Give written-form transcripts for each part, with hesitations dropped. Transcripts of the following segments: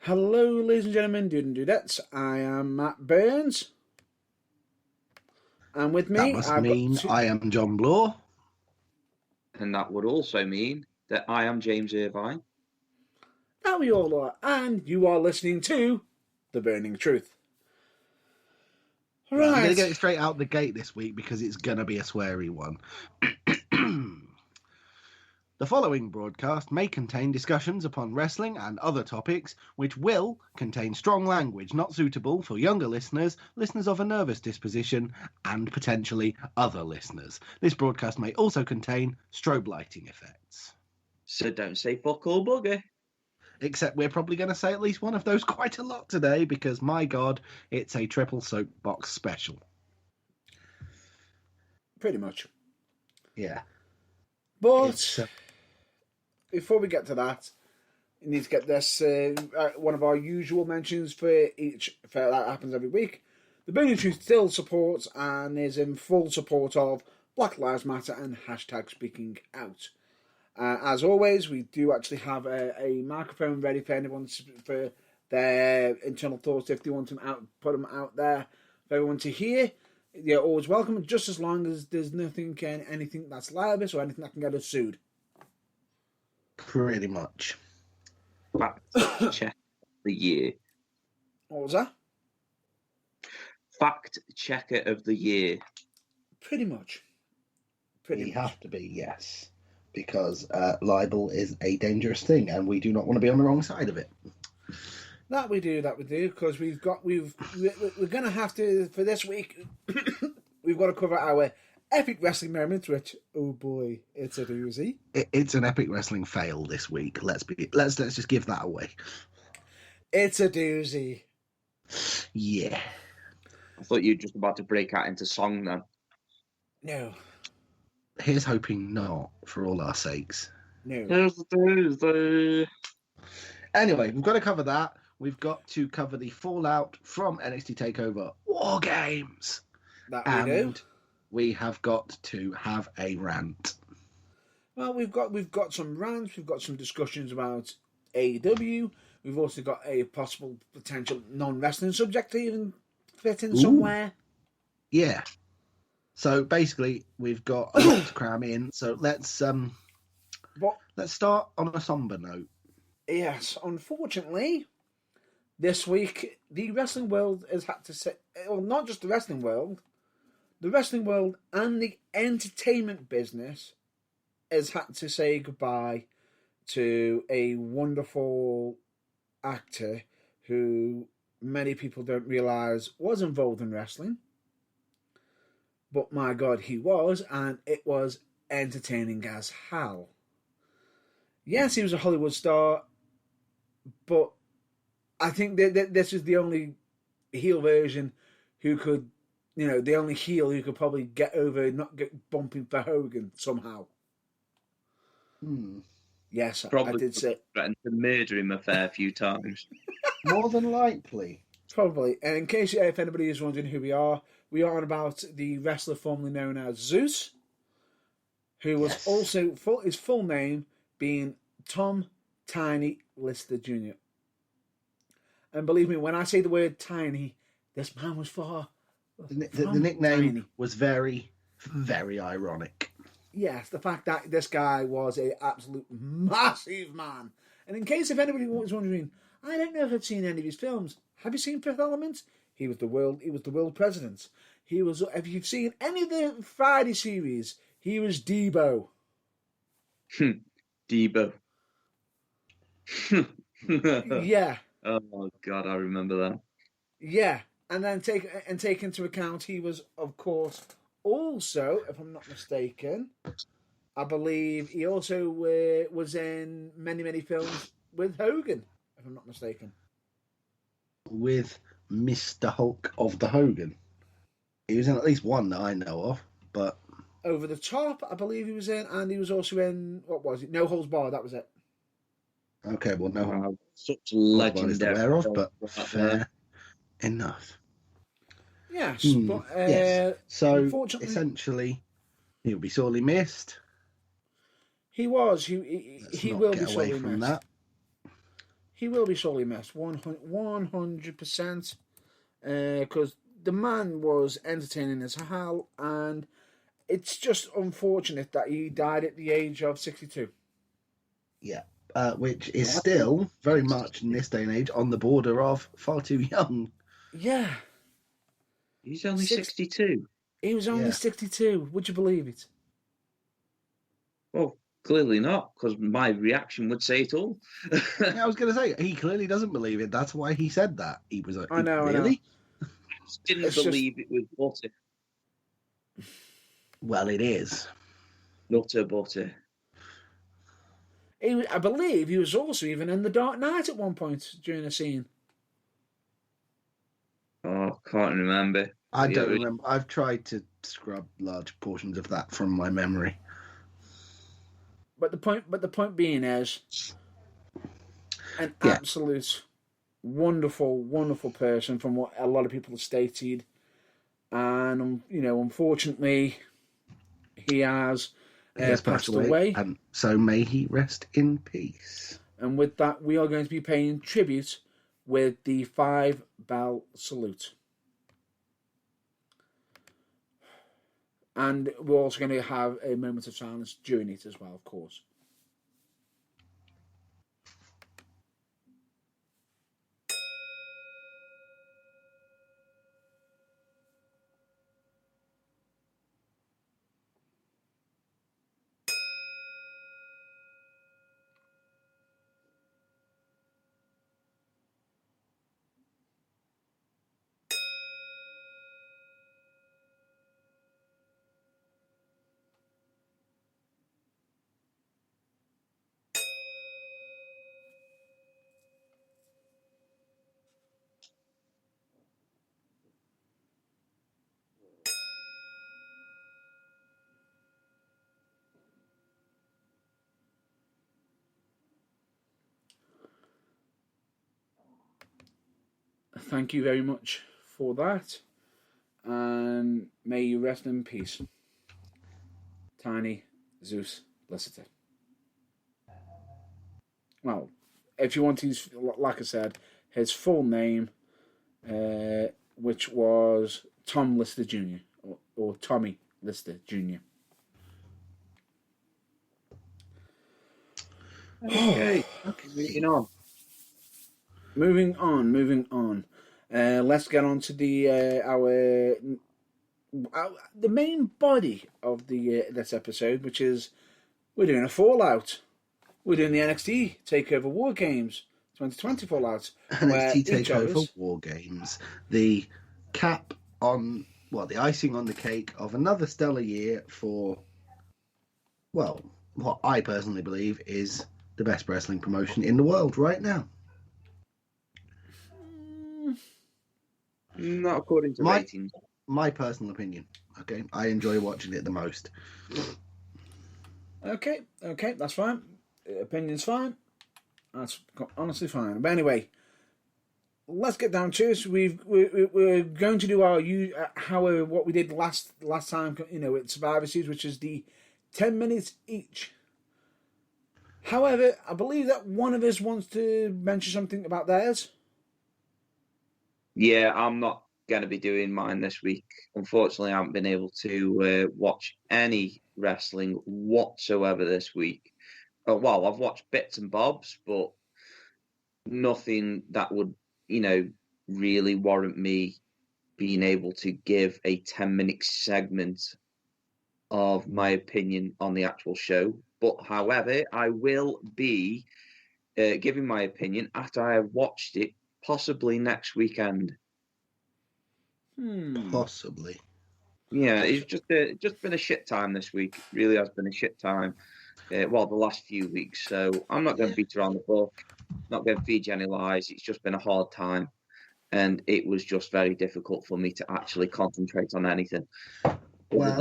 Hello, ladies and gentlemen, dude and dudettes. I am Matt Burns. And with That me, must I've mean got I am John Bloor. And that would also mean that I am James Irvine. That we all are, and you are listening to The Burning Truth. Yeah, I'm going to Right. get it straight out the gate this week because it's going to be a sweary one. The following broadcast may contain discussions upon wrestling and other topics which will contain strong language not suitable for younger listeners, listeners of a nervous disposition, and potentially other listeners. This broadcast may also contain strobe lighting effects. So don't say fuck all bugger. Except we're probably going to say at least one of those quite a lot today because, my God, it's a triple soapbox special. Pretty much. Yeah. But before we get to that, we need to get this one of our usual mentions for that happens every week. The Burning Truth still supports and is in full support of Black Lives Matter and hashtag speaking out. As always, we do actually have a microphone ready for anyone for their internal thoughts if they want them out, put them out there for everyone to hear. You're always welcome, just as long as there's anything that's libelous or anything that can get us sued. Pretty much. Fact check of the year. What was that? Fact checker of the year. Pretty much. We have to be, yes. Because libel is a dangerous thing and we do not want to be on the wrong side of it. That we do, because we're going to have to, for this week, we've got to cover our epic wrestling moments, which, oh boy, it's a doozy. It's an epic wrestling fail this week. Let's just give that away. It's a doozy. Yeah. I thought you were just about to break out into song then. No. Here's hoping not, for all our sakes. No. Anyway, we've got to cover that. We've got to cover the fallout from NXT TakeOver WarGames. That we do. We have got to have a rant. Well, we've got some rants. We've got some discussions about AEW. We've also got a possible potential non-wrestling subject to even fit in somewhere. Yeah. So basically, we've got a lot to cram in. So let's start on a somber note. Yes, unfortunately, this week the wrestling world has had to say, well, not just the wrestling world and the entertainment business has had to say goodbye to a wonderful actor who many people don't realise was involved in wrestling. But my God, he was, and it was entertaining as hell. Yes, he was a Hollywood star, but I think that this is the only heel version who could, the only heel who could probably get over not get bumping for Hogan somehow. Yes, Probably I did say. Threatened to murder him a fair few times. More than likely. Probably. And in case if anybody is wondering who we are on about the wrestler formerly known as Zeus, who was also his full name being Tom Tiny Lister Jr. And believe me, when I say the word tiny, this man was far. The nickname tiny. Was very, very ironic. Yes, the fact that this guy was an absolute massive man. And in case if anybody was wondering, I don't know if I've seen any of his films. Have you seen Fifth Element? He was the world president. He was. If you've seen any of the Friday series, he was Debo. Debo. Yeah. Oh God, I remember that. Yeah, and then take into account he was, of course, also, if I'm not mistaken, I believe he also was in many films with Hogan, if I'm not mistaken. With Mr. Hulk of the Hogan. He was in at least one that I know of, but... Over the Top, I believe he was in, and he was also in, what was it? No Holds Barred, that was it. Okay, well, no. Such legendary. Aware of, but fair enough. Yes, but yes. So unfortunately, essentially, he'll be sorely missed. He was. He will be sorely missed. That. He will be sorely missed, 100%, because the man was entertaining as hell, and it's just unfortunate that he died at the age of 62. Yeah. Which is still very much in this day and age on the border of far too young. Yeah. He's only 62. He was only 62. Would you believe it? Well, clearly not, because my reaction would say it all. Yeah, I was going to say, he clearly doesn't believe it. That's why he said that. He was like, I know. really? I didn't believe it was butter. Well, it is. Nutter butter. I believe he was also even in The Dark Knight at one point during a scene. Oh, can't remember. I don't remember. I've tried to scrub large portions of that from my memory. But the point being is, an absolute wonderful, wonderful person from what a lot of people have stated, and unfortunately, he has passed away. And so may he rest in peace. And with that, we are going to be paying tribute with the 5-bell salute. And we're also going to have a moment of silence during it as well, of course. Thank you very much for that. And may you rest in peace. Tiny Zeus Liciter. Well, if you want his, like I said, his full name, which was Tom Lister Jr. or Tommy Lister Jr. Okay, moving on. Let's get on to the main body of this episode, which is we're doing a Fallout. We're doing the NXT TakeOver WarGames 2020 Fallout. NXT TakeOver WarGames, the cap on the icing on the cake of another stellar year for, well, what I personally believe is the best wrestling promotion in the world right now. Not according to ratings. My personal opinion. Okay, I enjoy watching it the most. Okay, that's fine. Opinion's fine. That's honestly fine. But anyway, let's get down to it. We're going to do what we did last time. At Survivor Series, which is the 10 minutes each. However, I believe that one of us wants to mention something about theirs. Yeah, I'm not going to be doing mine this week. Unfortunately, I haven't been able to watch any wrestling whatsoever this week. Well, I've watched bits and bobs, but nothing that would, really warrant me being able to give a 10-minute segment of my opinion on the actual show. But, however, I will be giving my opinion after I have watched it, possibly next weekend. Possibly. Yeah, it's just been a shit time this week. It really has been a shit time. The last few weeks. So I'm not going to beat around the bush. Not going to feed you any lies. It's just been a hard time, and it was just very difficult for me to actually concentrate on anything. Well,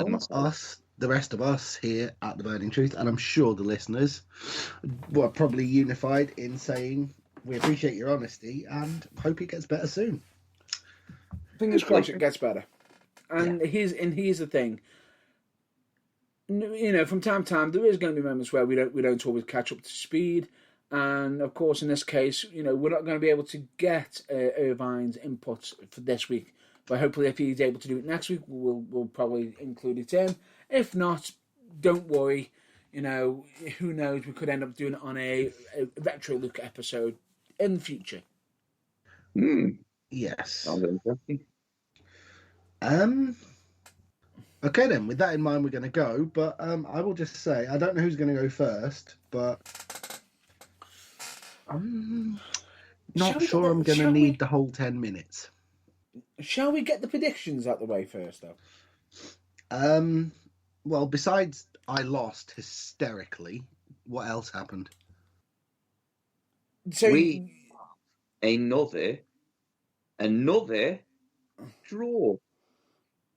the rest of us here at The Burning Truth, and I'm sure the listeners were probably unified in saying we appreciate your honesty and hope it gets better soon. Fingers crossed it gets better. And here's the thing. From time to time there is going to be moments where we don't always catch up to speed, And of course, in this case, we're not going to be able to get Irvine's input for this week. But hopefully, if he's able to do it next week, we'll probably include it in. If not, don't worry. Who knows? We could end up doing it on a retro look episode in the future. Yes. Sounds interesting. Okay then, with that in mind, we're going to go. But I will just say, I don't know who's going to go first, but I'm not sure I'm going to need the whole 10 minutes. Shall we get the predictions out the way first, though? Well, besides I lost hysterically, what else happened? So another draw.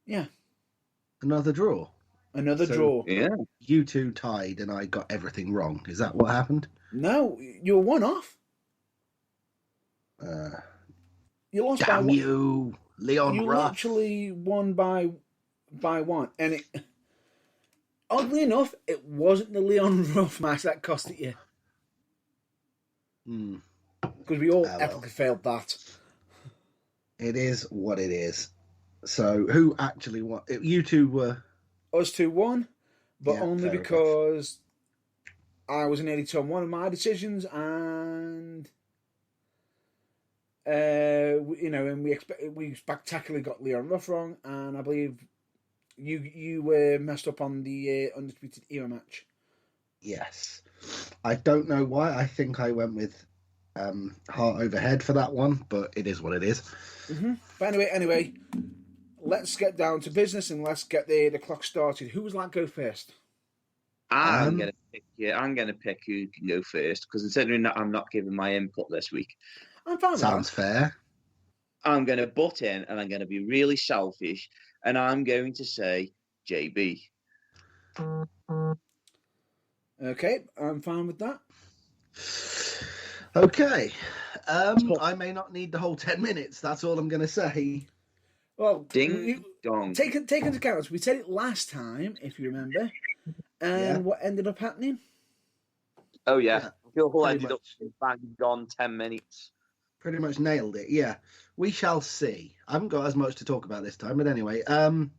Yeah. Another draw. Another draw. Yeah. You two tied and I got everything wrong. Is that what happened? No, you were one off. You lost damn by you, Leon You Ruff. literally won by one. And oddly enough, it wasn't the Leon Ruff match that cost it you. Because we all epically failed that. It is what it is. So, who actually won? You two were... Us two won, but Yeah, only fair because I was nearly to on one of my decisions, and and we spectacularly got Leon Ruff wrong, and I believe you were messed up on the Undisputed Era match. Yes. I don't know why. I think I went with heart over head for that one, but it is what it is. Mm-hmm. But anyway, let's get down to business and let's get the clock started. Who would like to go first? I'm gonna pick. Yeah, I'm gonna pick who can go first because considering that I'm not giving my input this week, I'm fine with Sounds fair. I'm gonna butt in and I'm gonna be really selfish and I'm going to say JB. Okay, I'm fine with that. Okay. I may not need the whole 10 minutes. That's all I'm going to say. Well, Ding dong. Take into account, we said it last time, if you remember, and what ended up happening? Oh, yeah. Your whole Pretty ended up banged on 10 minutes. Pretty much nailed it, yeah. We shall see. I haven't got as much to talk about this time, but anyway. All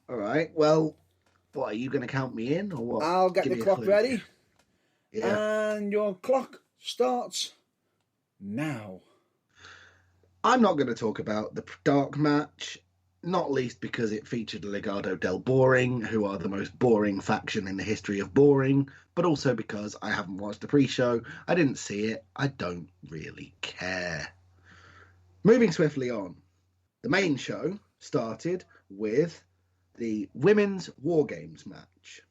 right, well, what, are you going to count me in, or what? I'll get the clock ready. Yeah. And your clock starts now. I'm not going to talk about the dark match, not least because it featured Legado del Boring, who are the most boring faction in the history of boring, but also because I haven't watched the pre-show, I didn't see it, I don't really care. Moving swiftly on, the main show started with the women's WarGames match.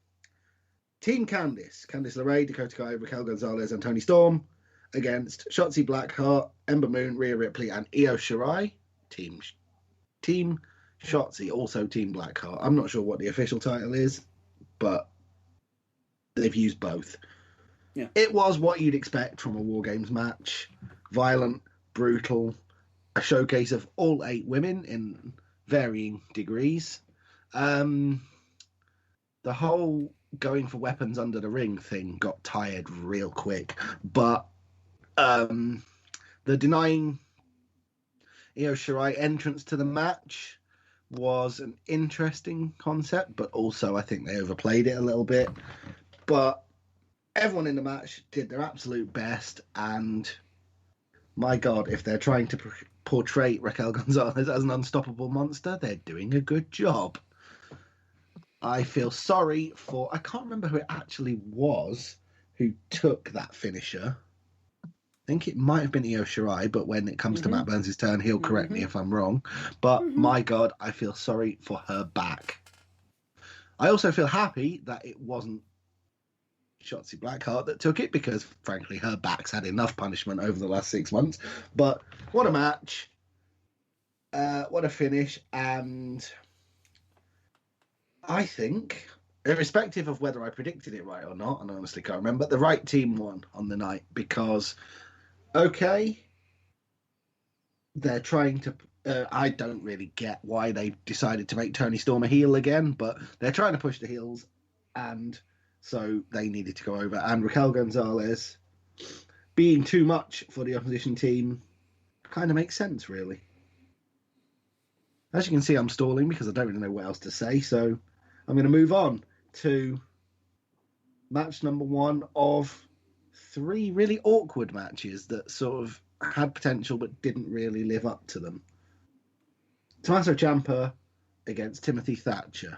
Team Candice LeRae, Dakota Kai, Raquel Gonzalez, and Toni Storm against Shotzi Blackheart, Ember Moon, Rhea Ripley, and Io Shirai. Team Shotzi, also Team Blackheart. I'm not sure what the official title is, but they've used both. Yeah. It was what you'd expect from a WarGames match. Violent, brutal, a showcase of all 8 women in varying degrees. The whole going for weapons under the ring thing got tired real quick, but the denying Io Shirai entrance to the match was an interesting concept, but also I think they overplayed it a little bit. But everyone in the match did their absolute best, and my God, if they're trying to portray Raquel Gonzalez as an unstoppable monster, they're doing a good job. I feel sorry for... I can't remember who it actually was who took that finisher. I think it might have been Io Shirai, but when it comes to Matt Burns' turn, he'll correct me if I'm wrong. But my God, I feel sorry for her back. I also feel happy that it wasn't Shotzi Blackheart that took it because, frankly, her back's had enough punishment over the last 6 months. But what a match. What a finish. And I think, irrespective of whether I predicted it right or not, and I honestly can't remember, the right team won on the night because, okay, they're trying to... I don't really get why they decided to make Toni Storm a heel again, but they're trying to push the heels, and so they needed to go over. And Raquel Gonzalez being too much for the opposition team kind of makes sense, really. As you can see, I'm stalling because I don't really know what else to say, so I'm going to move on to match number 1 of 3 really awkward matches that sort of had potential but didn't really live up to them. Tommaso Ciampa against Timothy Thatcher.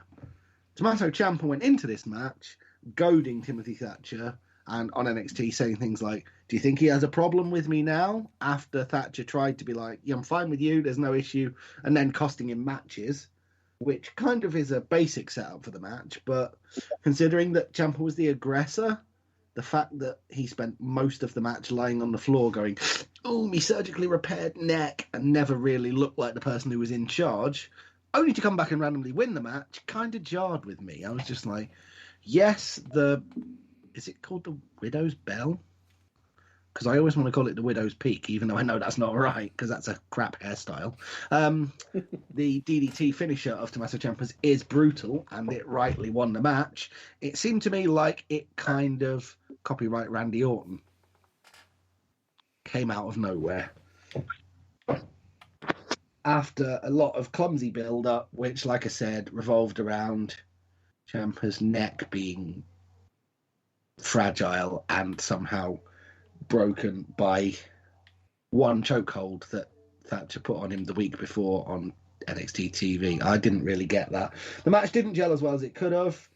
Tommaso Ciampa went into this match goading Timothy Thatcher and on NXT saying things like, do you think he has a problem with me now? After Thatcher tried to be like, yeah, I'm fine with you, there's no issue, and then costing him matches, which kind of is a basic setup for the match, but considering that Ciampa was the aggressor, the fact that he spent most of the match lying on the floor going, oh, me surgically repaired neck, and never really looked like the person who was in charge, only to come back and randomly win the match, kind of jarred with me. I was just like, yes, is it called the Widow's Bell? Because I always want to call it the Widow's Peak, even though I know that's not right, because that's a crap hairstyle. The DDT finisher of Tommaso Ciampa's is brutal, and it rightly won the match. It seemed to me like it kind of, copyright Randy Orton, came out of nowhere. After a lot of clumsy build-up, which, like I said, revolved around Ciampa's neck being fragile and somehow broken by one chokehold that Thatcher put on him the week before on NXT TV. I didn't really get that. The match didn't gel as well as it could have.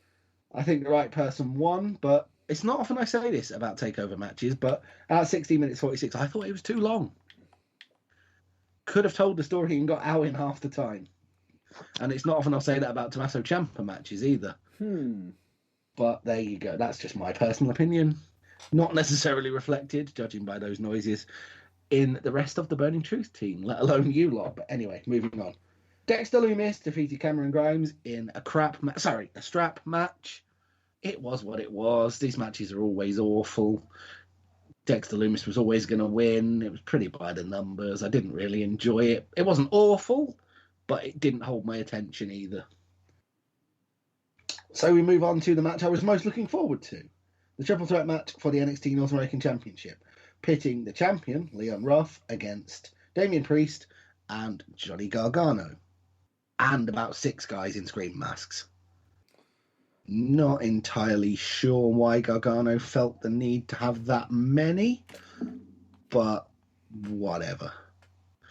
I think the right person won, but it's not often I say this about TakeOver matches, but at 16 minutes 46, I thought it was too long. Could have told the story and got out in half the time. And it's not often I'll say that about Tommaso Ciampa matches either. But there you go. That's just my personal opinion. Not necessarily reflected, judging by those noises, in the rest of the Burning Truth team, let alone you lot. But anyway, moving on. Dexter Lumis defeated Cameron Grimes in a strap match. It was what it was. These matches are always awful. Dexter Lumis was always going to win. It was pretty by the numbers. I didn't really enjoy it. It wasn't awful, but it didn't hold my attention either. So we move on to the match I was most looking forward to. The triple threat match for the NXT North American Championship, pitting the champion, Leon Ruff, against Damian Priest and Johnny Gargano. And about 6 guys in scream masks. Not entirely sure why Gargano felt the need to have that many, but whatever.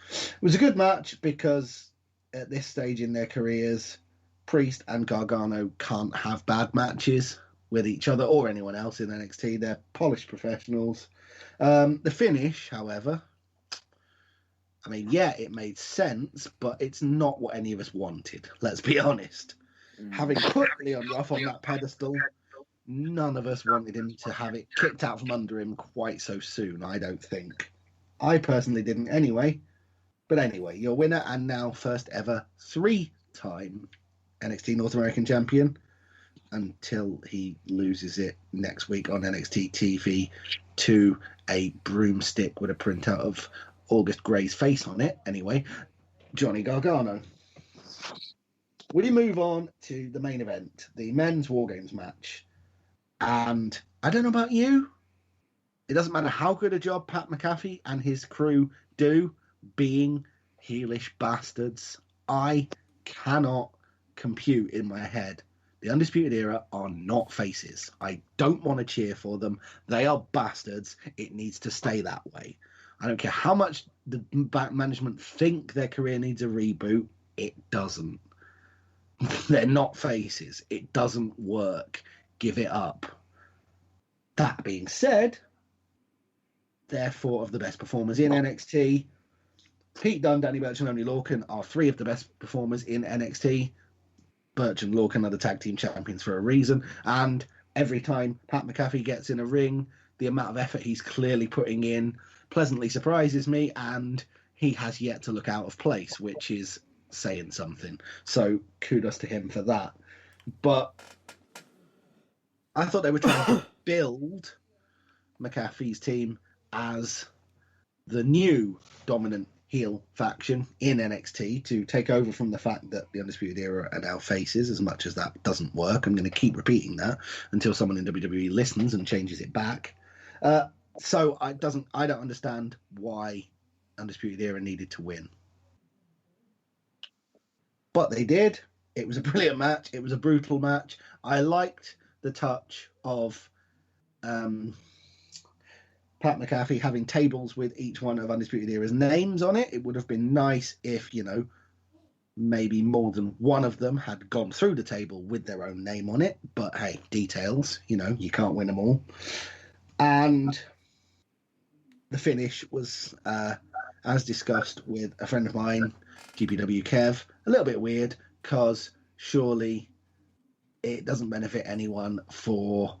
It was a good match because at this stage in their careers, Priest and Gargano can't have bad matches with each other or anyone else in NXT. They're polished professionals. The finish, however, I mean, yeah, it made sense, but it's not what any of us wanted. Let's be honest. Having put Leon Ruff on that pedestal, none of us wanted him to have it kicked out from under him quite so soon, I don't think. I personally didn't anyway. But anyway, your winner and now first ever 3-time NXT North American champion until he loses it next week on NXT TV to a broomstick with a printout of August Gray's face on it. Anyway, Johnny Gargano. We move on to the main event, the men's WarGames match. And I don't know about you. It doesn't matter how good a job Pat McAfee and his crew do being heelish bastards. I cannot compute in my head. The Undisputed Era are not faces. I don't want to cheer for them. They are bastards. It needs to stay that way. I don't care how much the back management think their career needs a reboot. It doesn't. They're not faces. It doesn't work. Give it up. That being said, they're 4 of the best performers in NXT. Pete Dunne, Danny Burch, and Oney Lorcan are 3 of the best performers in NXT. Burch and Lorcan are the tag team champions for a reason. And every time Pat McAfee gets in a ring, the amount of effort he's clearly putting in pleasantly surprises me, and he has yet to look out of place, which is saying something. So kudos to him for that. But I thought they were trying to build McAfee's team as the new dominant heel faction in NXT to take over from the fact that the Undisputed Era are now faces. As much as that doesn't work, I'm going to keep repeating that until someone in WWE listens and changes it back. So I don't understand why Undisputed Era needed to win. But they did. It was a brilliant match. It was a brutal match. I liked the touch of Pat McAfee having tables with each one of Undisputed Era's names on it. It would have been nice if, maybe more than one of them had gone through the table with their own name on it. But hey, details, you can't win them all. And the finish was, as discussed with a friend of mine, GPW Kev, a little bit weird because surely it doesn't benefit anyone for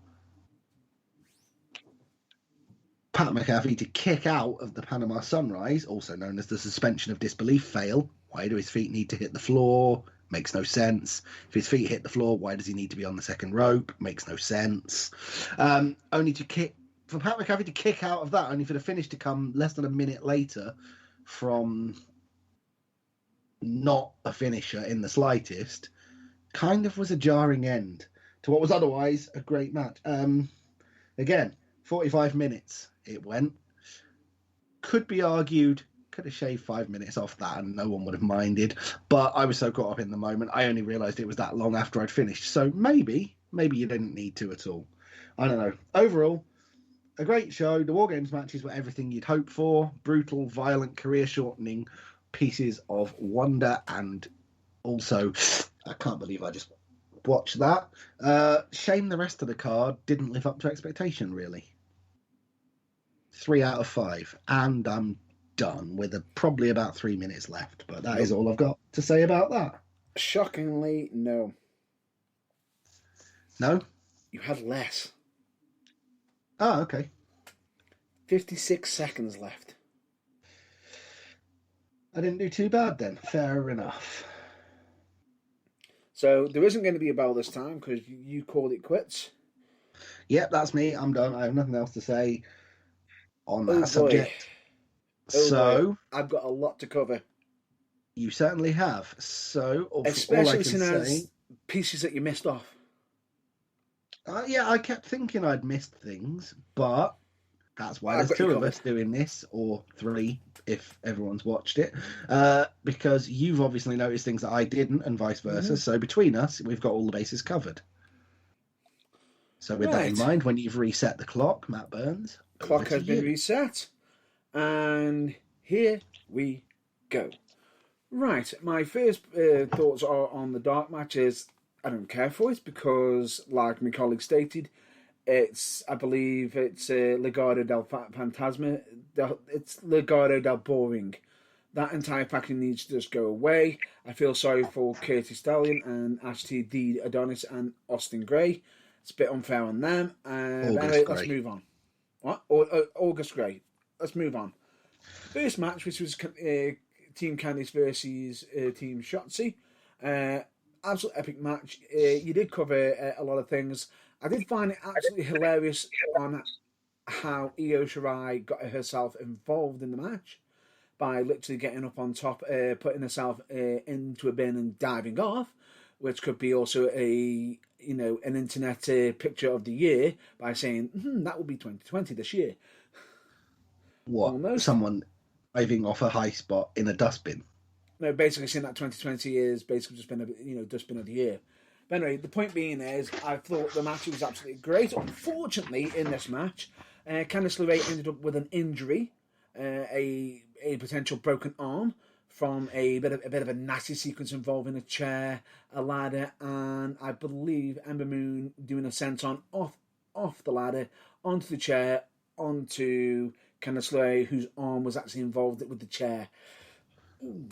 Pat McAfee to kick out of the Panama Sunrise, also known as the suspension of disbelief fail. Why do his feet need to hit the floor? Makes no sense. If his feet hit the floor, why does he need to be on the second rope? Makes no sense. Only for Pat McAfee to kick out of that, only for the finish to come less than a minute later from not a finisher in the slightest, kind of was a jarring end to what was otherwise a great match. Again, 45 minutes it went. Could be argued, could have shaved 5 minutes off that and no one would have minded. But I was so caught up in the moment, I only realised it was that long after I'd finished. So maybe you didn't need to at all. I don't know. Overall, a great show. The WarGames matches were everything you'd hope for. Brutal, violent, career-shortening pieces of wonder, and also, I can't believe I just watched that. Shame the rest of the card didn't live up to expectation, really. 3 out of 5, and I'm done with probably about 3 minutes left, but that is all I've got to say about that. Shockingly, no. No? You had less. Oh, okay. 56 seconds left. I didn't do too bad then. Fair enough. So there isn't going to be a bell this time because you called it quits. Yep, that's me. I'm done. I have nothing else to say on that subject. Boy. I've got a lot to cover. You certainly have. So, especially since pieces that you missed off. Yeah, I kept thinking I'd missed things, but that's why there's 2 of us doing this, or 3 if everyone's watched it, because you've obviously noticed things that I didn't, and vice versa. Mm-hmm. So between us, we've got all the bases covered. So with that in mind, when you've reset the clock, Matt Burns, clock has been reset, and here we go. Right, my first thoughts are on the dark matches. I don't care for it because, like my colleague stated, I believe it's Legado del Fantasma. It's Legado del Boring. That entire package needs to just go away. I feel sorry for Curtis Stallion and Ashley D. Adonis and Austin Gray. It's a bit unfair on them. Anyway, let's move on. What? August Gray. Let's move on. First match, which was Team Candice versus Team Shotzi. Absolute epic match. You did cover a lot of things. I did find it absolutely hilarious on how Io Shirai got herself involved in the match by literally getting up on top, putting herself into a bin and diving off, which could be also an internet picture of the year by saying that will be 2020 this year. What? Almost. Someone diving off a high spot in a dustbin. No, basically saying that 2020 is basically just been dustbin of the year. But anyway, the point being is, I thought the match was absolutely great. Unfortunately, in this match, Candice LeRae ended up with an injury, a potential broken arm from a bit of a nasty sequence involving a chair, a ladder, and I believe Ember Moon doing a senton off the ladder onto the chair onto Candice LeRae, whose arm was actually involved with the chair. Ooh.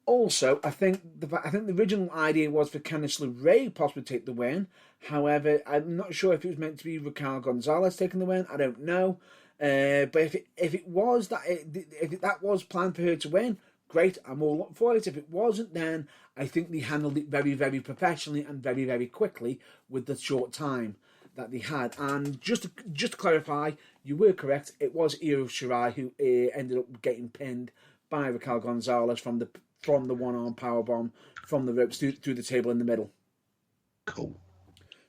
Also, I think the original idea was for Candice LeRae possibly to take the win. However, I'm not sure if it was meant to be Raquel Gonzalez taking the win. I don't know. But if it was that was planned for her to win, great. I'm all up for it. If it wasn't, then I think they handled it very, very professionally and very, very quickly with the short time that they had. And just to clarify, you were correct. It was Io Shirai who ended up getting pinned by Raquel Gonzalez from the one-arm powerbomb from the ropes through the table in the middle. Cool.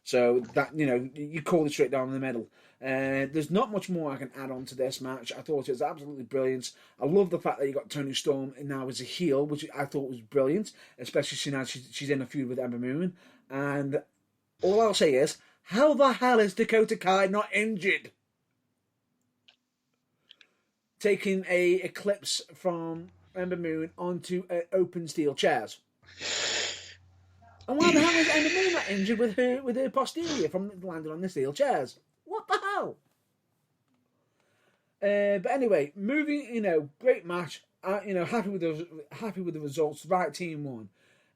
So that, you call it straight down the middle. There's not much more I can add on to this match. I thought it was absolutely brilliant. I love the fact that you got Toni Storm now as a heel, which I thought was brilliant, especially seeing as she's in a feud with Ember Moon. And all I'll say is, how the hell is Dakota Kai not injured? Taking a eclipse from Ember Moon onto open steel chairs. And why the hell is Ember Moon not injured with her posterior from landing on the steel chairs? What the hell? But anyway, great match. Happy with the results. The right team won.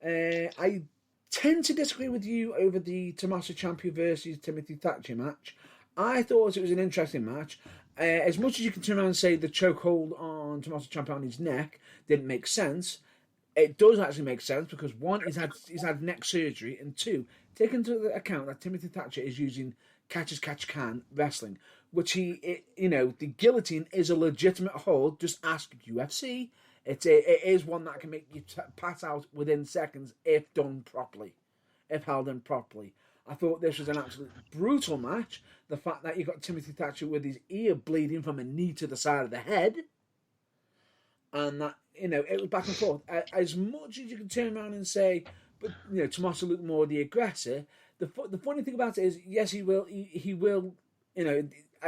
I tend to disagree with you over the Tommaso Ciampa versus Timothy Thatcher match. I thought it was an interesting match. As much as you can turn around and say the chokehold on Tommaso Ciampa on his neck didn't make sense, it does actually make sense because one, he's had neck surgery, and two, take into account that Timothy Thatcher is using catch as catch can wrestling, which the guillotine is a legitimate hold. Just ask UFC. It is one that can make you pass out within seconds if done properly, if held in properly. I thought this was an absolute brutal match. The fact that you got Timothy Thatcher with his ear bleeding from a knee to the side of the head, and that it was back and forth. As much as you can turn around and say, but Tommaso looked more the aggressor. The funny thing about it is, yes, he will. He will. I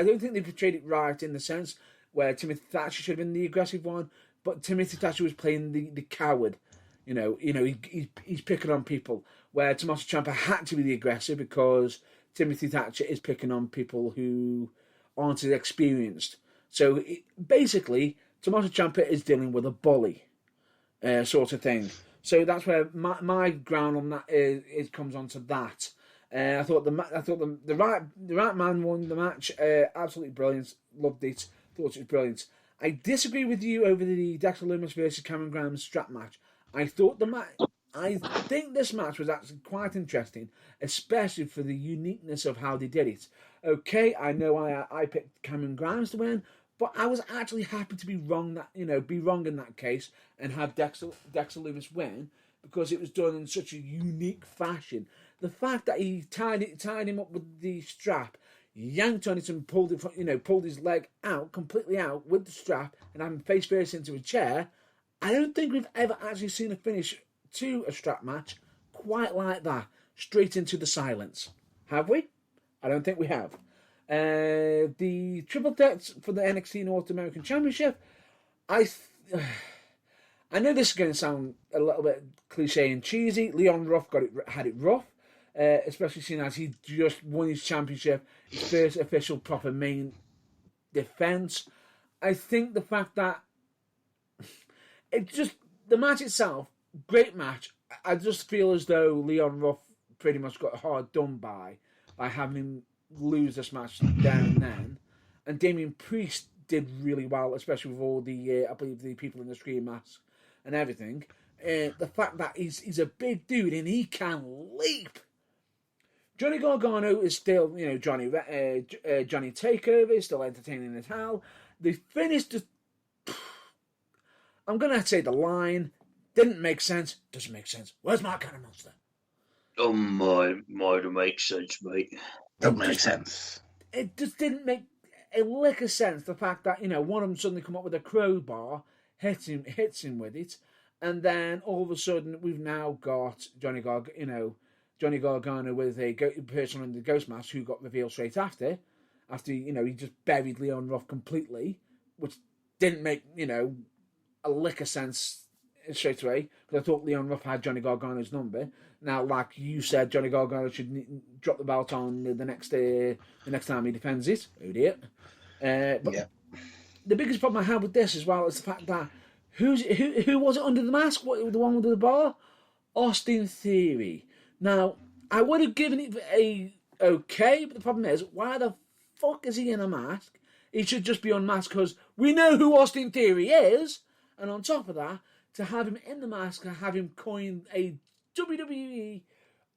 don't think they portrayed it right in the sense where Timothy Thatcher should have been the aggressive one, but Timothy Thatcher was playing the coward. He's picking on people, where Tommaso Ciampa had to be the aggressor because Timothy Thatcher is picking on people who aren't as experienced. So basically, Tommaso Ciampa is dealing with a bully, sort of thing. So that's where my ground on that is comes onto that. I thought the right man won the match. Absolutely brilliant. Loved it. Thought it was brilliant. I disagree with you over the Dexter Lumis versus Cameron Grimes strap match. I think this match was actually quite interesting, especially for the uniqueness of how they did it. Okay, I know I picked Cameron Grimes to win, but I was actually happy to be wrong in that case and have Dexter Lumis win because it was done in such a unique fashion. The fact that he tied him up with the strap, yanked on it and pulled his leg out completely out with the strap and had him face first into a chair. I don't think we've ever actually seen a finish to a strap match quite like that, straight into the silence. Have we? I don't think we have. The triple threats for the NXT North American Championship, I know this is going to sound a little bit cliche and cheesy. Leon Ruff had it rough, especially seeing as he just won his championship, his first official proper main defense. I think the fact that the match itself, great match. I just feel as though Leon Ruff pretty much got hard done by having him lose this match down and then. And Damian Priest did really well, especially with all the, I believe, the people in the screen mask and everything. The fact that he's a big dude and he can leap. Johnny Gargano is still, Johnny TakeOver is still entertaining as hell. They finished the... I'm going to say the line didn't make sense. Doesn't make sense. Where's Mark Cannon Monster? Oh, might make sense, mate. Don't make sense. It just didn't make a lick of sense. The fact that, one of them suddenly come up with a crowbar, hits him with it, and then all of a sudden we've now got Johnny Gargano with a person in the ghost mask who got revealed straight after he just buried Leon Ruff completely, which didn't make, a lick of sense straight away, because I thought Leon Ruff had Johnny Gargano's number. Now, like you said, Johnny Gargano should drop the belt on the next time he defends it. Oh dear. But yeah. The biggest problem I have with this as well is the fact that who was it under the mask? What, the one under the bar? Austin Theory. Now, I would have given it a okay, but the problem is, why the fuck is he in a mask? He should just be unmasked because we know who Austin Theory is. And on top of that, to have him in the mask and have him coin a WWE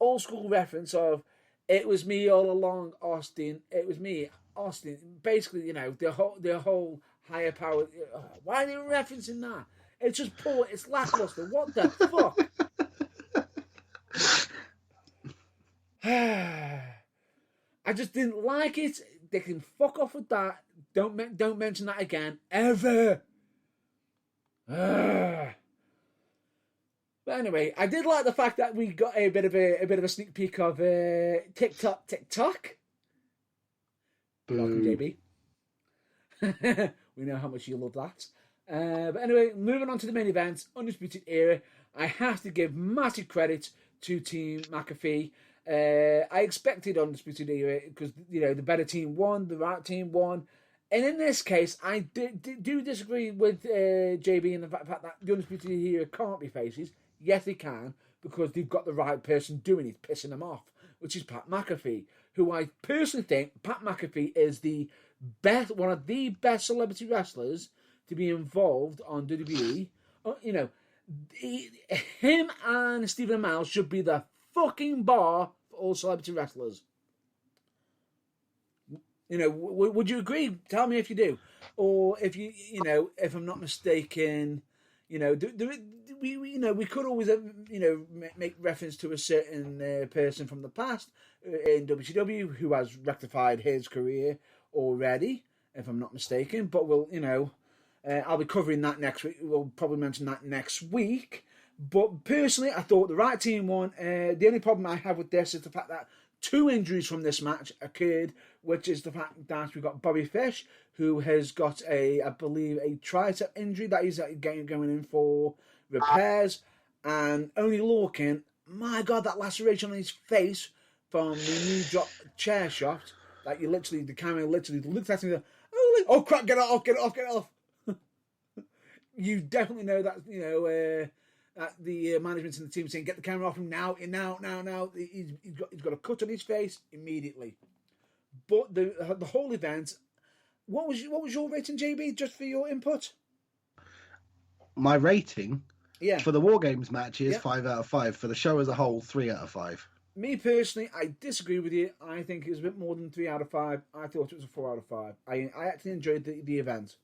old school reference of, it was me all along, Austin. It was me, Austin. Basically, the whole higher power. Why are they referencing that? It's just poor. It's lackluster. What the fuck? I just didn't like it. They can fuck off with that. Don't mention that again ever. Ugh. But anyway, I did like the fact that we got a bit of a sneak peek of TikTok. Welcome, JB. We know how much you love that. But anyway, moving on to the main event, Undisputed Era. I have to give massive credit to Team McAfee. I expected Undisputed Era because the better team won, the right team won. And in this case, I do disagree with JB in the fact that the Undisputed Era can't be faces. Yes, they can, because they've got the right person doing it, pissing them off, which is Pat McAfee, who I personally think Pat McAfee is one of the best celebrity wrestlers to be involved on WWE. Him and Stephen Amell should be the fucking bar for all celebrity wrestlers. Would you agree? Tell me if you do, or if if I'm not mistaken, we could always make reference to a certain person from the past in WCW who has rectified his career already, if I'm not mistaken. But I'll be covering that next week. We'll probably mention that next week. But personally, I thought the right team won. The only problem I have with this is the fact that 2 injuries from this match occurred, which is the fact that we've got Bobby Fish, who has got I believe, a tricep injury that he's going in for repairs, and Oney Lorcan, my God, that laceration on his face from the new drop chair shot, that the camera literally looked at him and goes, oh crap, get it off. You definitely know that, that the management and the team saying, get the camera off him now. He's got a cut on his face immediately. But the whole event, what was your rating, JB, just for your input? My rating for the WarGames match is 5 out of 5. For the show as a whole, 3 out of 5. Me personally, I disagree with you. I think it was a bit more than 3 out of 5. I thought it was a 4 out of 5. I actually enjoyed the event,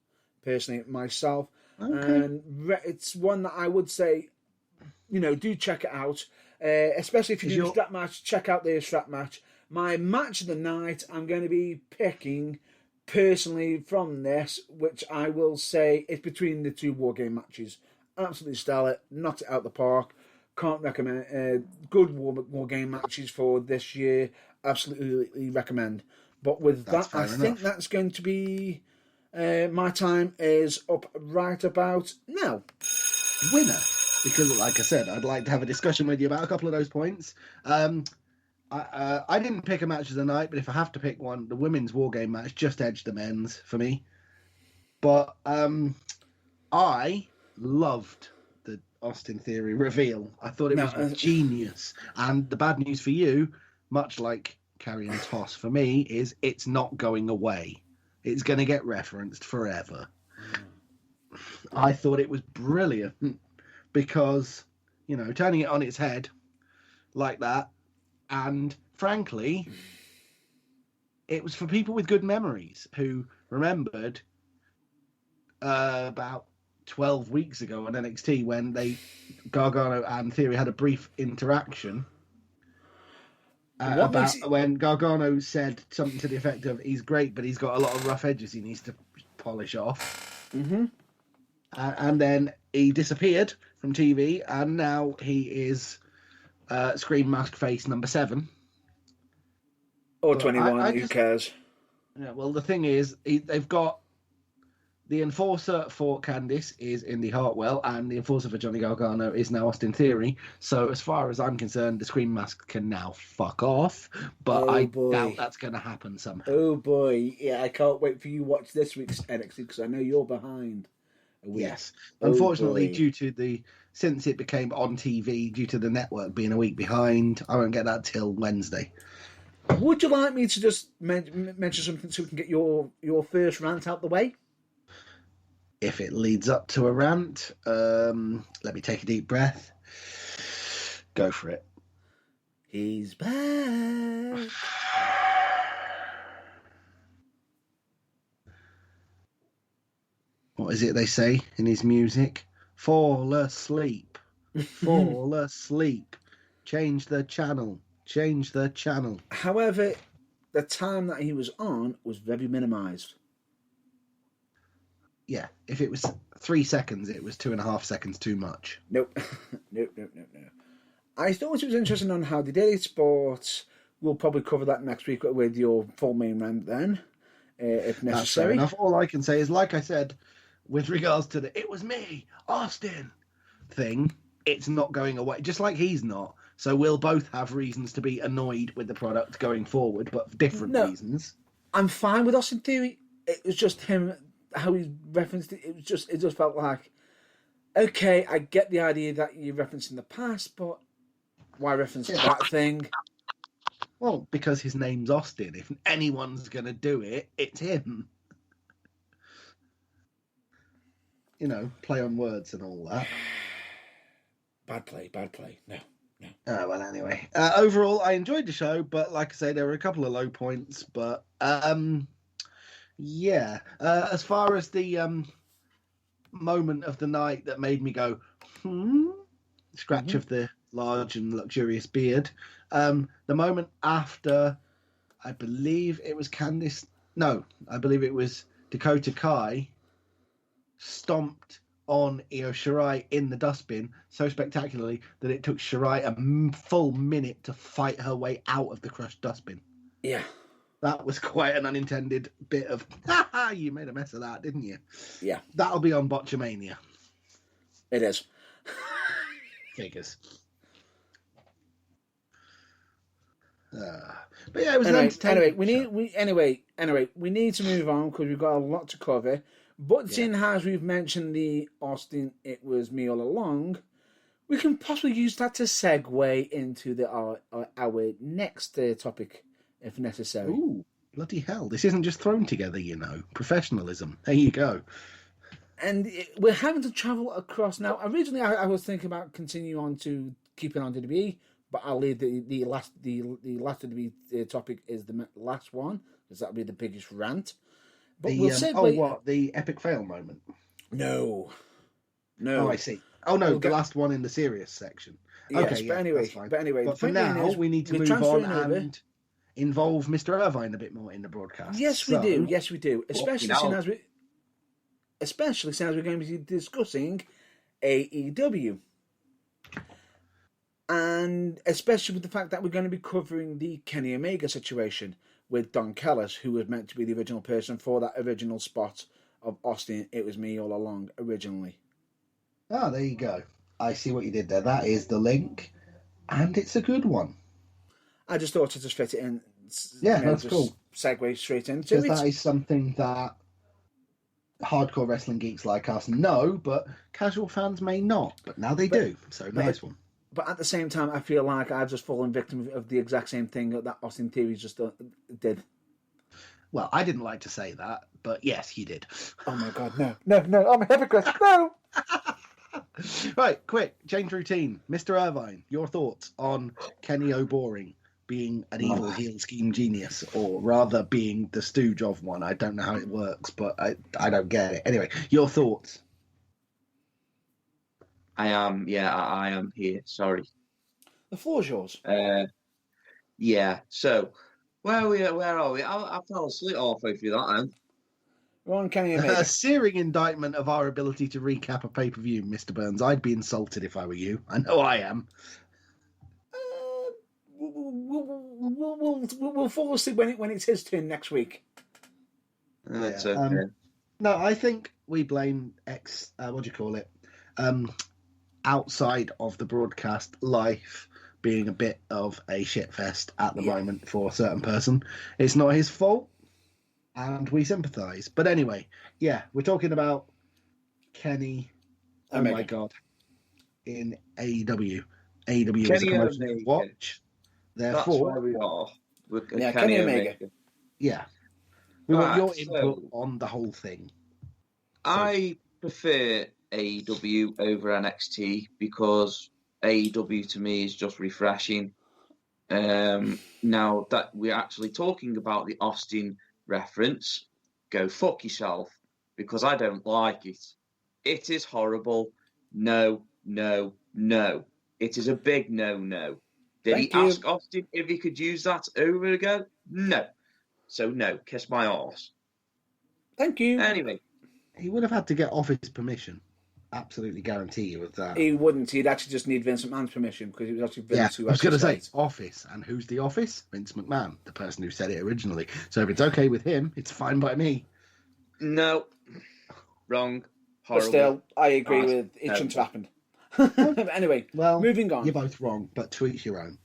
personally, myself. Okay. And it's one that I would say, do check it out. Especially if you do the strap match, check out the strap match. My match of the night, I'm going to be picking, personally, from this, which I will say is between the 2 WarGame matches. Absolutely stellar. Knocked it out the park. Can't recommend. Good WarGame matches for this year. Absolutely recommend. But with that, I think that's going to be... my time is up right about now. Winner. Because, like I said, I'd like to have a discussion with you about a couple of those points. I didn't pick a match of the night, but if I have to pick one, the women's WarGame match just edged the men's for me. But I loved the Austin Theory reveal. I thought it was genius. And the bad news for you, much like Carrion Toss for me, is it's not going away. It's going to get referenced forever. I thought it was brilliant because, turning it on its head like that, and frankly, it was for people with good memories who remembered about 12 weeks ago on NXT when Gargano and Theory had a brief interaction. When Gargano said something to the effect of, he's great, but he's got a lot of rough edges he needs to polish off. Mm-hmm. And then he disappeared from TV, and now he is Scream Mask Face number 7. Or 21, who cares? Yeah, well, the thing is, they've got the enforcer for Candice is Indy Hartwell, and the enforcer for Johnny Gargano is now Austin Theory. So as far as I'm concerned, the Scream Mask can now fuck off. But I doubt that's going to happen somehow. Oh boy, yeah, I can't wait for you to watch this week's NXT because I know you're behind. Yes, unfortunately, since it became on TV, due to the network being a week behind, I won't get that till Wednesday. Would you like me to just mention something so we can get your first rant out the way? If it leads up to a rant, let me take a deep breath. Go for it. He's back. What is it they say in his music? Fall asleep. Fall asleep. Change the channel. Change the channel. However, the time that he was on was very minimised. Yeah, if it was 3 seconds, it was 2.5 seconds too much. Nope. Nope. I thought it was interesting on how they did it, but we'll probably cover that next week with your full main rant then, if necessary. That's fair enough. All I can say is, like I said, with regards to the "it was me, Austin" thing, it's not going away. Just like he's not. So we'll both have reasons to be annoyed with the product going forward, but for different reasons. I'm fine with Austin Theory. It was just him, how he referenced it. It just felt like, okay, I get the idea that you referenced in the past, but why reference that thing? Well, because his name's Austin. If anyone's going to do it, it's him. You know, play on words and all that. Bad play. No. Oh, well, anyway. Overall, I enjoyed the show, but like I say, there were a couple of low points. But, yeah. As far as the moment of the night that made me go, scratch of the large and luxurious beard. The moment after, I believe it was I believe it was Dakota Kai stomped on Io Shirai in the dustbin so spectacularly that it took Shirai a full minute to fight her way out of the crushed dustbin. Yeah. That was quite an unintended bit of, ha, you made a mess of that, didn't you? Yeah. That'll be on Botchamania. It is. Figures. But yeah, it was an entertaining we need to move on because we've got a lot to cover. But seeing as we've mentioned the Austin "It Was Me All Along," we can possibly use that to segue into our next topic, if necessary. Ooh, bloody hell. This isn't just thrown together, you know. Professionalism. There you go. And we're having to travel across now. Originally, I was thinking about continuing on to keeping on WWE, but I'll leave the last WWE topic is the last one, because that'll be the biggest rant. But we'll segue... the epic fail moment? No. Oh, I see. Oh, no, the last one in the serious section. Yes, okay, but anyway. But for now, we need to move on and involve Mr. Irvine a bit more in the broadcast. Yes, we do. Especially since we're going to be discussing AEW. And especially with the fact that we're going to be covering the Kenny Omega situation with Don Callis, who was meant to be the original person for that original spot of Austin "It Was Me All Along" originally. Ah, there you go. I see what you did there. That is the link, and it's a good one. I just thought to just fit it in. Yeah, that's cool. Segue straight into it. Because that is something that hardcore wrestling geeks like us know, but casual fans may not. But now they do. So nice one. But at the same time, I feel like I've just fallen victim of the exact same thing that Austin Theory just did. Well, I didn't like to say that, but yes, you did. Oh my God, no, I'm a hypocrite, no! Right, quick, change routine. Mr. Irvine, your thoughts on Kenny O'Boring being an evil heel scheme genius, or rather being the stooge of one. I don't know how it works, but I don't get it. Anyway, your thoughts. I am here. Sorry. The floor's yours. Yeah. So, where are we? I fell asleep halfway through that. Then. We're on Kenny Omega. A searing indictment of our ability to recap a pay-per-view, Mr. Burns. I'd be insulted if I were you. I know I am. We'll fall asleep when it's his turn next week. That's okay. No, I think we blame outside of the broadcast life being a bit of a shitfest at the moment for a certain person. It's not his fault, and we sympathise. But anyway, yeah, we're talking about Kenny. Oh my God, in AEW. AEW is a promotion to watch. Therefore, that's where we are. Kenny Omega. Yeah, we want your input on the whole thing. I prefer AEW over NXT because AEW to me is just refreshing. Now that we're actually talking about the Austin reference, go fuck yourself, because I don't like it. It is horrible. No. It is a big no. Did he ask Austin if he could use that over again? No. So no, kiss my arse. Thank you. Anyway, He would have had to get office permission. Absolutely guarantee you of that. He wouldn't. He'd actually just need Vince McMahon's permission because it was actually Vince who I was actually going to say said it. office, and who's the office? Vince McMahon, the person who said it originally. So if it's okay with him, it's fine by me. no, wrong, horrible. But still, I agree Nice. with it shouldn't have happened. Anyway, Well, moving on. You're both wrong, but to each your own.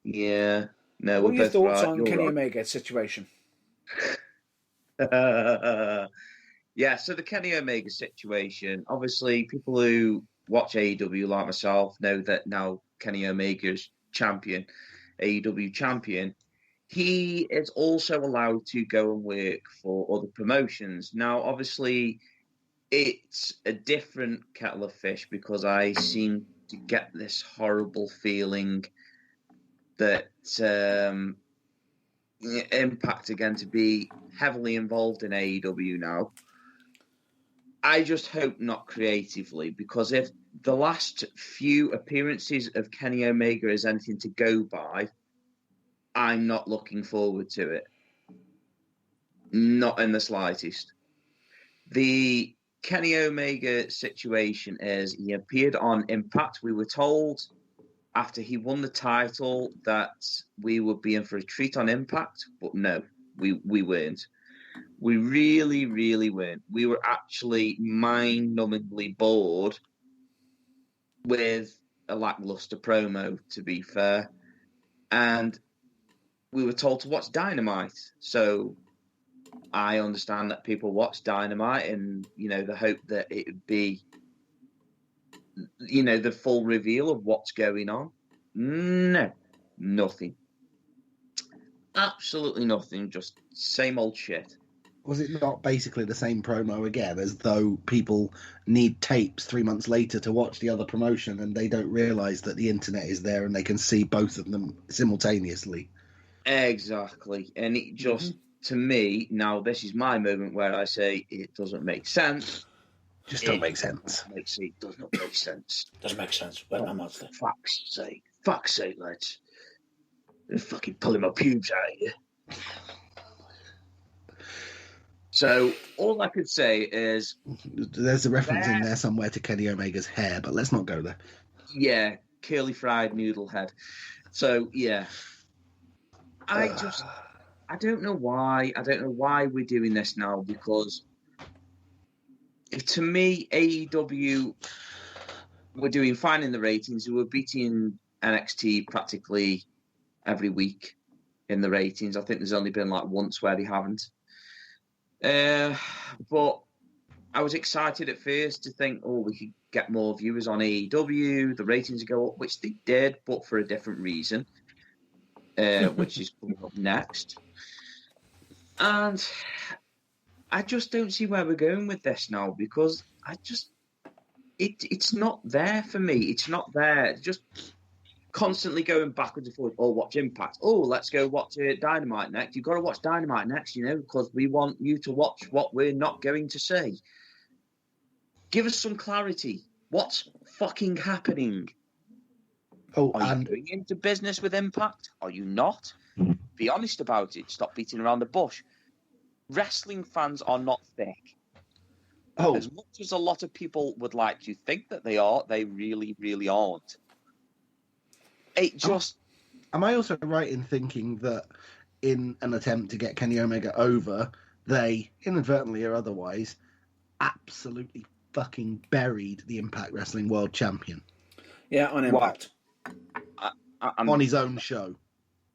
Yeah, no, What are we're your both thoughts right. on You're Kenny right. Omega's situation? Yeah, so the Kenny Omega situation, obviously people who watch AEW like myself know that now Kenny Omega's champion, AEW champion, he is also allowed to go and work for other promotions. Now, obviously, it's a different kettle of fish because I seem to get this horrible feeling that Impact are going to be heavily involved in AEW now. I just hope not creatively, because if the last few appearances of Kenny Omega is anything to go by, I'm not looking forward to it. Not in the slightest. The Kenny Omega situation is he appeared on Impact. We were told after he won the title that we would be in for a treat on Impact, but no, we weren't. We really, really weren't. We were actually mind-numbingly bored with a lackluster promo, to be fair. And we were told to watch Dynamite. So I understand that people watch Dynamite and, the hope that it would be, the full reveal of what's going on. No, nothing. Absolutely nothing. Just same old shit. Was it not basically the same promo again, as though people need tapes 3 months later to watch the other promotion and they don't realise that the internet is there and they can see both of them simultaneously? Exactly. And it just, to me, now this is my moment where I say it doesn't make sense. Just don't make sense. It does not make sense. Doesn't make sense. Well, I'm not saying. Fuck's sake, lads. They're fucking pulling my pubes out of here. So all I could say is there's a reference in there somewhere to Kenny Omega's hair, but let's not go there. Yeah, curly fried noodle head. So yeah, I don't know why. I don't know why we're doing this now, because to me, AEW were doing fine in the ratings. We were beating NXT practically every week in the ratings. I think there's only been like once where they haven't. But I was excited at first to think, we could get more viewers on AEW, the ratings would go up, which they did, but for a different reason, which is coming up next. And I just don't see where we're going with this now, because it's not there for me. It's not there. Just constantly going backwards and forwards. Watch Impact. Let's go watch Dynamite next. You've got to watch Dynamite next, because we want you to watch what we're not going to say. Give us some clarity. What's fucking happening? Are you going into business with Impact? Are you not? Be honest about it. Stop beating around the bush. Wrestling fans are not thick. As much as a lot of people would like to think that they are, they really, really aren't. Am I also right in thinking that in an attempt to get Kenny Omega over, they, inadvertently or otherwise, absolutely fucking buried the Impact Wrestling World Champion? Yeah, on Impact. On his own show.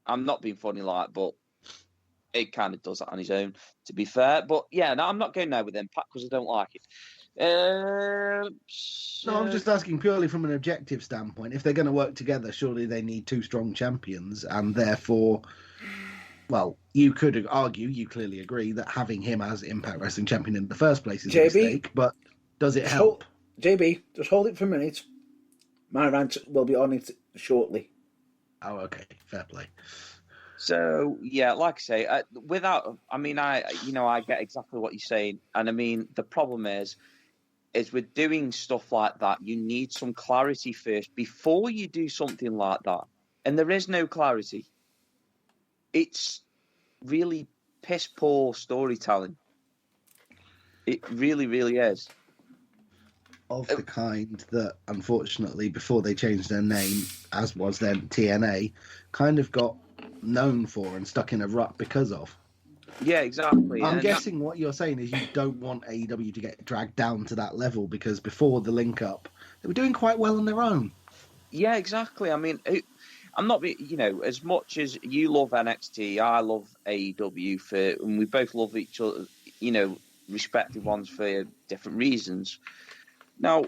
I'm not being funny but it kind of does that on his own, to be fair. But yeah, no, I'm not going there with Impact because I don't like it. No, I'm just asking purely from an objective standpoint. If they're going to work together, surely they need two strong champions, and therefore, well, you could argue, you clearly agree, that having him as Impact Wrestling Champion in the first place is a mistake, but does it help? JB, just hold it for a minute. My rant will be on it shortly. Oh, okay. Fair play. So, yeah, like I say, I get exactly what you're saying. And I mean, the problem is with doing stuff like that, you need some clarity first before you do something like that. And there is no clarity. It's really piss poor storytelling. It really, really is. Of the kind that, unfortunately, before they changed their name, as was then TNA, kind of got known for and stuck in a rut because of. Yeah, exactly. I'm And guessing what you're saying is you don't want AEW to get dragged down to that level, because before the link up, they were doing quite well on their own. yeah, exactly. I mean, I'm not, as much as you love NXT, I love AEW and we both love each other, respective ones for different reasons. Now,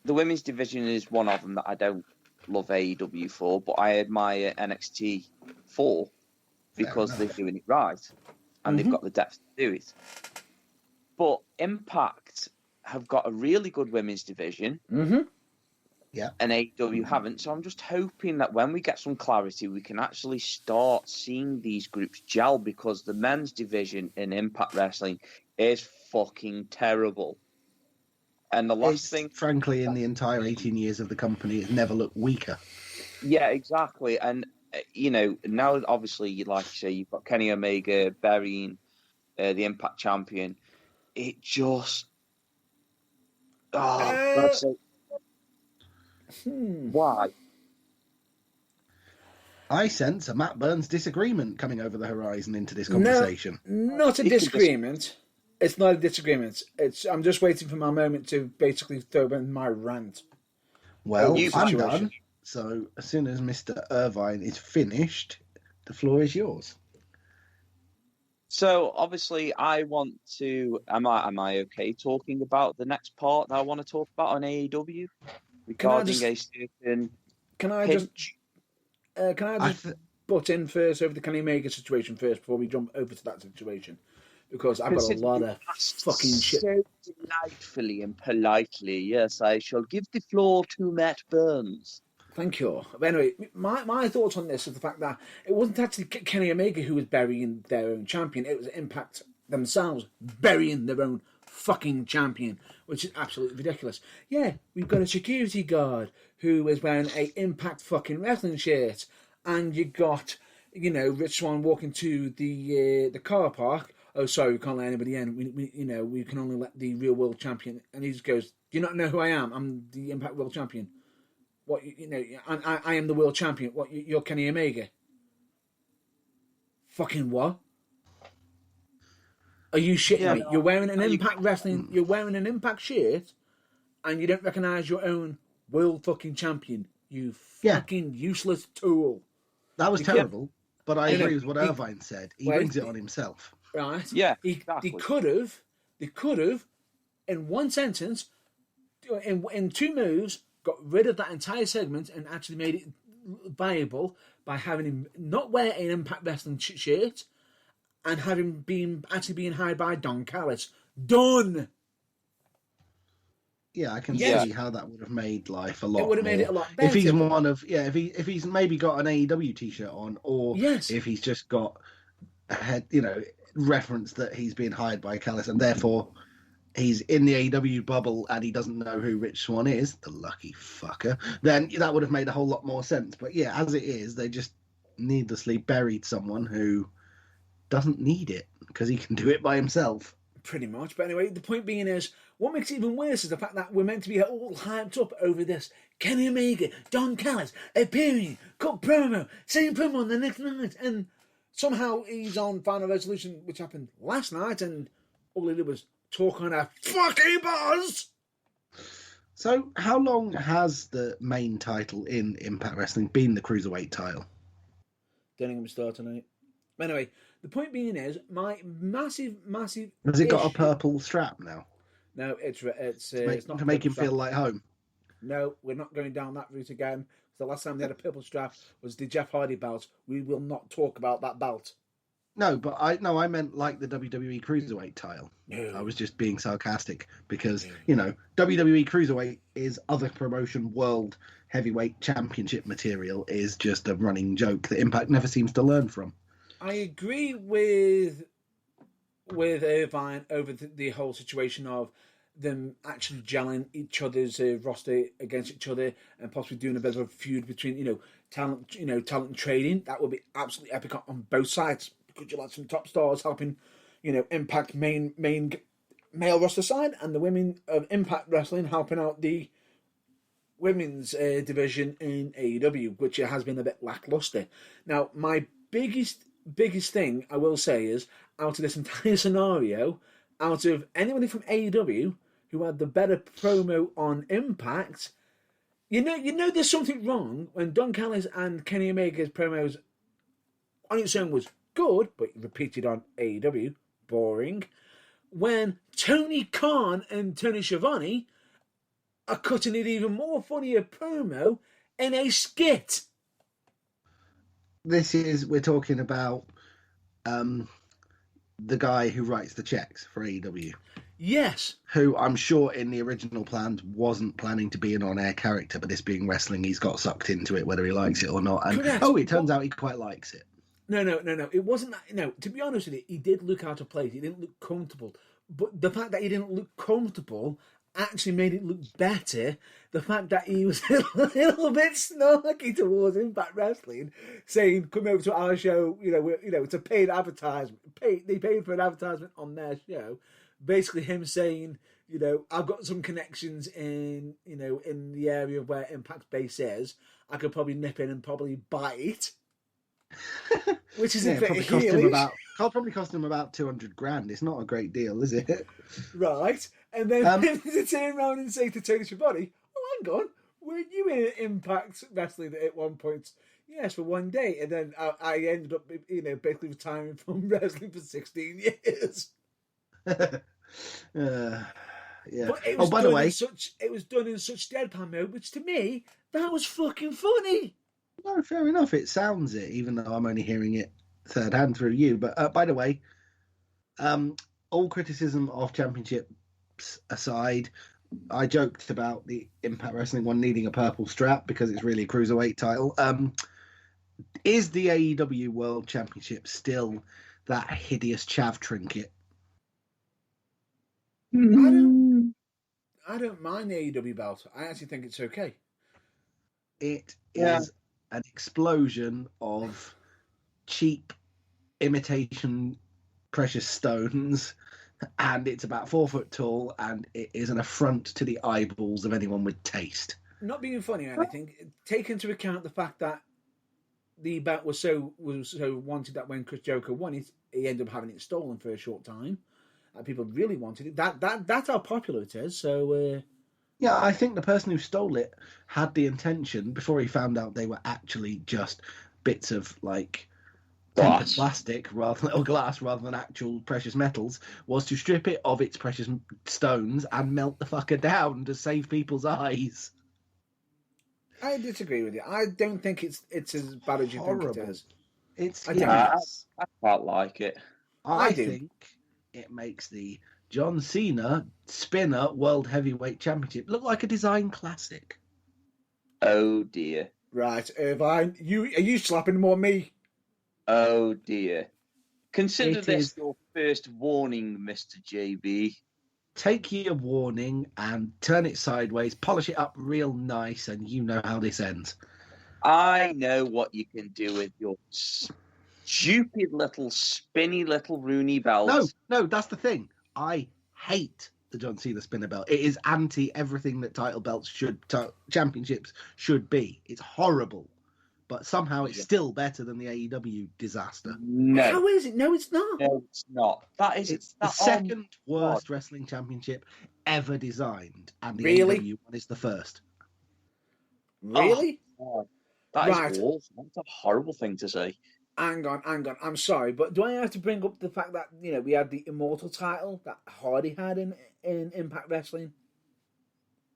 the women's division is one of them that I don't love AEW for, but I admire NXT for because they're doing it right and they've got the depth to do it. But Impact have got a really good women's division. Mm-hmm. Yeah. And AEW haven't. So I'm just hoping that when we get some clarity, we can actually start seeing these groups gel, because the men's division in Impact Wrestling is fucking terrible. And the last thing, frankly, in the entire 18 years of the company, it's never looked weaker. Yeah, exactly. And, now obviously, like you say, you've got Kenny Omega burying the Impact champion. It just... Oh, God's sake. Why? I sense a Matt Burns disagreement coming over the horizon into this conversation. No, not a disagreement. It's not a disagreement. I'm just waiting for my moment to basically throw in my rant. Well, I'm done. So as soon as Mr. Irvine is finished, the floor is yours. So obviously, I want to. Am I okay talking about the next part that I want to talk about on AEW regarding a certain? Can I just butt in first over the Kenny Omega situation first before we jump over to that situation? Because I've got a lot of fucking shit. So delightfully and politely, yes, I shall give the floor to Matt Burns. Thank you. But anyway, my thoughts on this is the fact that it wasn't actually Kenny Omega who was burying their own champion. It was Impact themselves burying their own fucking champion, which is absolutely ridiculous. Yeah, we've got a security guard who is wearing a Impact fucking wrestling shirt, and you got, Rich Swann walking to the car park. Oh, sorry, we can't let anybody in. We can only let the real world champion. And he just goes, "Do you not know who I am? I'm the Impact World Champion. What, I am the world champion. What, you're Kenny Omega? Fucking what? Are you shitting me? You're wearing an Impact Wrestling. You're wearing an Impact shirt, and you don't recognise your own world fucking champion. You fucking useless tool." That was terrible. But I agree with what Irvine said. He brings it on himself. Right? Yeah. They could have, in one sentence, in two moves, got rid of that entire segment and actually made it viable by having him not wear an Impact Wrestling shirt and having being hired by Don Callis. Done. Yeah, I can see how that would have made life a lot. It would have made it a lot better. If he's one of if he's maybe got an AEW t-shirt on, or if he's just got a head, reference that he's being hired by Callis and therefore he's in the AEW bubble and he doesn't know who Rich Swann is, the lucky fucker, then that would have made a whole lot more sense. But yeah, as it is, they just needlessly buried someone who doesn't need it because he can do it by himself. Pretty much. But anyway, the point being is, what makes it even worse is the fact that we're meant to be all hyped up over this Kenny Omega, Don Callis, appearing, cut promo, same promo on the next night, and somehow he's on Final Resolution, which happened last night, and all he did was talk on a fucking buzz. So, how long has the main title in Impact Wrestling been the Cruiserweight title? Don't think I'm starting tonight. Anyway, the point being is, my massive has it got a purple strap now? No, it's not to make him feel like home. No, we're not going down that route again. The last time they had a purple strap was the Jeff Hardy belt. We will not talk about that belt. No, but I meant like the WWE Cruiserweight title. No. I was just being sarcastic because, WWE Cruiserweight is other promotion world heavyweight championship material is just a running joke that Impact never seems to learn from. I agree with Irvine over the whole situation of them actually gelling each other's roster against each other and possibly doing a bit of a feud between talent and trading. That would be absolutely epic on both sides. because you'll have some top stars helping, Impact main male roster side, and the women of Impact Wrestling helping out the women's division in AEW, which has been a bit lackluster. Now, my biggest thing I will say is, out of this entire scenario, out of anybody from AEW who had the better promo on Impact, you know there's something wrong when Don Callis and Kenny Omega's promos on its own was good, but repeated on AEW, boring. When Tony Khan and Tony Schiavone are cutting an even more funnier promo in a skit. We're talking about the guy who writes the checks for AEW. Yes. Who I'm sure in the original plans wasn't planning to be an on-air character, but this being wrestling, he's got sucked into it, whether he likes it or not. And Correct. it turns out he quite likes it. No. It wasn't that. No, to be honest with you, he did look out of place. He didn't look comfortable. But the fact that he didn't look comfortable actually made it look better. The fact that he was a little bit snarky towards Impact Wrestling, saying, "Come over to our show." It's a paid advertisement. They paid for an advertisement on their show. Basically, him saying, "I've got some connections in the area where Impact base is. I could probably nip in and probably buy it." Which is probably cost him about $200,000. It's not a great deal, is it? Right. And then to turn around and say to Tony Schiavone, "Oh, hang on, weren't you in Impact Wrestling at one point?" "Yes, for one day." And then I ended up, basically retiring from wrestling for 16 years. Yeah. But it was by the way, it was done in such deadpan mode, which to me, that was fucking funny. No, fair enough. It sounds it, even though I'm only hearing it third hand through you. But by the way, all criticism of championships aside, I joked about the Impact Wrestling one needing a purple strap because it's really a cruiserweight title. Is the AEW World Championship still that hideous chav trinket? I don't mind the AEW belt. I actually think it's okay. It is an explosion of cheap imitation precious stones, and it's about 4 foot tall, and it is an affront to the eyeballs of anyone with taste. Not being funny or anything, take into account the fact that the belt was so wanted that when Chris Jericho won it, he ended up having it stolen for a short time. People really wanted it. That's how popular it is. So yeah, I think the person who stole it had the intention, before he found out they were actually just bits of glass, plastic glass rather than actual precious metals, was to strip it of its precious stones and melt the fucker down to save people's eyes. I disagree with you. I don't think it's as bad as you think it is. I quite like it. I think it makes the John Cena Spinner World Heavyweight Championship look like a design classic. Oh dear. Right, Irvine, are you slapping more me? Oh dear. Consider this your first warning, Mr. JB. Take your warning and turn it sideways, polish it up real nice, and you know how this ends. I know what you can do with your stupid little spinny little Rooney belt. No, that's the thing. I hate the John Cena spinner belt. It is anti everything that title belts championships should be. It's horrible, but somehow it's still better than the AEW disaster. No, how is it? No, it's not. No, it's not. It's the second worst wrestling championship ever designed, and the really? AEW one is the first. Really? Oh, that is awful. That's a horrible thing to say. Hang on. I'm sorry, but do I have to bring up the fact that we had the Immortal title that Hardy had in Impact Wrestling?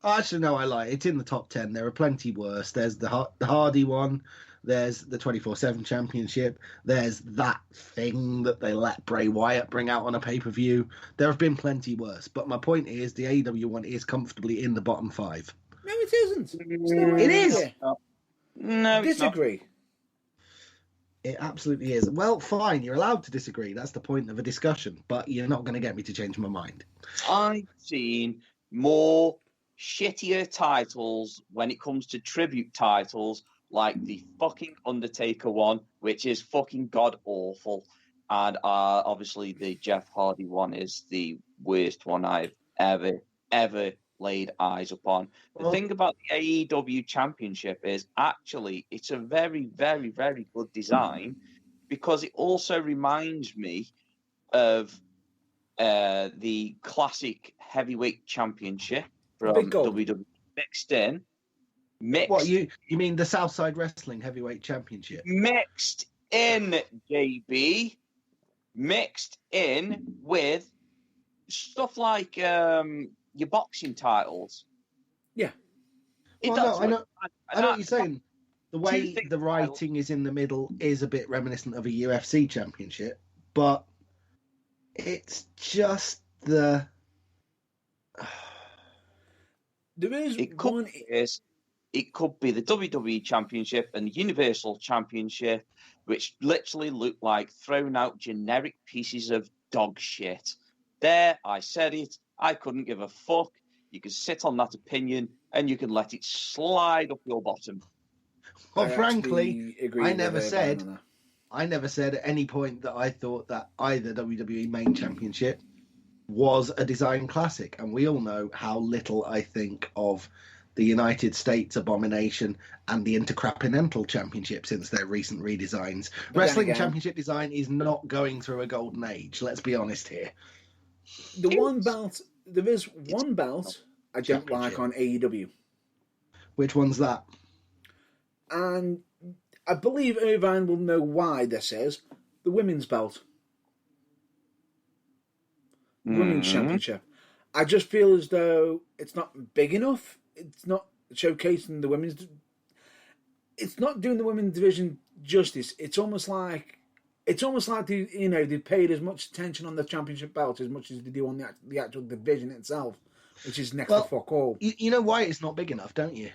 Actually, no, I lie. It's in the top 10. There are plenty worse. There's the Hardy one. There's the 24/7 Championship. There's that thing that they let Bray Wyatt bring out on a pay-per-view. There have been plenty worse. But my point is, the AEW one is comfortably in the bottom 5. No, it isn't. It is. No, disagree. It absolutely is. Well, fine. You're allowed to disagree. That's the point of a discussion. But you're not going to get me to change my mind. I've seen more shittier titles when it comes to tribute titles, like the fucking Undertaker one, which is fucking god awful. And obviously the Jeff Hardy one is the worst one I've ever laid eyes upon. The thing about the AEW Championship is actually it's a very, very, very good design because it also reminds me of the classic heavyweight championship from WWE mixed. What you mean the Southside Wrestling Heavyweight Championship? Mixed in, JB. Mixed in with stuff like your boxing titles. Yeah. I know what you're saying. The way the writing is in the middle is a bit reminiscent of a UFC championship, but it's just the... It could be the WWE Championship and the Universal Championship, which literally look like thrown out generic pieces of dog shit. There, I said it. I couldn't give a fuck. You can sit on that opinion and you can let it slide up your bottom. Well, frankly, I never said at any point that I thought that either WWE main championship was a design classic. And we all know how little I think of the United States Abomination and the Intercontinental Championship since their recent redesigns. Wrestling Championship design is not going through a golden age, let's be honest here. There is one belt I don't like on AEW. Which one's that? And I believe Irvine will know why this is. The women's belt. Women's Championship. I just feel as though it's not big enough. It's not showcasing the women's... It's not doing the women's division justice. It's almost like they paid as much attention on the championship belt as much as they do on the actual division itself, which is next to fuck all. You know why it's not big enough, don't you?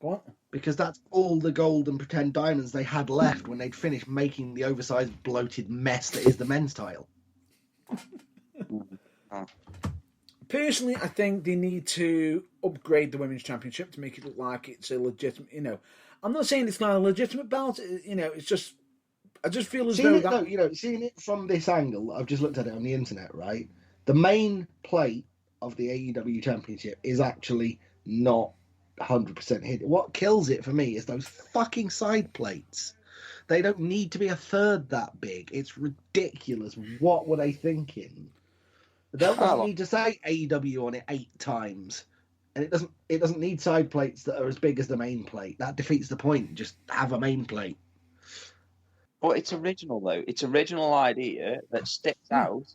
What? Because that's all the gold and pretend diamonds they had left when they'd finished making the oversized, bloated mess that is the men's title. Personally, I think they need to upgrade the women's championship to make it look like it's a legitimate. I'm not saying it's not a legitimate belt. It's just. I just feel as though seeing it from this angle, I've just looked at it on the internet, right? The main plate of the AEW Championship is actually not 100% hidden. What kills it for me is those fucking side plates. They don't need to be a third that big. It's ridiculous. What were they thinking? They don't need to say AEW on it 8 times. And it doesn't need side plates that are as big as the main plate. That defeats the point. Just have a main plate. But it's original, though. It's original idea that sticks out,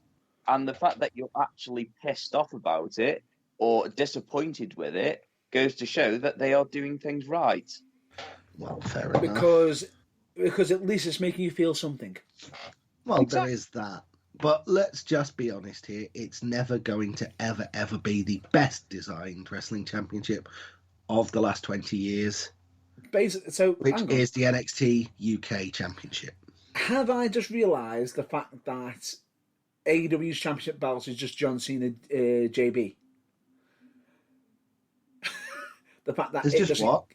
and the fact that you're actually pissed off about it or disappointed with it goes to show that they are doing things right. Well, fair enough. Because at least it's making you feel something. Well, exactly. There is that. But let's just be honest here. It's never going to ever be the best designed wrestling championship of the last 20 years. Which is the NXT UK Championship. Have I just realised the fact that AEW's Championship belt is just John Cena JB? The fact that it's just what?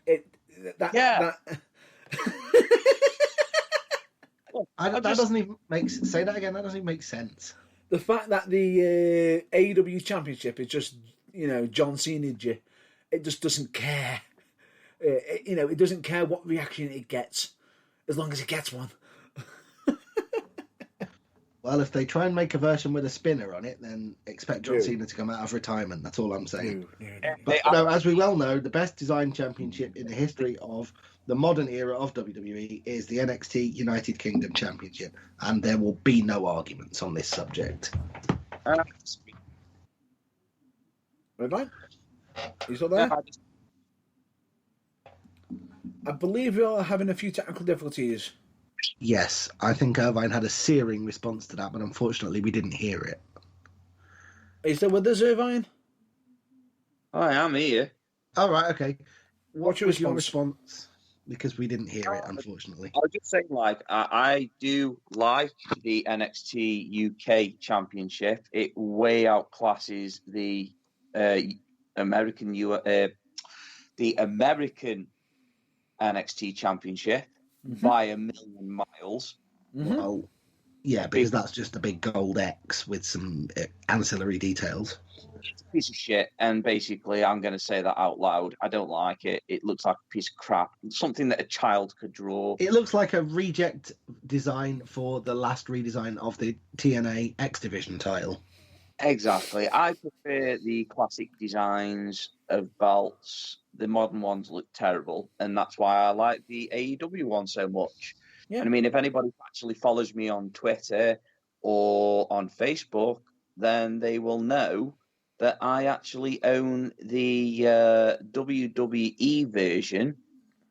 That doesn't even make... Say that again. That doesn't even make sense. The fact that the AEW Championship is just, John Cena, it just doesn't care. It doesn't care what reaction it gets, as long as it gets one. Well, if they try and make a version with a spinner on it, then expect John Cena to come out of retirement. That's all I'm saying. But as we well know, the best designed championship in the history of the modern era of WWE is the NXT United Kingdom Championship, and there will be no arguments on this subject. Right? You still there? I believe you're having a few technical difficulties. Yes, I think Irvine had a searing response to that, but unfortunately we didn't hear it. Are you still with us, Irvine? I am here. All right, okay. What's your response? Because we didn't hear it, unfortunately. I was just saying, I do like the NXT UK Championship. It way outclasses the American NXT Championship by 1,000,000 miles. Well, Yeah, because that's just a big gold X with some ancillary details. It's a piece of shit, and basically, I'm going to say that out loud. I don't like it. It looks like a piece of crap. It's something that a child could draw. It looks like a reject design for the last redesign of the TNA X Division title. Exactly. I prefer the classic designs of belts. The modern ones look terrible, and that's why I like the AEW one so much. Yeah. And I mean, if anybody actually follows me on Twitter or on Facebook, then they will know that I actually own the WWE version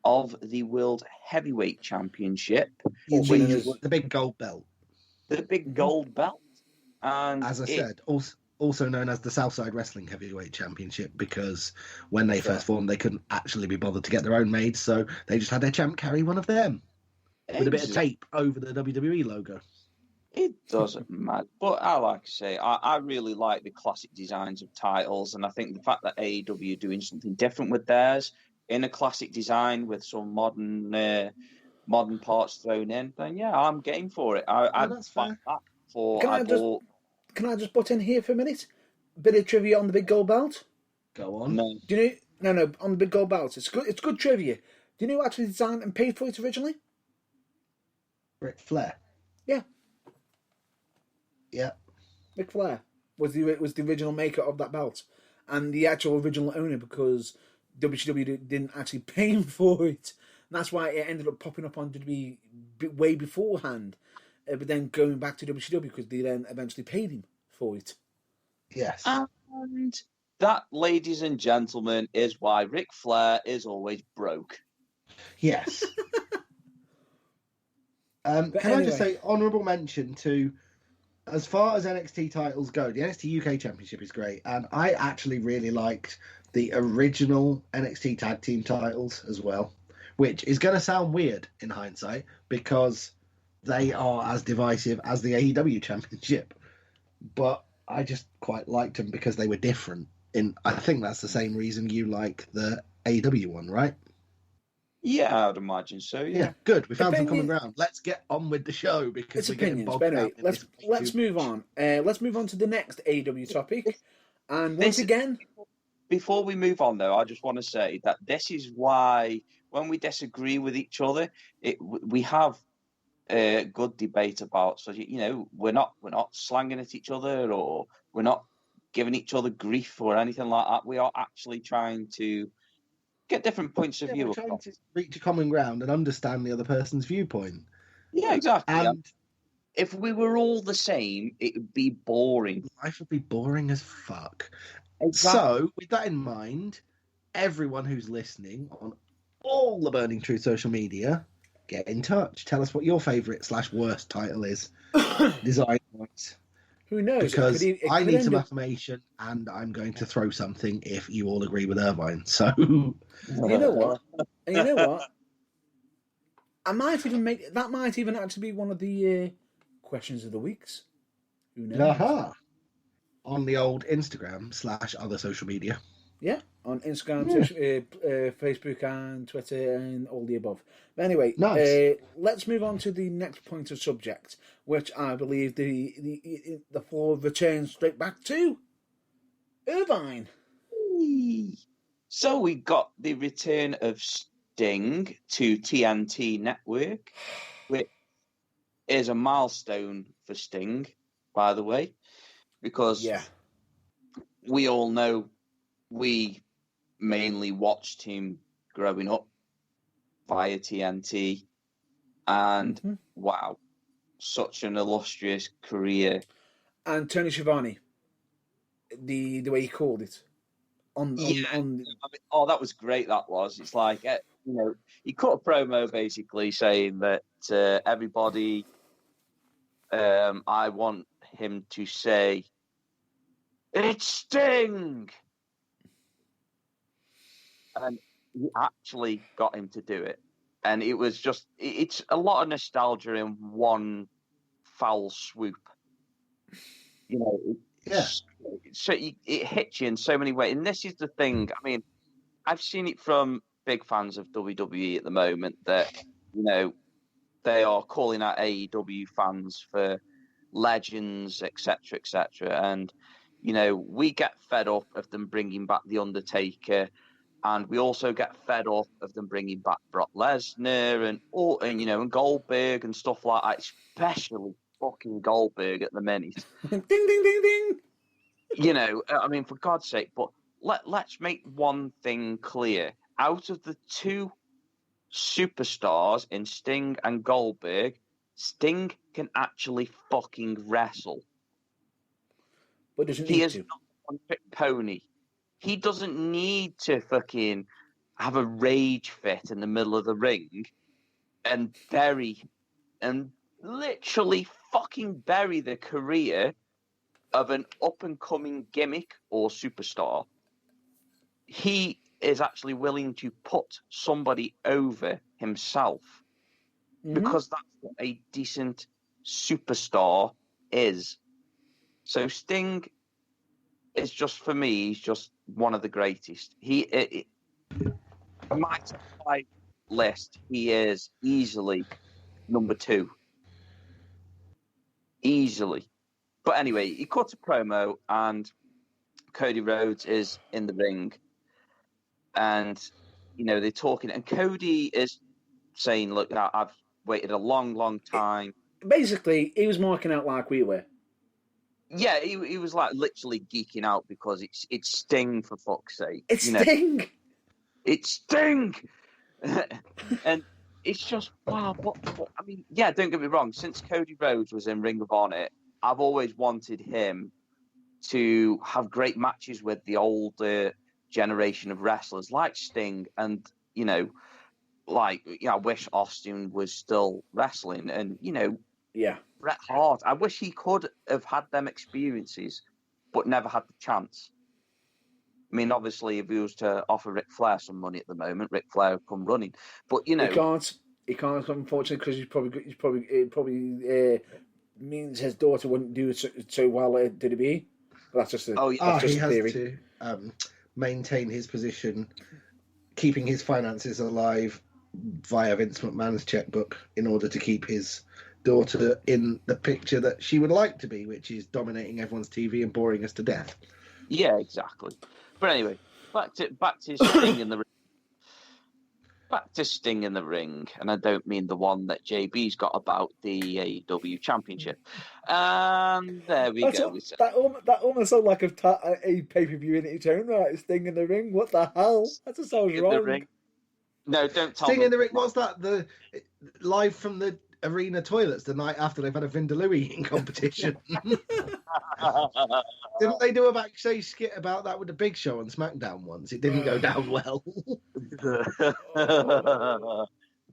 of the World Heavyweight Championship, Also known as The big gold belt. the big gold belt. And As I said, also known as the Southside Wrestling Heavyweight Championship, because when they first formed, they couldn't actually be bothered to get their own made, so they just had their champ carry one of them with a bit of tape over the WWE logo. It doesn't matter. But I like to say, I really like the classic designs of titles, and I think the fact that AEW are doing something different with theirs in a classic design with some modern parts thrown in, then yeah, I'm game for it. I'd that's fight fair. that for. Can I just butt in here for a minute? Bit of trivia on the big gold belt. Go on. No, Do you know? No, on the big gold belt. It's good. It's good trivia. Do you know who actually designed and paid for it originally? Ric Flair. Yeah, Yeah. Ric Flair was the original maker of that belt, and the actual original owner, because WCW didn't actually pay him for it. And that's why it ended up popping up on WWE way beforehand. But then going back to WCW because they then eventually paid him for it. Yes. and that, ladies and gentlemen, is why Ric Flair is always broke. Yes. Can I just say honourable mention to, as far as NXT titles go, the NXT UK Championship is great, and I actually really liked the original NXT Tag Team titles as well, which is going to sound weird in hindsight because they are as divisive as the AEW Championship, but I just quite liked them because they were different. I think that's the same reason you like the AEW one, right? Yeah, I'd imagine so. Yeah. Good. We found some common ground. Let's get on with the show because It's we're getting opinions. bogged But anyway, down in let's move on. Let's move on to the next AEW topic. And once again, before we move on, though, I just want to say that this is why when we disagree with each other, we have a good debate about. So we're not slanging at each other, or we're not giving each other grief or anything like that. We are actually trying to get different points of view. We're trying to reach a common ground and understand the other person's viewpoint. Yeah, exactly. And if we were all the same, it would be boring. Life would be boring as fuck. Exactly. So, with that in mind, everyone who's listening on all the Burning Truth social media, get in touch. Tell us what your favourite / worst title is, design-wise. Who knows? Because I need some affirmation, and I'm going to throw something if you all agree with Irvine. So, you know what? I might even that might even actually be one of the questions of the weeks. Who knows? Aha! On the old Instagram / other social media. Yeah, on Instagram, Facebook, and Twitter, and all the above. But anyway, nice. Let's move on to the next point of subject, which I believe the floor returns straight back to Irvine. So we got the return of Sting to TNT Network, which is a milestone for Sting, by the way, because we all know we mainly watched him growing up via TNT, and wow, such an illustrious career. And Tony Schiavone, the way he called it. That was great. That was. It's like he cut a promo basically saying that everybody, I want him to say, "It's Sting," and he actually got him to do it, and it was it's a lot of nostalgia in one foul swoop. So it hits you in so many ways, and this is the thing. I mean, I've seen it from big fans of WWE at the moment that they are calling out AEW fans for legends, etc., etc. And, we get fed up of them bringing back The Undertaker, and we also get fed up of them bringing back Brock Lesnar and Goldberg and stuff like that, especially fucking Goldberg at the minute. Ding, ding, ding, ding. For God's sake, but let's make one thing clear. Out of the two superstars in Sting and Goldberg, Sting can actually fucking wrestle. But doesn't He need is to. not a one-trick pony. He doesn't need to fucking have a rage fit in the middle of the ring and literally fucking bury the career of an up-and-coming gimmick or superstar. He is actually willing to put somebody over himself, because that's what a decent superstar is. So Sting is just, for me, he's just one of the greatest. On my top 5 list, he is easily number 2. Easily. But anyway, he cut a promo and Cody Rhodes is in the ring. And, they're talking. And Cody is saying, look, I've waited a long, long time. Basically, he was marking out like we were. Yeah, he was like literally geeking out because it's Sting, for fuck's sake. It's Sting! It's Sting! And it's just, wow. But, don't get me wrong. Since Cody Rhodes was in Ring of Honor, I've always wanted him to have great matches with the older generation of wrestlers like Sting. And, I wish Austin was still wrestling. And, yeah, Bret Hart. I wish he could have had them experiences, but never had the chance. I mean, obviously, if he was to offer Ric Flair some money at the moment, Ric Flair would come running. But he can't, unfortunately, because it probably means his daughter wouldn't do so well at WWE. But that's just a he theory. Has to maintain his position, keeping his finances alive via Vince McMahon's checkbook in order to keep his daughter in the picture that she would like to be, which is dominating everyone's TV and boring us to death. Yeah, exactly. But anyway, back to Sting in the ring. Back to Sting in the ring, and I don't mean the one that JB's got about the AEW Championship. There we go. That almost sounds like a pay-per-view in its own right. Sting in the ring. What the hell? That just sounds wrong. No, don't tell me. Sting in the ring. What's that? The live from the arena toilets the night after they've had a Vindaloo eating competition. Didn't they do a backstage skit about that with the Big Show on SmackDown once? It didn't go down well.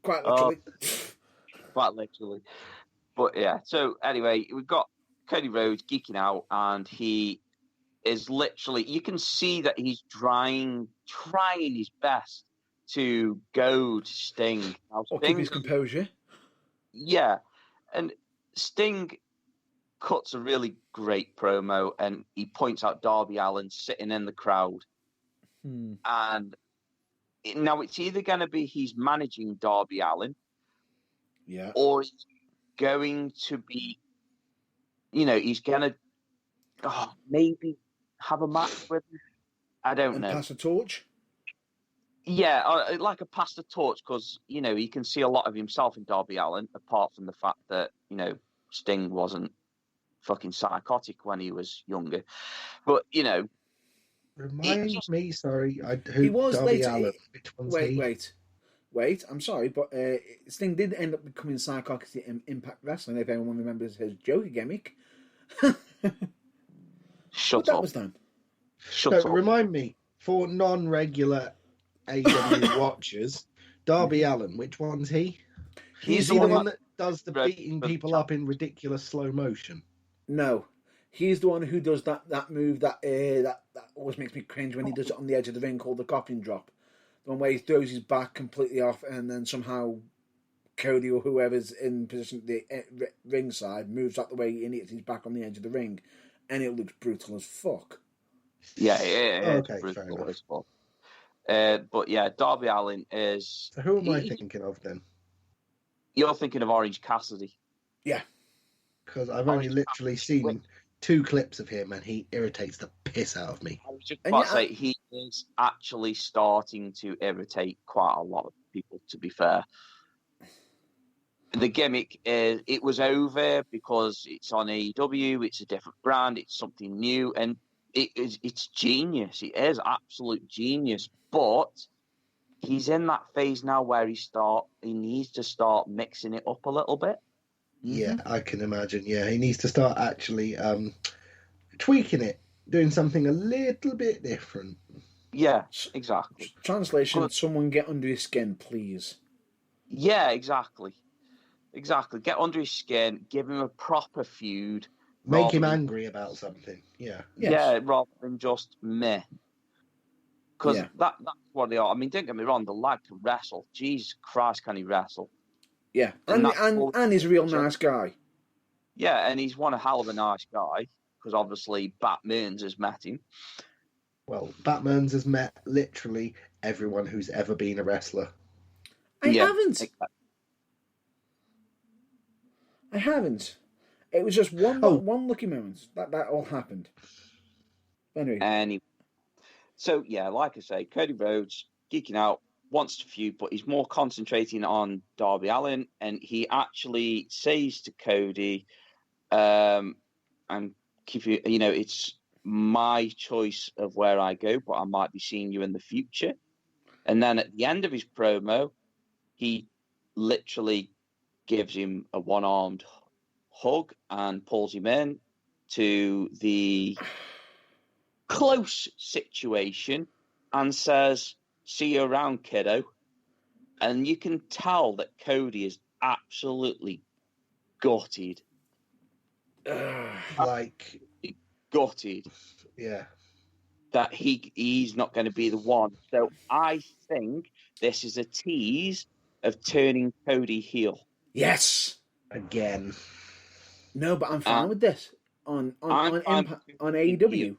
Quite literally. Quite literally. But yeah, so anyway, we've got Cody Rhodes geeking out, and he is literally, you can see that he's trying his best to goad Sting. Or keep his composure. Yeah, and Sting cuts a really great promo, and he points out Darby Allin sitting in the crowd. And now it's either going to be he's managing Darby Allin, or he's going to be, he's going to maybe have a match with him. I don't know. Pass the torch? Yeah, like a pass the torch, because, he can see a lot of himself in Darby Allin, apart from the fact that, Sting wasn't fucking psychotic when he was younger. But, Remind me, sorry, he was Darby later. Allin, which one's he? Wait, I'm sorry, but Sting did end up becoming psychotic in Impact Wrestling, if anyone remembers his Joker gimmick. Shut that up. was done. Shut up. Remind me, for non-regular AEW watchers, Darby Allin, which one's he? He's the one that does the beating people up in ridiculous slow motion. No, he's the one who does that move that always makes me cringe when he does it on the edge of the ring, called the coffin drop. The one where he throws his back completely off, and then somehow Cody or whoever's in position at the ringside moves out the way and hits his back on the edge of the ring, and it looks brutal as fuck. Yeah, okay, brutal as fuck. But yeah, Darby Allin is. So who am I thinking of then? You're thinking of Orange Cassidy. Yeah. Because I've only literally seen 2 clips of him, and he irritates the piss out of me. I was just about to say, he is actually starting to irritate quite a lot of people, to be fair. The gimmick is, it was over because it's on AEW, it's a different brand, it's something new, and it's genius. It is absolute genius, but he's in that phase now where he needs to start mixing it up a little bit. Yeah, I can imagine. Yeah, he needs to start actually tweaking it, doing something a little bit different. Yeah, exactly. Translation, someone get under his skin, please. Yeah, exactly. Get under his skin, give him a proper feud. Make him angry about something. Yeah. Yes. Yeah, rather than just meh. Because that's what they are. I mean, don't get me wrong, the lad can wrestle. Jesus Christ, can he wrestle? Yeah, and he's a real nice guy. Yeah, and he's one hell of a nice guy, because obviously Batman's has met him. Well, Batman's has met literally everyone who's ever been a wrestler. I haven't. It was just one lucky moment that all happened. Anyway. So, yeah, like I say, Cody Rhodes, geeking out, wants to feud, but he's more concentrating on Darby Allin, and he actually says to Cody, and keep it's my choice of where I go, but I might be seeing you in the future. And then at the end of his promo, he literally gives him a one-armed hug and pulls him in to the close situation and says, "See you around, kiddo." And you can tell that Cody is absolutely gutted. Like gutted. Yeah. That he's not going to be the one. So I think this is a tease of turning Cody heel. Yes. Again. No, but I'm fine with this on AEW.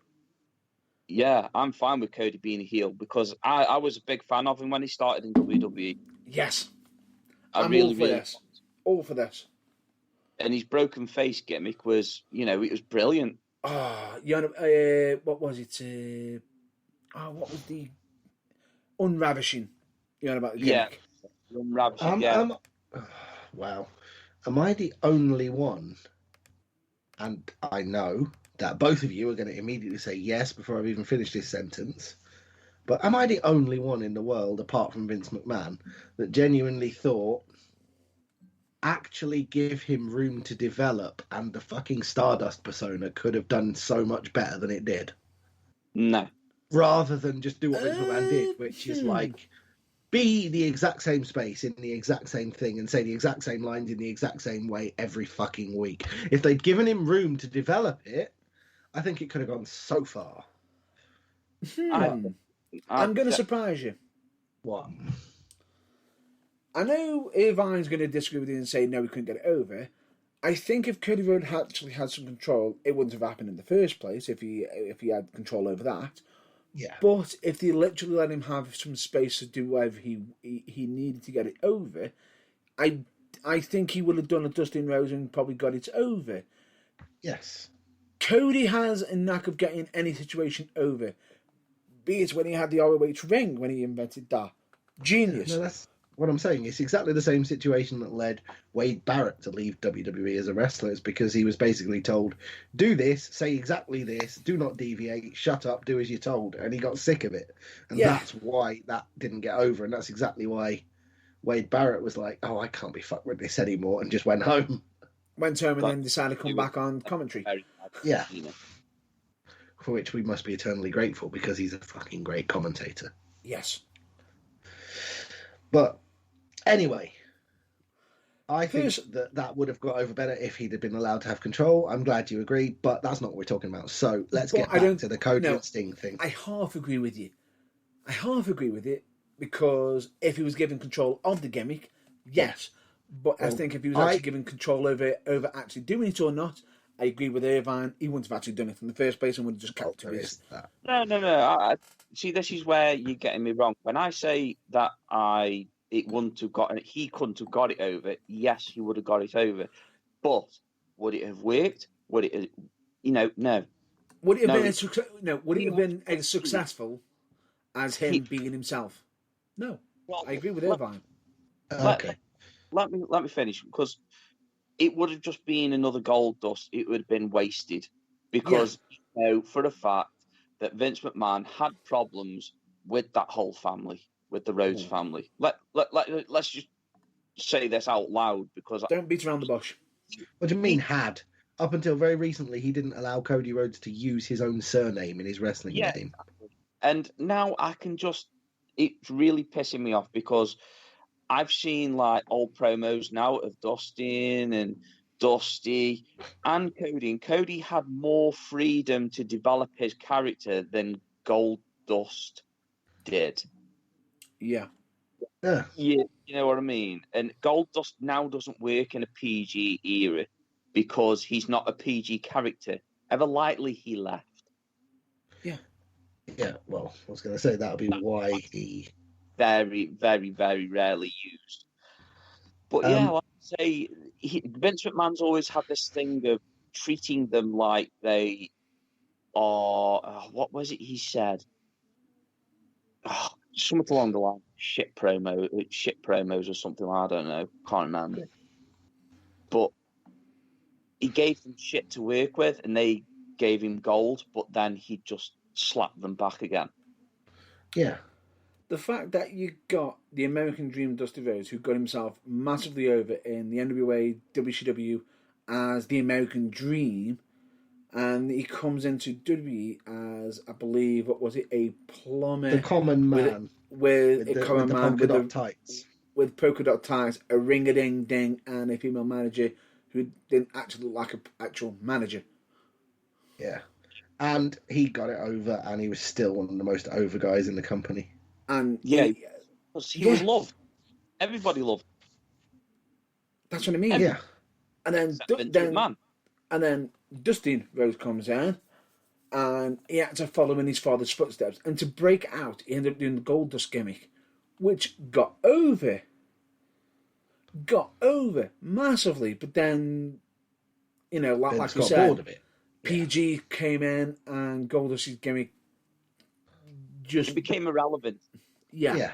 Yeah, I'm fine with Cody being a heel because I was a big fan of him when he started in WWE. Yes. I'm really all for this. And his broken face gimmick was, it was brilliant. What was it? What was the Unravishing? You know about the gimmick? Yeah, Unravishing, wow. Am I the only one? And I know that both of you are going to immediately say yes before I've even finished this sentence. But am I the only one in the world, apart from Vince McMahon, that genuinely thought, actually give him room to develop, and the fucking Stardust persona could have done so much better than it did? No. Rather than just do what Vince McMahon did, which is like, be the exact same space in the exact same thing and say the exact same lines in the exact same way every fucking week. If they'd given him room to develop it, I think it could have gone so far. I'm going to surprise you. What? I know Irvine's going to disagree with you and say no, we couldn't get it over. I think if Cody Rhodes actually had some control, it wouldn't have happened in the first place if he had control over that. Yeah. But if they literally let him have some space to do whatever he needed to get it over, I think he would have done a Dustin Rhodes and probably got it over. Yes. Cody has a knack of getting any situation over. Be it when he had the ROH ring, when he invented that. Genius. No, that's what I'm saying. It's exactly the same situation that led Wade Barrett to leave WWE as a wrestler. It's because he was basically told, do this, say exactly this, do not deviate, shut up, do as you're told. And he got sick of it. And that's why that didn't get over. And that's exactly why Wade Barrett was like, oh, I can't be fucked with this anymore, and just went home. Went home and then decided to come back on commentary. Yeah. For which we must be eternally grateful, because he's a fucking great commentator. Yes. But anyway, I think that would have got over better if he'd have been allowed to have control. I'm glad you agree, but that's not what we're talking about. So let's get back to the Cody and Sting thing. I half agree with you. I half agree with it, because if he was given control of the gimmick, yes. But I think if he was actually given control over actually doing it or not, I agree with Irvine. He wouldn't have actually done it in the first place and would have just kept to his. No. See, this is where you're getting me wrong. When I say that I it wouldn't have gotten. He couldn't have got it over. Yes, he would have got it over, but would it have worked? Would it? No. Would it have No, been would it he have was been as successful as him being himself? No, I agree with Irvine. Okay. Let me finish, because it would have just been another gold dust. It would have been wasted, because you know for a fact that Vince McMahon had problems with that whole family, with the Rhodes family. Let's just say this out loud, because Don't beat around the bush. What do you mean had? Up until very recently, he didn't allow Cody Rhodes to use his own surname in his wrestling name. And now it's really pissing me off, because I've seen like old promos now of Dustin and Dusty and Cody. And Cody had more freedom to develop his character than Gold Dust did. Yeah. Yeah, you know what I mean? And Gold Dust now doesn't work in a PG era because he's not a PG character. Ever lightly he left. Yeah. Yeah, well, I was going to say that would be why he... Very, very, very rarely used. But yeah, like I say, Vince McMahon's always had this thing of treating them like they are... what was it he said? Something along the line. Shit promos or something. I don't know. Can't remember. But he gave them shit to work with, and they gave him gold, but then he just slapped them back again. Yeah. The fact that you got the American Dream Dusty Rhodes, who got himself massively over in the NWA, WCW as the American Dream, and he comes into WWE as, I believe, what was it, a plumber? The common man. With a common man polka dot tights. With polka dot tights, a ring-a-ding-ding, and a female manager who didn't actually look like an actual manager. Yeah. And he got it over, and he was still one of the most over guys in the company. And he was loved. Everybody loved him. That's what I mean. Yeah. And then Dustin Rhodes comes in, and he had to follow in his father's footsteps. And to break out, he ended up doing the Gold Dust gimmick, which got over massively. But then, like you said, bored of it. PG came in, and Gold Dust's gimmick just became irrelevant. Yeah.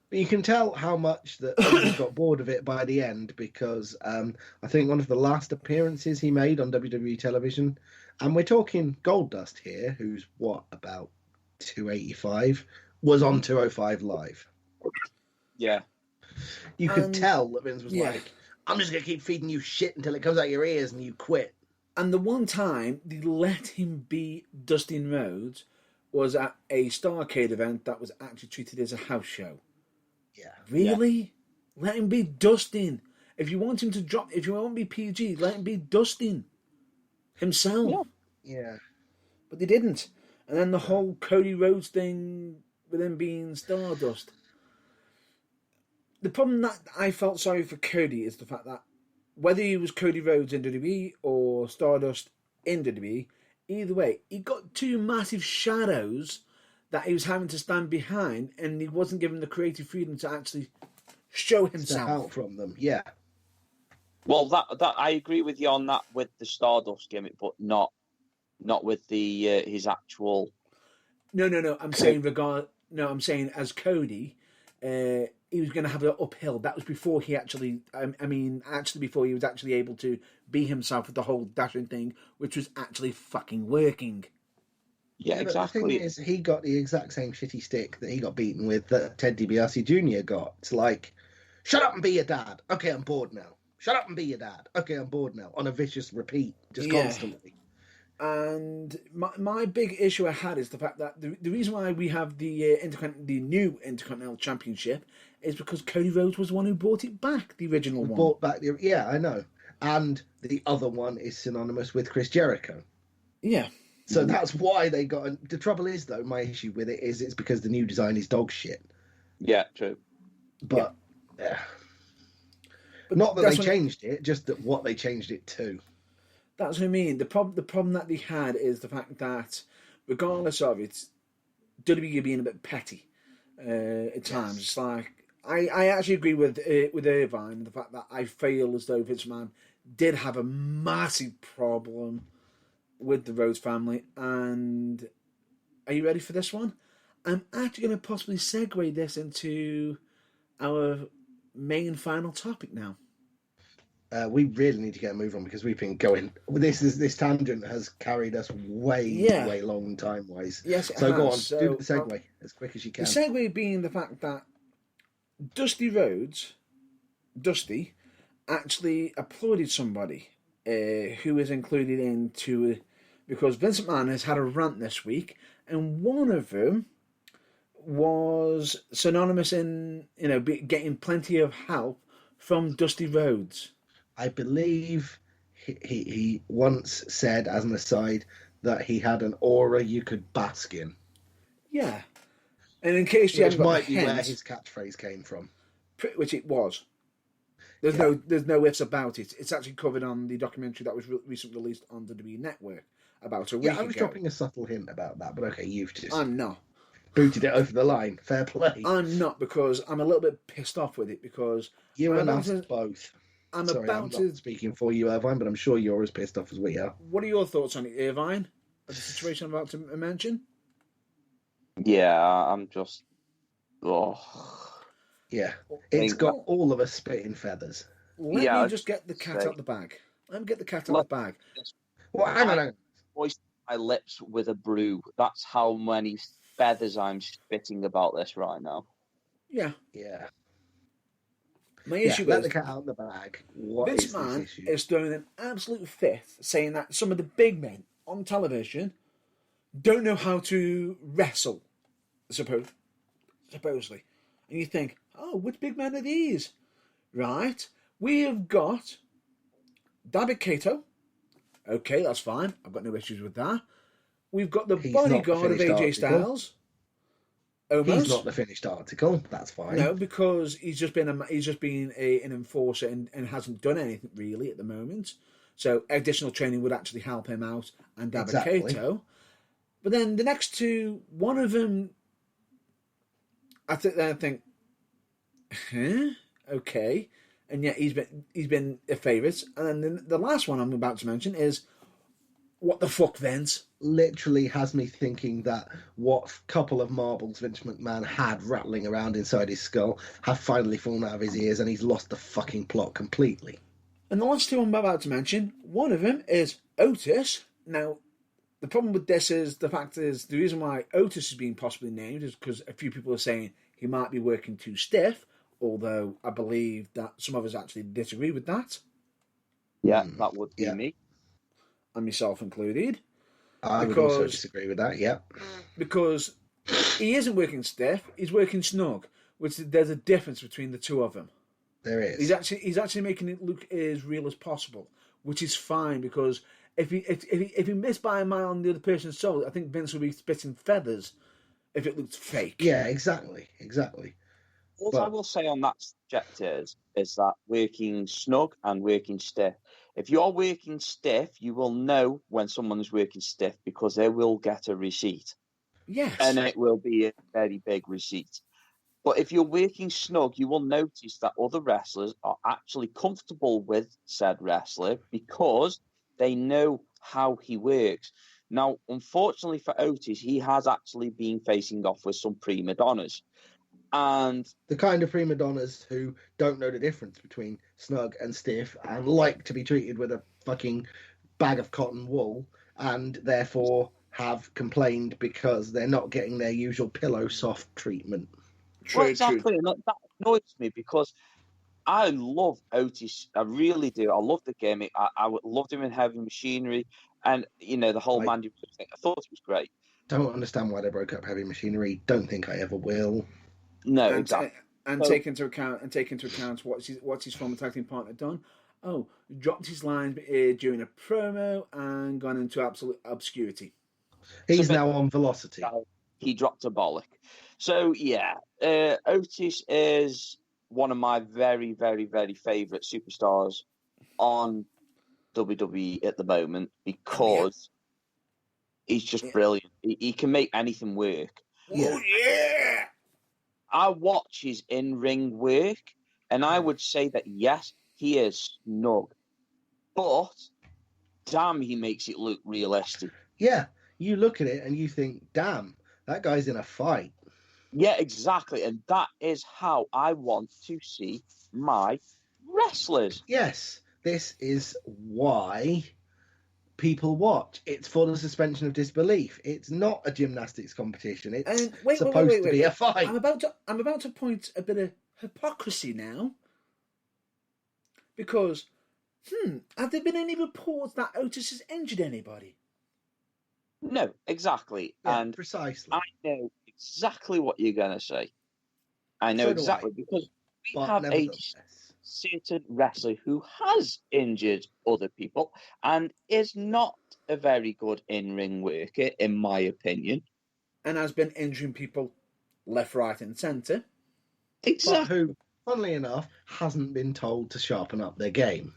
But you can tell how much that he got bored of it by the end, because I think one of the last appearances he made on WWE television, and we're talking Goldust here, who's about 285, was on 205 Live. Yeah. You could tell that Vince was like, I'm just going to keep feeding you shit until it comes out your ears and you quit. And the one time they let him be Dustin Rhodes was at a Starrcade event that was actually treated as a house show. Yeah. Really? Yeah. Let him be Dustin. If you want him to drop, if you want to be PG, let him be Dustin himself. Yeah. But they didn't. And then the whole Cody Rhodes thing with him being Stardust. The problem that I felt sorry for Cody is the fact that whether he was Cody Rhodes in WWE or Stardust in WWE, either way, he got two massive shadows that he was having to stand behind, and he wasn't given the creative freedom to actually show himself. Step out from them, yeah. Well, that I agree with you on that with the Stardust gimmick, but not with the his actual. No. I'm saying I'm saying as Cody, he was going to have an uphill. That was before he actually. Before he was actually able to be himself with the whole dashing thing, which was actually fucking working. Yeah, exactly. The thing is, he got the exact same shitty stick that he got beaten with that Ted DiBiase Jr. got. It's like, shut up and be your dad. Okay, I'm bored now. Shut up and be your dad. Okay, I'm bored now. On a vicious repeat, just constantly. And my big issue I had is the fact that the reason why we have the new Intercontinental Championship is because Cody Rhodes was the one who brought it back, the original one. Brought back I know. And the other one is synonymous with Chris Jericho. Yeah. So that's why they got... The trouble is, though, my issue with it is it's because the new design is dog shit. Yeah, true. But not that they changed it, just that what they changed it to. That's what I mean. The problem that they had is the fact that, regardless of it, WWE being a bit petty at times. It's like, I actually agree with Irvine, the fact that I feel as though Vince McMahon did have a massive problem with the Rhodes family. And are you ready for this one? I'm actually going to possibly segue this into our main final topic now. We really need to get a move on because we've been going. This tangent has carried us way long time wise. Yes, it so has. Go on, So, do the segue as quick as you can. The segue being the fact that Dusty Rhodes, Dusty, actually applauded somebody who is included into because Vince McMahon has had a rant this week, and one of them was synonymous in getting plenty of help from Dusty Rhodes. I believe he once said, as an aside, that he had an aura you could bask in. Yeah, and in case you haven't got the hint, where his catchphrase came from, which it was. There's no ifs about it. It's actually covered on the documentary that was recently released on the WWE Network about a week ago. Yeah, I was dropping a subtle hint about that, but okay, you've just... I'm not. Booted it over the line. Fair play. I'm not, because I'm a little bit pissed off with it, because... You and us both. I'm not speaking for you, Irvine, but I'm sure you're as pissed off as we are. What are your thoughts on it, Irvine? Of the situation I'm about to mention? Yeah, I'm just... Oh... Yeah, it's got all of us spitting feathers. Let me just get the cat out the bag. Let me get the cat out the bag. Well, hang on. Moisten my lips with a brew. That's how many feathers I'm spitting about this right now. Yeah. Yeah. My issue let is... the cat out the bag. Vince McMahon is throwing an absolute fifth, saying that some of the big men on television don't know how to wrestle, supposedly. And you think, oh, which big men are these? Right? We have got David Kato. Okay, that's fine. I've got no issues with that. We've got the bodyguard of AJ Styles. Almost. He's not the finished article. That's fine. No, because he's just been an enforcer and hasn't done anything really at the moment. So additional training would actually help him out and David Kato. But then the next two, one of them, I think, huh? Okay, and yet he's been a favourite. And then the last one I'm about to mention is, what the fuck, Vince? Literally has me thinking that what couple of marbles Vince McMahon had rattling around inside his skull have finally fallen out of his ears, and he's lost the fucking plot completely. And the last two I'm about to mention, one of them is Otis. Now, the problem with this is the reason why Otis is being possibly named is because a few people are saying he might be working too stiff, although I believe that some of us actually disagree with that. Yeah, that would be me. And myself included. I would also disagree with that, yeah. Because he isn't working stiff, he's working snug, which there's a difference between the two of them. There is. He's actually making it look as real as possible, which is fine, because if he missed by a mile on the other person's soul, I think Vince would be spitting feathers if it looked fake. Yeah, exactly. What I will say on that subject is that working snug and working stiff. If you're working stiff, you will know when someone is working stiff because they will get a receipt. Yes. And it will be a very big receipt. But if you're working snug, you will notice that other wrestlers are actually comfortable with said wrestler because they know how he works. Now, unfortunately for Otis, he has actually been facing off with some prima donnas. And the kind of prima donnas who don't know the difference between snug and stiff and like to be treated with a fucking bag of cotton wool and therefore have complained because they're not getting their usual pillow soft treatment. Well, exactly. And that annoys me because I love Otis. I really do. I love the gimmick. I loved him in Heavy Machinery and, the whole Mandy thing. I thought it was great. Don't understand why they broke up Heavy Machinery. Don't think I ever will. No, exactly. And take into account what's his former tag team partner done. Oh, dropped his lines during a promo and gone into absolute obscurity. He's now on Velocity. He dropped a bollock. So yeah, Otis is one of my very, very, very favourite superstars on WWE at the moment because he's just brilliant. He can make anything work. Oh yeah. I watch his in-ring work, and I would say that, yes, he is snug. But, damn, he makes it look realistic. Yeah, you look at it and you think, damn, that guy's in a fight. Yeah, exactly. And that is how I want to see my wrestlers. Yes, this is why people watch. It's for the suspension of disbelief. It's not a gymnastics competition. It's And wait, supposed to be a fight. I'm about to point a bit of hypocrisy now. Because, have there been any reports that Otis has injured anybody? No, exactly. Yeah, and precisely. I know exactly what you're going to say. I know So do exactly, I. because we But have a nevertheless, certain wrestler who has injured other people and is not a very good in-ring worker, in my opinion. And has been injuring people left, right, and centre. but Exactly. who, funnily enough, hasn't been told to sharpen up their game.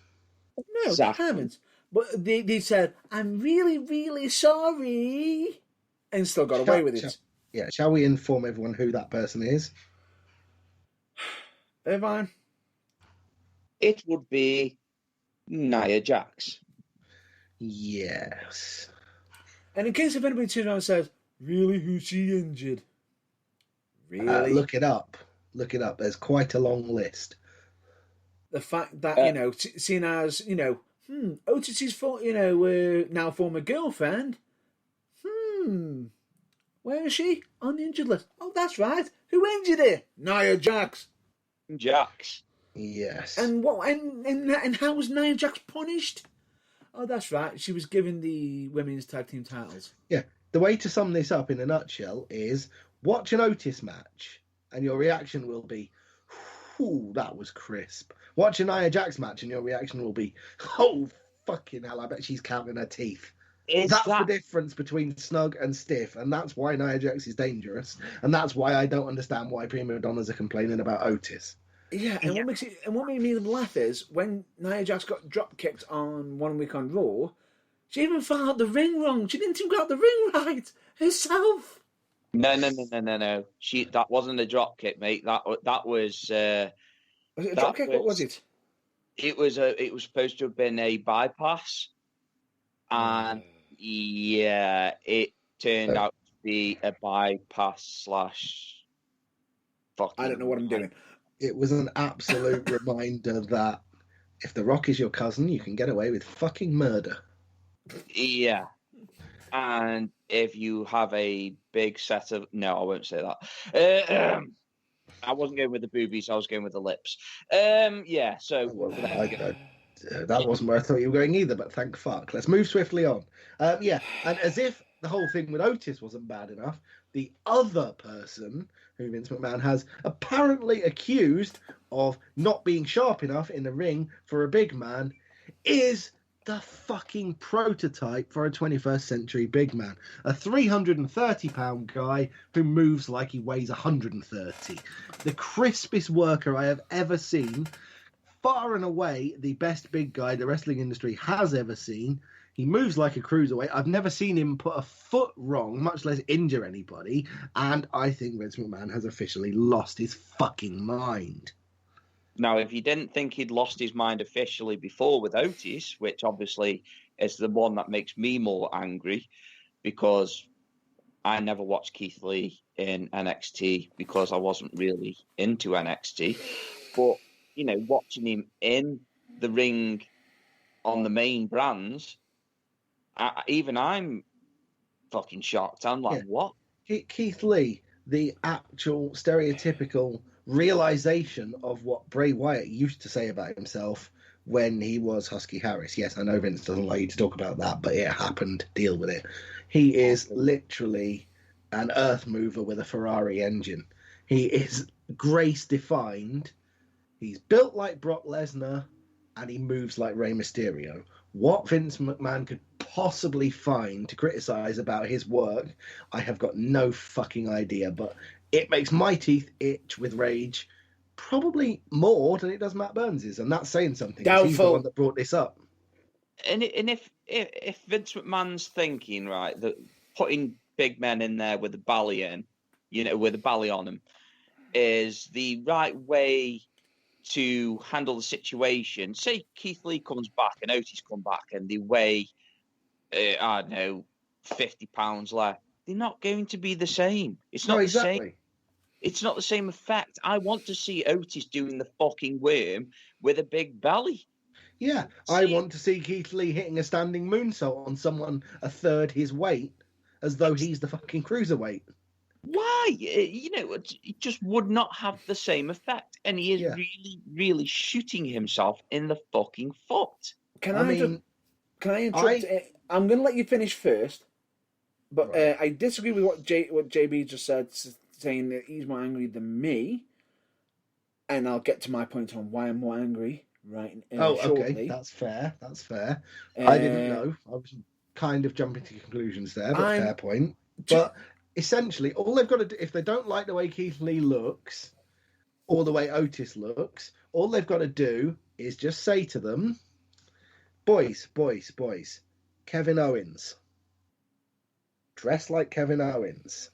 No, they haven't. But they said, I'm really, really sorry. And still got away with it. Shall we inform everyone who that person is? Irvine? It would be Nia Jax. Yes. And in case if anybody turns around and says, really, who's she injured? Really? Look it up. Look it up. There's quite a long list. The fact that, seen as, Otis's, now former girlfriend, where is she? On the injured list. Oh, that's right. Who injured her? Nia Jax. Jax. Yes. And what? And how was Nia Jax punished? Oh, that's right. She was given the women's tag team titles. Yeah. The way to sum this up in a nutshell is watch an Otis match, and your reaction will be, "Ooh, that was crisp." Watch a Nia Jax match, and your reaction will be, "Oh, fucking hell! I bet she's counting her teeth." That's the difference between snug and stiff, and that's why Nia Jax is dangerous, and that's why I don't understand why prima donnas are complaining about Otis. Yeah, and what made me laugh is when Nia Jax got drop kicked on 1 week on Raw, she even found out the ring wrong. She didn't even got the ring right herself. No. That wasn't a drop kick, mate. That was. Was it a drop kick? What was it? It was supposed to have been a bypass, and it turned out to be a bypass / fucking. I don't know what I'm doing. It was an absolute reminder that if The Rock is your cousin, you can get away with fucking murder. Yeah. And if you have a big set of... No, I won't say that. I wasn't going with the boobies, I was going with the lips. Yeah, so... That wasn't where I thought you were going either, but thank fuck. Let's move swiftly on. And as if the whole thing with Otis wasn't bad enough, the other person who Vince McMahon has apparently accused of not being sharp enough in the ring for a big man is the fucking prototype for a 21st century big man. A 330-pound guy who moves like he weighs 130. The crispest worker I have ever seen. Far and away the best big guy the wrestling industry has ever seen. He moves like a cruiserweight. I've never seen him put a foot wrong, much less injure anybody. And I think Vince McMahon has officially lost his fucking mind. Now, if you didn't think he'd lost his mind officially before with Otis, which obviously is the one that makes me more angry, because I never watched Keith Lee in NXT because I wasn't really into NXT. But, watching him in the ring on the main brands, I'm fucking shocked. I'm like, what? Keith Lee, the actual stereotypical realization of what Bray Wyatt used to say about himself when he was Husky Harris. Yes, I know Vince doesn't like you to talk about that, but it happened. Deal with it. He is literally an earth mover with a Ferrari engine. He is grace defined. He's built like Brock Lesnar, and he moves like Rey Mysterio. What Vince McMahon could possibly find to criticize about his work, I have got no fucking idea, but it makes my teeth itch with rage probably more than it does Matt Burns's, and that's saying something. He's the one that brought this up. And if Vince McMahon's thinking, right, that putting big men in there with a belly with a belly on them, is the right way to handle the situation. Say Keith Lee comes back and Otis come back and they weigh, I don't know, 50 pounds less. They're not going to be the same. It's not the same. It's not the same effect. I want to see Otis doing the fucking worm with a big belly. Yeah, I want to see Keith Lee hitting a standing moonsault on someone a third his weight, as though he's the fucking cruiserweight. Why? It just would not have the same effect. And he is really, really shooting himself in the fucking foot. Can I interrupt? I'm going to let you finish first, but I disagree with what JB just said, saying that he's more angry than me, and I'll get to my point on why I'm more angry shortly. Okay, that's fair. I didn't know. I was kind of jumping to conclusions there, but fair point. But essentially, all they've got to do, if they don't like the way Keith Lee looks or the way Otis looks, all they've got to do is just say to them, boys, Kevin Owens. Dress like Kevin Owens.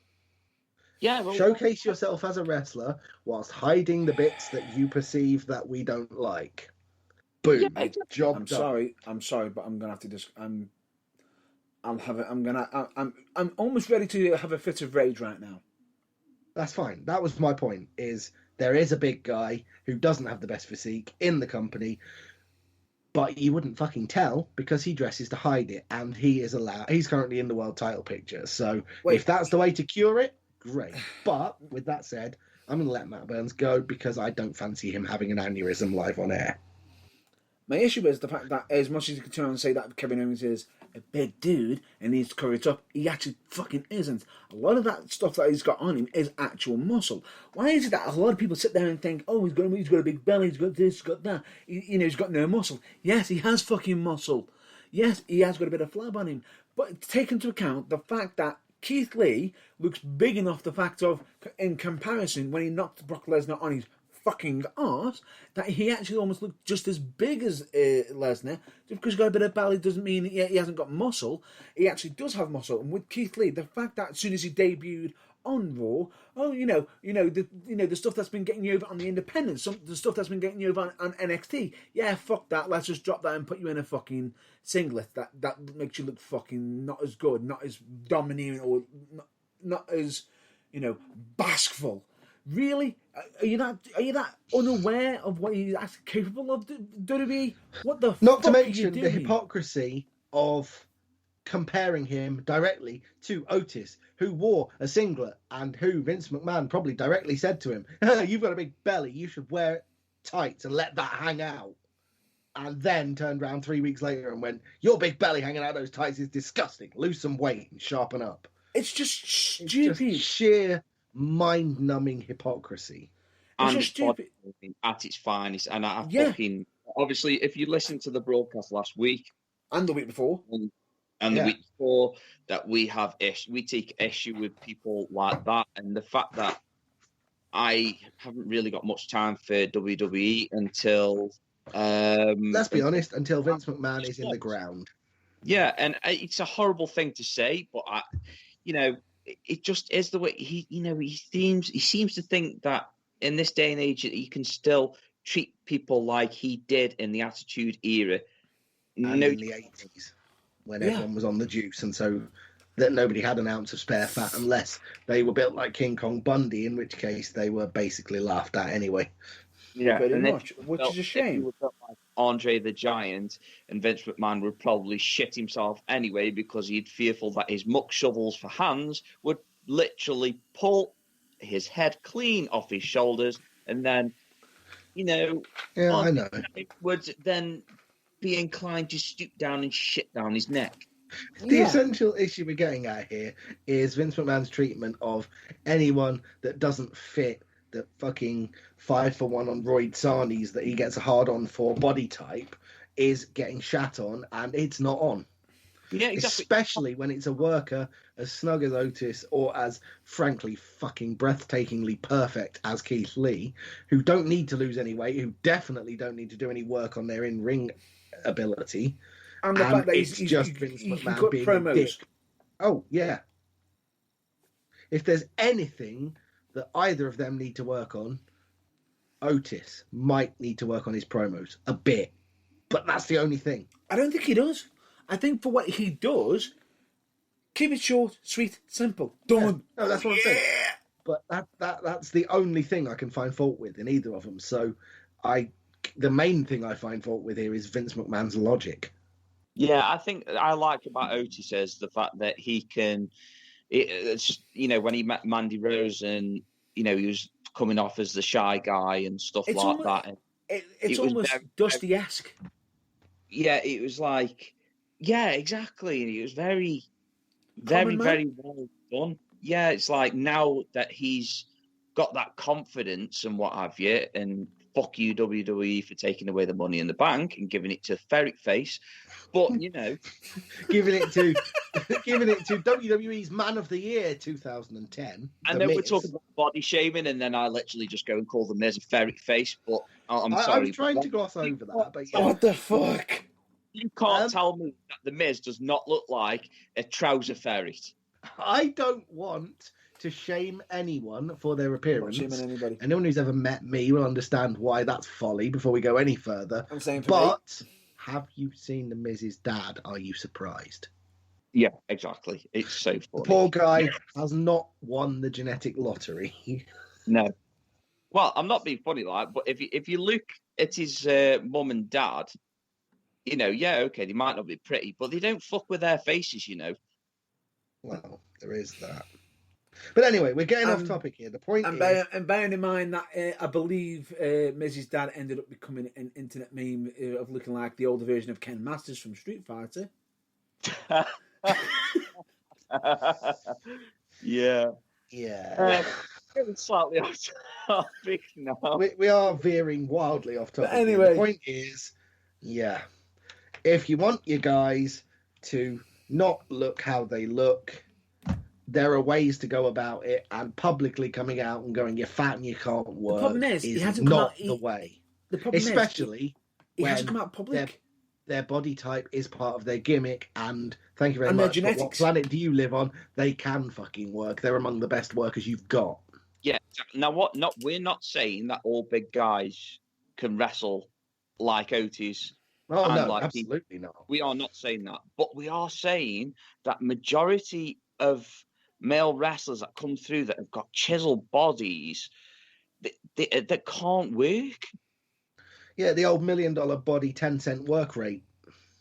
Yeah, well, showcase yourself as a wrestler whilst hiding the bits that you perceive that we don't like. Boom. Yeah, Job I'm done. I'm sorry, but I'm gonna have to I'm almost ready to have a fit of rage right now. That's fine. That was my point. Is there is a big guy who doesn't have the best physique in the company, but you wouldn't fucking tell because he dresses to hide it, and he's currently in the world title picture. So if that's the way to cure it, great. But with that said, I'm going to let Matt Burns go because I don't fancy him having an aneurysm live on air. My issue is the fact that as much as you can turn and say that Kevin Owens is a big dude and needs to cover it up, he actually fucking isn't. A lot of that stuff that he's got on him is actual muscle. Why is it that a lot of people sit there and think, oh, he's got a big belly, he's got this, he's got that, he's got no muscle. Yes, he has fucking muscle. Yes, he has got a bit of flab on him. But take into account the fact that Keith Lee looks big enough, the fact of, in comparison, when he knocked Brock Lesnar on his fucking arse, that he actually almost looked just as big as Lesnar. Just because he's got a bit of belly doesn't mean he hasn't got muscle. He actually does have muscle. And with Keith Lee, the fact that as soon as he debuted on Raw, the stuff that's been getting you over on the Independents, the stuff that's been getting you over on NXT, yeah, fuck that. Let's just drop that and put you in a fucking singlet. That makes you look fucking not as good, not as domineering, or not as bashful. Really? Are you that unaware of what he's actually capable of, WWE? What the Not fuck to are you mention doing? the hypocrisy of comparing him directly to Otis, who wore a singlet and who Vince McMahon probably directly said to him, you've got a big belly, you should wear tights and let that hang out. And then turned around 3 weeks later and went, your big belly hanging out those tights is disgusting. Lose some weight and sharpen up. It's just stupid. It's just sheer mind-numbing hypocrisy. It's just stupid. At its finest. And fucking... Obviously, if you listen to the broadcast last week... And the week before. And the week before, that we take issue with people like that. And the fact that I haven't really got much time for WWE until... let's be honest, until Vince McMahon is in the ground. Yeah, and it's a horrible thing to say, but it just is the way he seems to think that in this day and age that he can still treat people like he did in the Attitude Era. And in the 80s, when everyone was on the juice, and so that nobody had an ounce of spare fat unless they were built like King Kong Bundy, in which case they were basically laughed at anyway. Yeah, pretty much, which is a shame. Like Andre the Giant, and Vince McMahon would probably shit himself anyway because he'd fearful that his muck shovels for hands would literally pull his head clean off his shoulders, and then, I know, would then be inclined to stoop down and shit down his neck. The essential issue we're getting at here is Vince McMahon's treatment of anyone that doesn't fit the fucking 5-for-1 on Roy Sarni's that he gets a hard on for body type is getting shat on, and it's not on. Yeah, exactly. Especially when it's a worker as snug as Otis, or as frankly fucking breathtakingly perfect as Keith Lee, who don't need to lose any weight, who definitely don't need to do any work on their in-ring ability. And the fact that it's just Vince McMahon being promos. a dick. Oh, yeah. If there's anything that either of them need to work on. Otis might need to work on his promos a bit, but that's the only thing. I don't think he does. I think for what he does, keep it short, sweet, simple. Done. Yeah. No, that's what I'm saying. But that's the only thing I can find fault with in either of them. So the main thing I find fault with here is Vince McMahon's logic. Yeah, I think I like about Otis is the fact that he can, when he met Mandy Rose and, he was coming off as the shy guy and stuff that. It's almost Dusty-esque. Yeah, it was like, yeah, exactly. And it was very, very, very well done. Yeah, it's like now that he's got that confidence and what have you, and fuck you, WWE, for taking away the Money in the Bank and giving it to Ferret Face. But, giving it to WWE's Man of the Year 2010. And then we're talking about body shaming, and then I literally just go and call the Miz a ferret face. But I'm sorry. I was trying to gloss over that. But yeah. What the fuck? You can't tell me that the Miz does not look like a trouser ferret. I don't want to shame anyone for their appearance. I'm not shaming anybody. Anyone who's ever met me will understand why that's folly before we go any further. I'm saying for me. Have you seen the Miz's dad? Are you surprised? Yeah, exactly. It's so funny. The poor guy has not won the genetic lottery. No. Well, I'm not being funny, but if you look at his mum and dad, okay, they might not be pretty, but they don't fuck with their faces, Well, there is that. But anyway, we're getting off topic here. The point is... And bearing in mind that I believe Miz's dad ended up becoming an internet meme of looking like the older version of Ken Masters from Street Fighter. Yeah. Slightly off topic now. We are veering wildly off topic. But anyway. The point is, if you want your guys to not look how they look, there are ways to go about it, and publicly coming out and going, you're fat and you can't work, the problem is he hasn't not the way. The problem Especially he when hasn't come out public. Their body type is part of their gimmick, and thank you very and much. Their genetics. But what planet do you live on? They can fucking work. They're among the best workers you've got. Yeah. Now, we're not saying that all big guys can wrestle like Otis. Oh, no, absolutely not. We are not saying that. But we are saying that majority of male wrestlers that come through that have got chiseled bodies that can't work. Yeah, the old $1 million body, 10-cent work rate.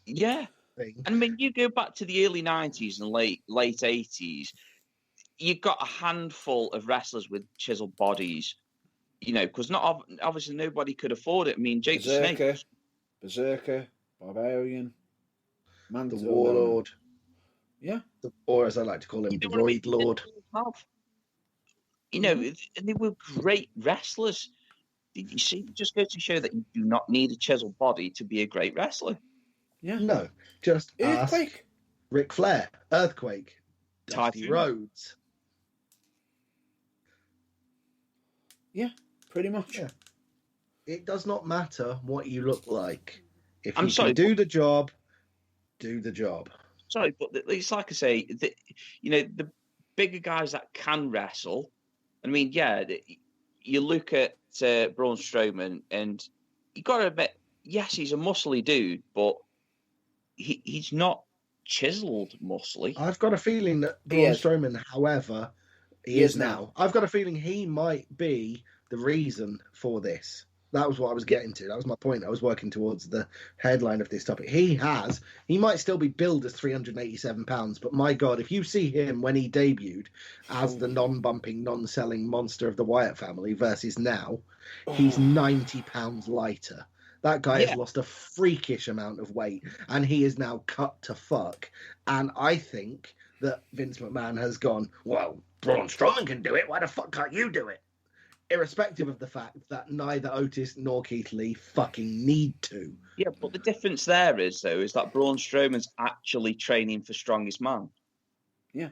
Yeah. Thing. And I mean, you go back to the early 90s and late 80s, you've got a handful of wrestlers with chiseled bodies, because obviously nobody could afford it. I mean, Jake Snake. Berserker, Barbarian, the Warlord. Yeah. Or as I like to call him, the Roid Lord. And they were great wrestlers. Did you see? Just goes to show that you do not need a chiseled body to be a great wrestler. Yeah. No, just Earthquake. Ask Ric Flair, Earthquake, Dusty Rhodes. Yeah, pretty much. Yeah. It does not matter what you look like. If you can do the job, do the job. Sorry, but it's like I say, the bigger guys that can wrestle. I mean, you look at Braun Strowman, and you got to admit, yes, he's a muscly dude, but he's not chiseled muscly. I've got a feeling that Braun Strowman, however, he is now. I've got a feeling he might be the reason for this. That was what I was getting to. That was my point. I was working towards the headline of this topic. He might still be billed as 387 pounds, but my God, if you see him when he debuted as the non-bumping, non-selling monster of the Wyatt family versus now, he's 90 pounds lighter. That guy has lost a freakish amount of weight, and he is now cut to fuck. And I think that Vince McMahon has gone, well, Braun Strowman can do it. Why the fuck can't you do it? Irrespective of the fact that neither Otis nor Keith Lee fucking need to. Yeah, but the difference there is that Braun Strowman's actually training for Strongest Man. Yeah.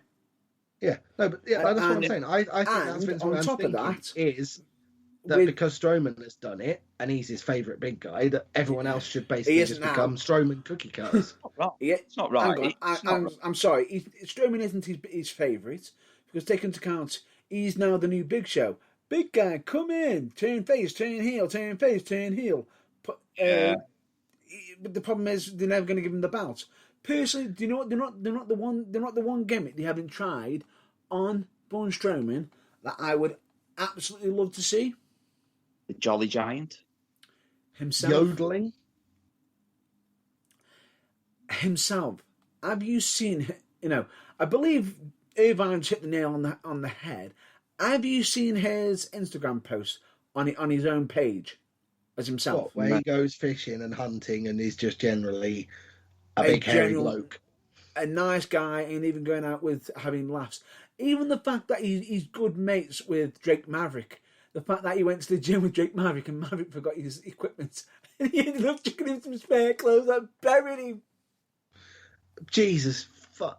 Yeah. No, but that's what I'm saying. I think that's Vince McMahon's thinking is that because Strowman has done it and he's his favourite big guy, that everyone else should basically just become Strowman cookie cutters. It's not right. I'm sorry. Strowman isn't his favourite because take into account He's now the new Big Show. Big guy, come in, turn face, turn heel, turn face, turn heel. But the problem is they're never going to give him the belt. Personally, do you know what? They're not the one gimmick they haven't tried on Braun Strowman that I would absolutely love to see. The Jolly Giant. Himself. Yodeling. Himself. Have you seen? I believe Irvine's hit the nail on the head. Have you seen his Instagram post on his own page as himself? What, where he goes fishing and hunting and is just generally a big hairy bloke. A nice guy, and even going out with having laughs. Even the fact that he's good mates with Drake Maverick. The fact that he went to the gym with Drake Maverick and Maverick forgot his equipment. And he ended up chucking him some spare clothes and buried him. Jesus.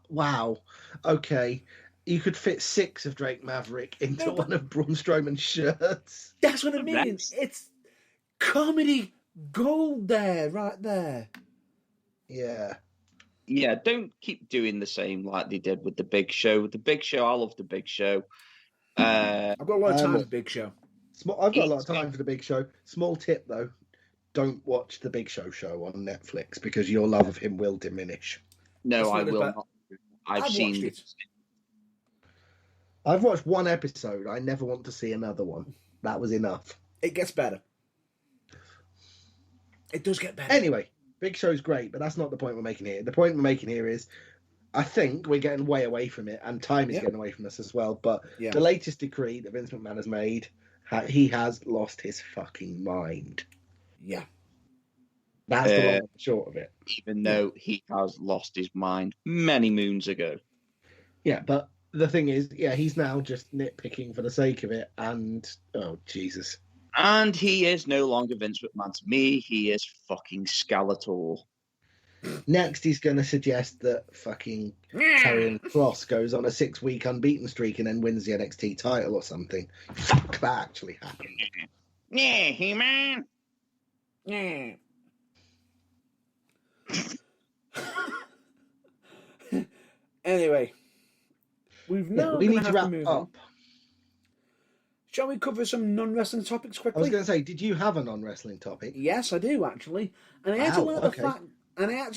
Wow. Okay. You could fit 6 of Drake Maverick into one of Braun Strowman's shirts. That's what I mean. It's comedy gold there, right there. Yeah. Yeah, don't keep doing the same like they did with the Big Show. The Big Show, I love the Big Show. I've got a lot of time for the Big Show. I've got a lot of time for the Big Show. Small tip, though. Don't watch the Big Show on Netflix because your love of him will diminish. No, I will not. I've seen it. I've watched one episode. I never want to see another one. That was enough. It gets better. It does get better. Anyway, Big Show's great, but that's not the point we're making here. The point we're making here is I think we're getting way away from it, and time is getting away from us as well. But the latest decree that Vince McMahon has made, he has lost his fucking mind. Yeah. That's the long and short of it. Even though he has lost his mind many moons ago. Yeah, but the thing is, he's now just nitpicking for the sake of it, and oh Jesus! And he is no longer Vince McMahon to me. He is fucking Skeletor. Next, he's going to suggest that fucking Karrion Kross goes on a 6-week unbeaten streak and then wins the NXT title or something. Fuck, that actually happened. Yeah, He-Man. Yeah. Anyway, we need to wrap up. Shall we cover some non-wrestling topics quickly? I was going to say, did you have a non-wrestling topic? Yes, I do actually, and I actually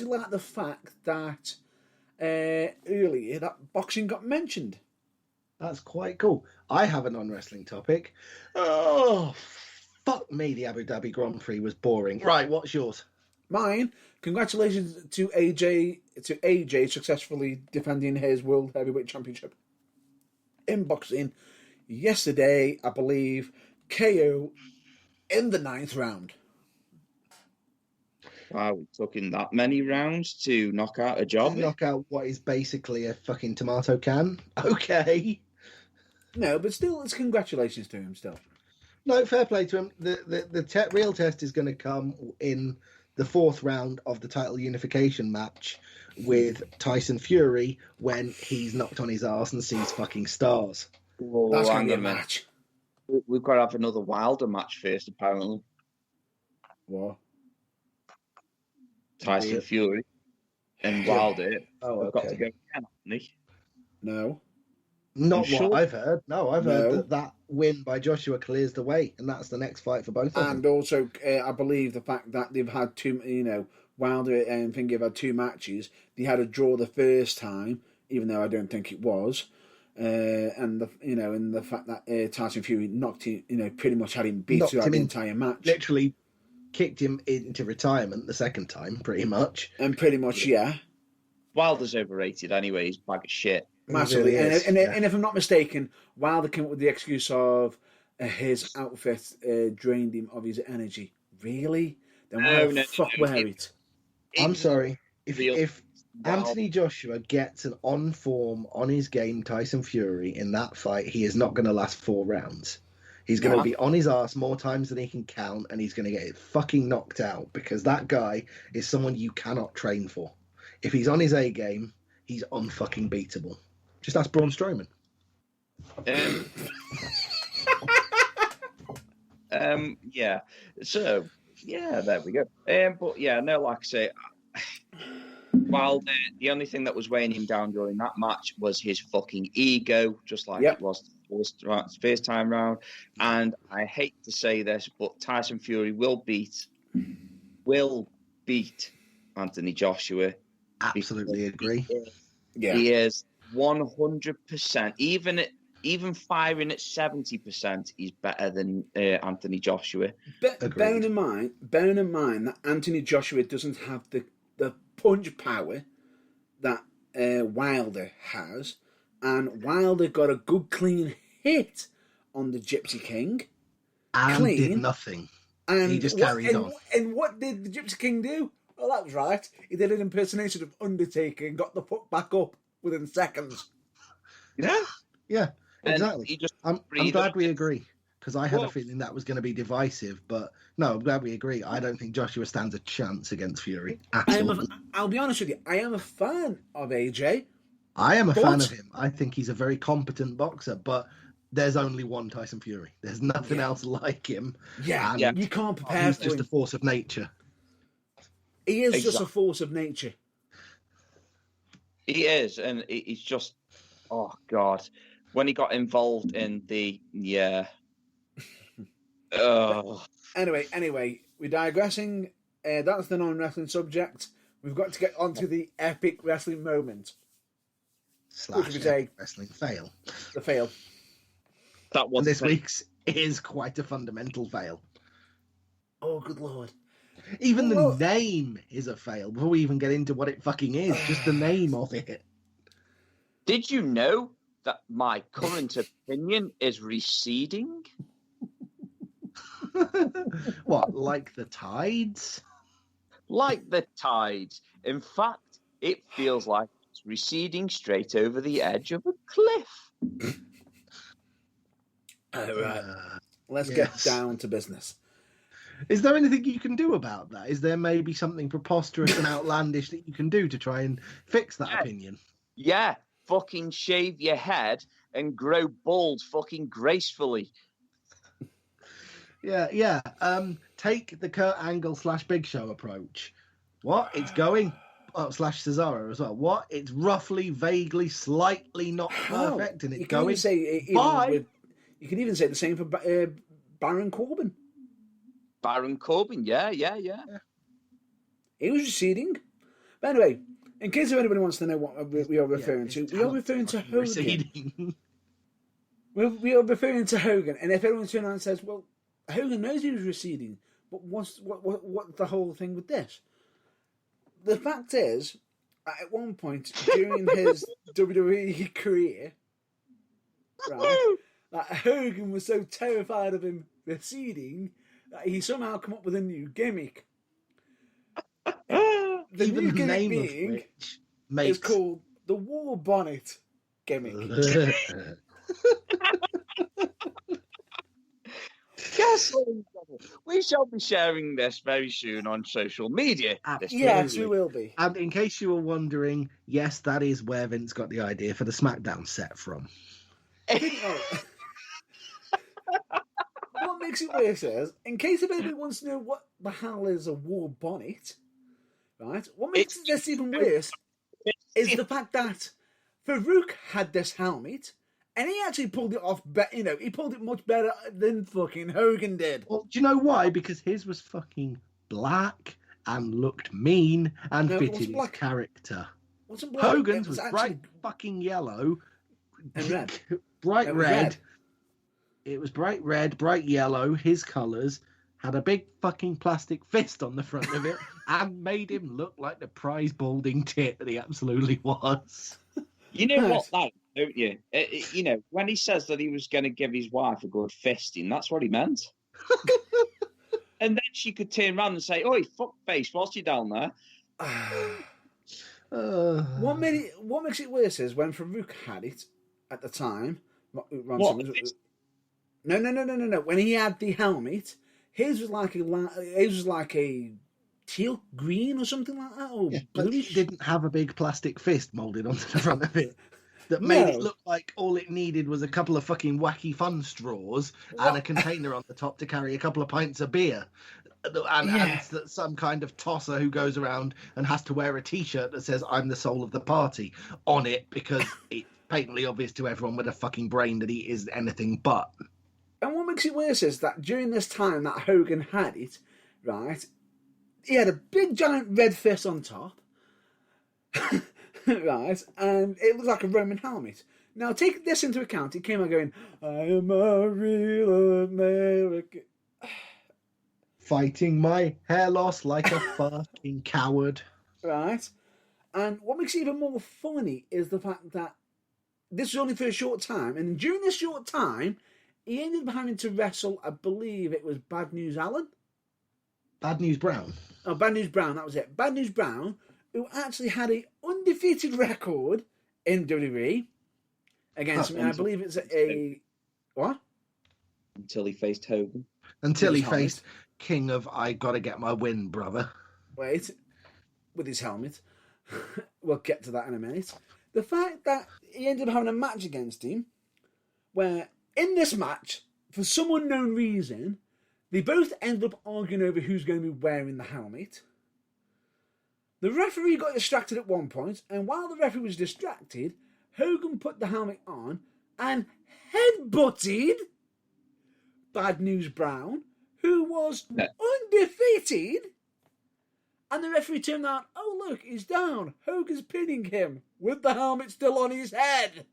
like the fact that earlier that boxing got mentioned. That's quite cool. I have a non-wrestling topic. Oh, fuck me! The Abu Dhabi Grand Prix was boring. Right, what's yours? Mine. Congratulations to AJ successfully defending his World Heavyweight Championship in boxing yesterday, I believe, KO in the 9th round. Wow, it took in that many rounds to knock out a job. To knock out what is basically a fucking tomato can. Okay. No, but still, it's congratulations to him still. No, fair play to him. The real test is going to come in the 4th round of the title unification match with Tyson Fury when he's knocked on his arse and sees fucking stars. Oh, that's going to be a match. We've got to have another Wilder match first, apparently. What? Tyson Fury and Wilder. Oh, okay. Got to go again, haven't they? No. Not what I've heard. No, I've heard that win by Joshua clears the way, and that's the next fight for both of them. And also, I believe the fact that they've had Wilder and Finger have had 2 matches. They had a draw the first time, even though I don't think it was. And the fact that Tyson Fury knocked him, pretty much had him beat throughout the entire match. Literally kicked him into retirement the second time, pretty much. And pretty much, yeah. Wilder's overrated anyway. He's a bag of shit. Massively. Really and if I'm not mistaken, Wilder came up with the excuse of his outfit drained him of his energy. Really? Then why the fuck wear it? I'm sorry. If Anthony Joshua gets an on-form, on-his-game Tyson Fury in that fight, he is not going to last 4 rounds. He's going to be on his ass more times than he can count, and he's going to get fucking knocked out because that guy is someone you cannot train for. If he's on his A-game, he's unfucking beatable. Just ask Braun Strowman. Yeah. So, yeah, there we go. But yeah, no, like I say, while the only thing that was weighing him down during that match was his fucking ego, just like it was first time round. And I hate to say this, but Tyson Fury will beat Anthony Joshua. Absolutely agree. He is 100%. Even firing at 70%, he's better than Anthony Joshua. Bearing in mind that Anthony Joshua doesn't have the punch power that Wilder has, and Wilder got a good clean hit on the Gypsy King. And did nothing. And he just carried on. And what did the Gypsy King do? Well, that was right. He did an impersonation of Undertaker and got the puck back up within seconds. Yeah, exactly. I'm glad we agree, because I had a feeling that was going to be divisive, but no, I'm glad we agree. I don't think Joshua stands a chance against Fury at all. I'll be honest with you, I am a fan of AJ. I am a fan of him. I think he's a very competent boxer, but there's only one Tyson Fury. There's nothing else like him. Yeah, you can't prepare for him. He's just a force of nature. He is just a force of nature. He is, and he's just, oh God. When he got involved in the, Anyway, we're digressing. That's the non-wrestling subject. We've got to get onto the epic wrestling moment. / wrestling fail. The fail. That was this week's is quite a fundamental fail. Oh, good Lord. Even the name is a fail before we even get into what it fucking is. Just the name of it. Did you know that my current opinion is receding? What, like the tides? Like the tides. In fact, it feels like it's receding straight over the edge of a cliff. Right. Let's get down to business. Is there anything you can do about that? Is there maybe something preposterous and outlandish that you can do to try and fix that opinion? Yeah, fucking shave your head and grow bald fucking gracefully. Yeah. Take the Kurt Angle / Big Show approach. What? It's going... / Cesaro as well. What? It's roughly, vaguely, slightly not perfect, and it's going... You can even say the same for Baron Corbin. Baron Corbin, yeah. He was receding. But anyway, in case if anybody wants to know what we are referring to, we are referring to Hogan. Receding. We are referring to Hogan, and if everyone turns around and says, "Well, Hogan knows he was receding," but what's the whole thing with this? The fact is, at one point during his WWE career, right, that Hogan was so terrified of him receding that he somehow come up with a new gimmick. The new gimmick being is called the War Bonnet gimmick. Yes, we shall be sharing this very soon on social media. Absolutely. Yes, we will be. And in case you were wondering, yes, that is where Vince got the idea for the SmackDown set from. What makes it worse is, in case if anybody wants to know what the hell is a war bonnet, right? What makes this even worse is the fact that Farouk had this helmet, and he actually pulled it off. He pulled it much better than fucking Hogan did. Well, do you know why? Because his was fucking black and looked mean and fitted his character. Wasn't black. Hogan's was bright fucking yellow and red, bright red. It was bright red, bright yellow. His colours had a big fucking plastic fist on the front of it and made him look like the prize balding tit that he absolutely was. You know what, like, don't you? When he says that he was going to give his wife a good fisting, that's what he meant. And then she could turn around and say, "Oi, fuckface, what's you down there?" What makes it worse is when Farouk had it at the time. No. When he had the helmet, his was like a teal green or something like that, or bluish. It didn't have a big plastic fist molded onto the front of it that made it look like all it needed was a couple of fucking wacky fun straws and a container on the top to carry a couple of pints of beer. And some kind of tosser who goes around and has to wear a T-shirt that says "I'm the soul of the party" on it because it's patently obvious to everyone with a fucking brain that he is anything but. And what makes it worse is that during this time that Hogan had it, right, he had a big giant red fist on top, right, and it looked like a Roman helmet. Now, take this into account. He came out going, I am a real American. Fighting my hair loss like a fucking coward. Right? And what makes it even more funny is the fact that this was only for a short time, and during this short time, he ended up having to wrestle, I believe it was Bad News Allen? Bad News Brown. Oh, Bad News Brown, that was it. Bad News Brown, who actually had a undefeated record in WWE against me. I believe it's a... What? Until he faced Hogan. Until he faced King of I Gotta Get My Win, brother. Wait, with his helmet. We'll get to that in a minute. The fact that he ended up having a match against him, where in this match, for some unknown reason, they both ended up arguing over who's going to be wearing the helmet. The referee got distracted at one point, and while the referee was distracted, Hogan put the helmet on and headbutted Bad News Brown, who was undefeated. And the referee turned around, oh look, he's down. Hogan's pinning him with the helmet still on his head.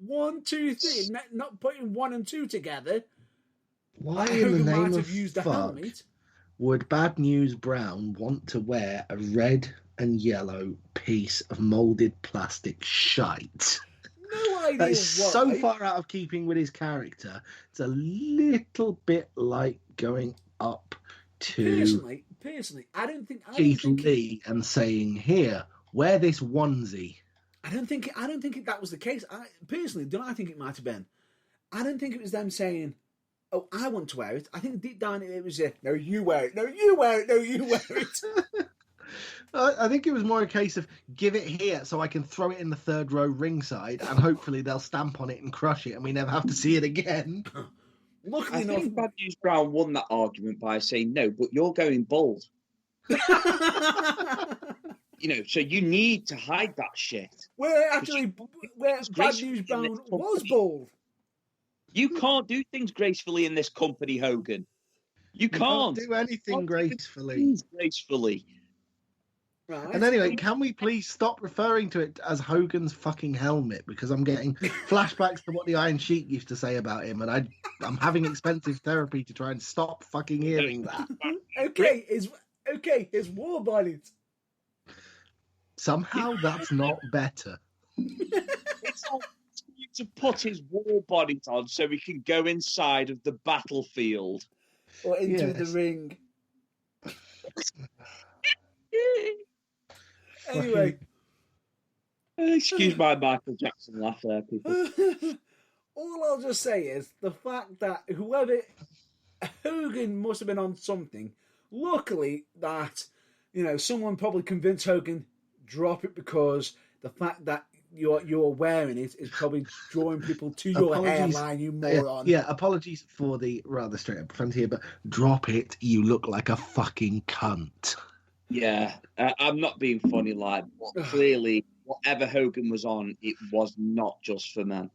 1, 2, 3, not putting 1 and 2 together. Why Hogan in the name might of have used the fuck helmet. would Bad News Brown want to wear a red and yellow piece of moulded plastic shite? No idea That is why. so far out of keeping with his character. It's a little bit like going up to Personally, I don't think Keith Lee and saying, "Here, wear this onesie." I don't think that was the case. I think it might have been. I don't think it was them saying, "Oh, I want to wear it." I think deep down it was "No, you wear it. No, you wear it. No, you wear it." I think it was more a case of give it here so I can throw it in the third row ringside and hopefully they'll stamp on it and crush it and we never have to see it again. Luckily I think Bad News Brown won that argument by saying, no, but you're going bald. So you need to hide that shit. Where Bad News Brown was bald. You can't do things gracefully in this company, Hogan. You can't do anything gracefully. Right. And anyway, can we please stop referring to it as Hogan's fucking helmet? Because I'm getting flashbacks to what the Iron Sheik used to say about him, and I'm having expensive therapy to try and stop fucking hearing that. His war bonnet. Somehow that's not better. It's all to put his war bonnet on so he can go inside of the battlefield. Or into the ring. Anyway. Excuse my Michael Jackson laugh there, people. All I'll just say is the fact that Hogan must have been on something. Luckily that, someone probably convinced Hogan, drop it, because the fact that you're wearing it is probably drawing people to your hairline, you moron. Yeah, apologies for the rather straight up profanity here, but drop it, you look like a fucking cunt. Yeah, I'm not being funny, but clearly, whatever Hogan was on, it was not just for men.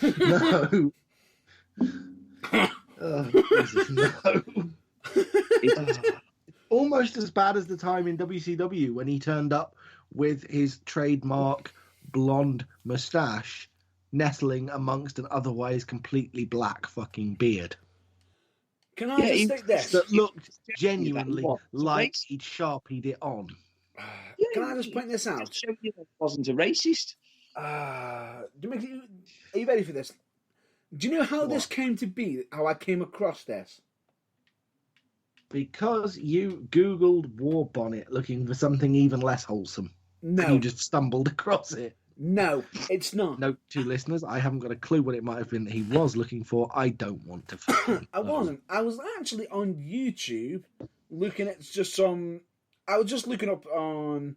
No. Jesus, no. It's almost as bad as the time in WCW when he turned up with his trademark blonde moustache nestling amongst an otherwise completely black fucking beard. Can I just say this? That looked genuinely like he'd sharpied it on. Can I just point this out? He wasn't a racist. Are you ready for this? Do you know how this came to be? How I came across this? Because you Googled war bonnet looking for something even less wholesome. No. And you just stumbled across it. No, it's not. Note to listeners, I haven't got a clue what it might have been that he was looking for. I don't want to. I wasn't. I was actually on YouTube looking at I was just looking up on,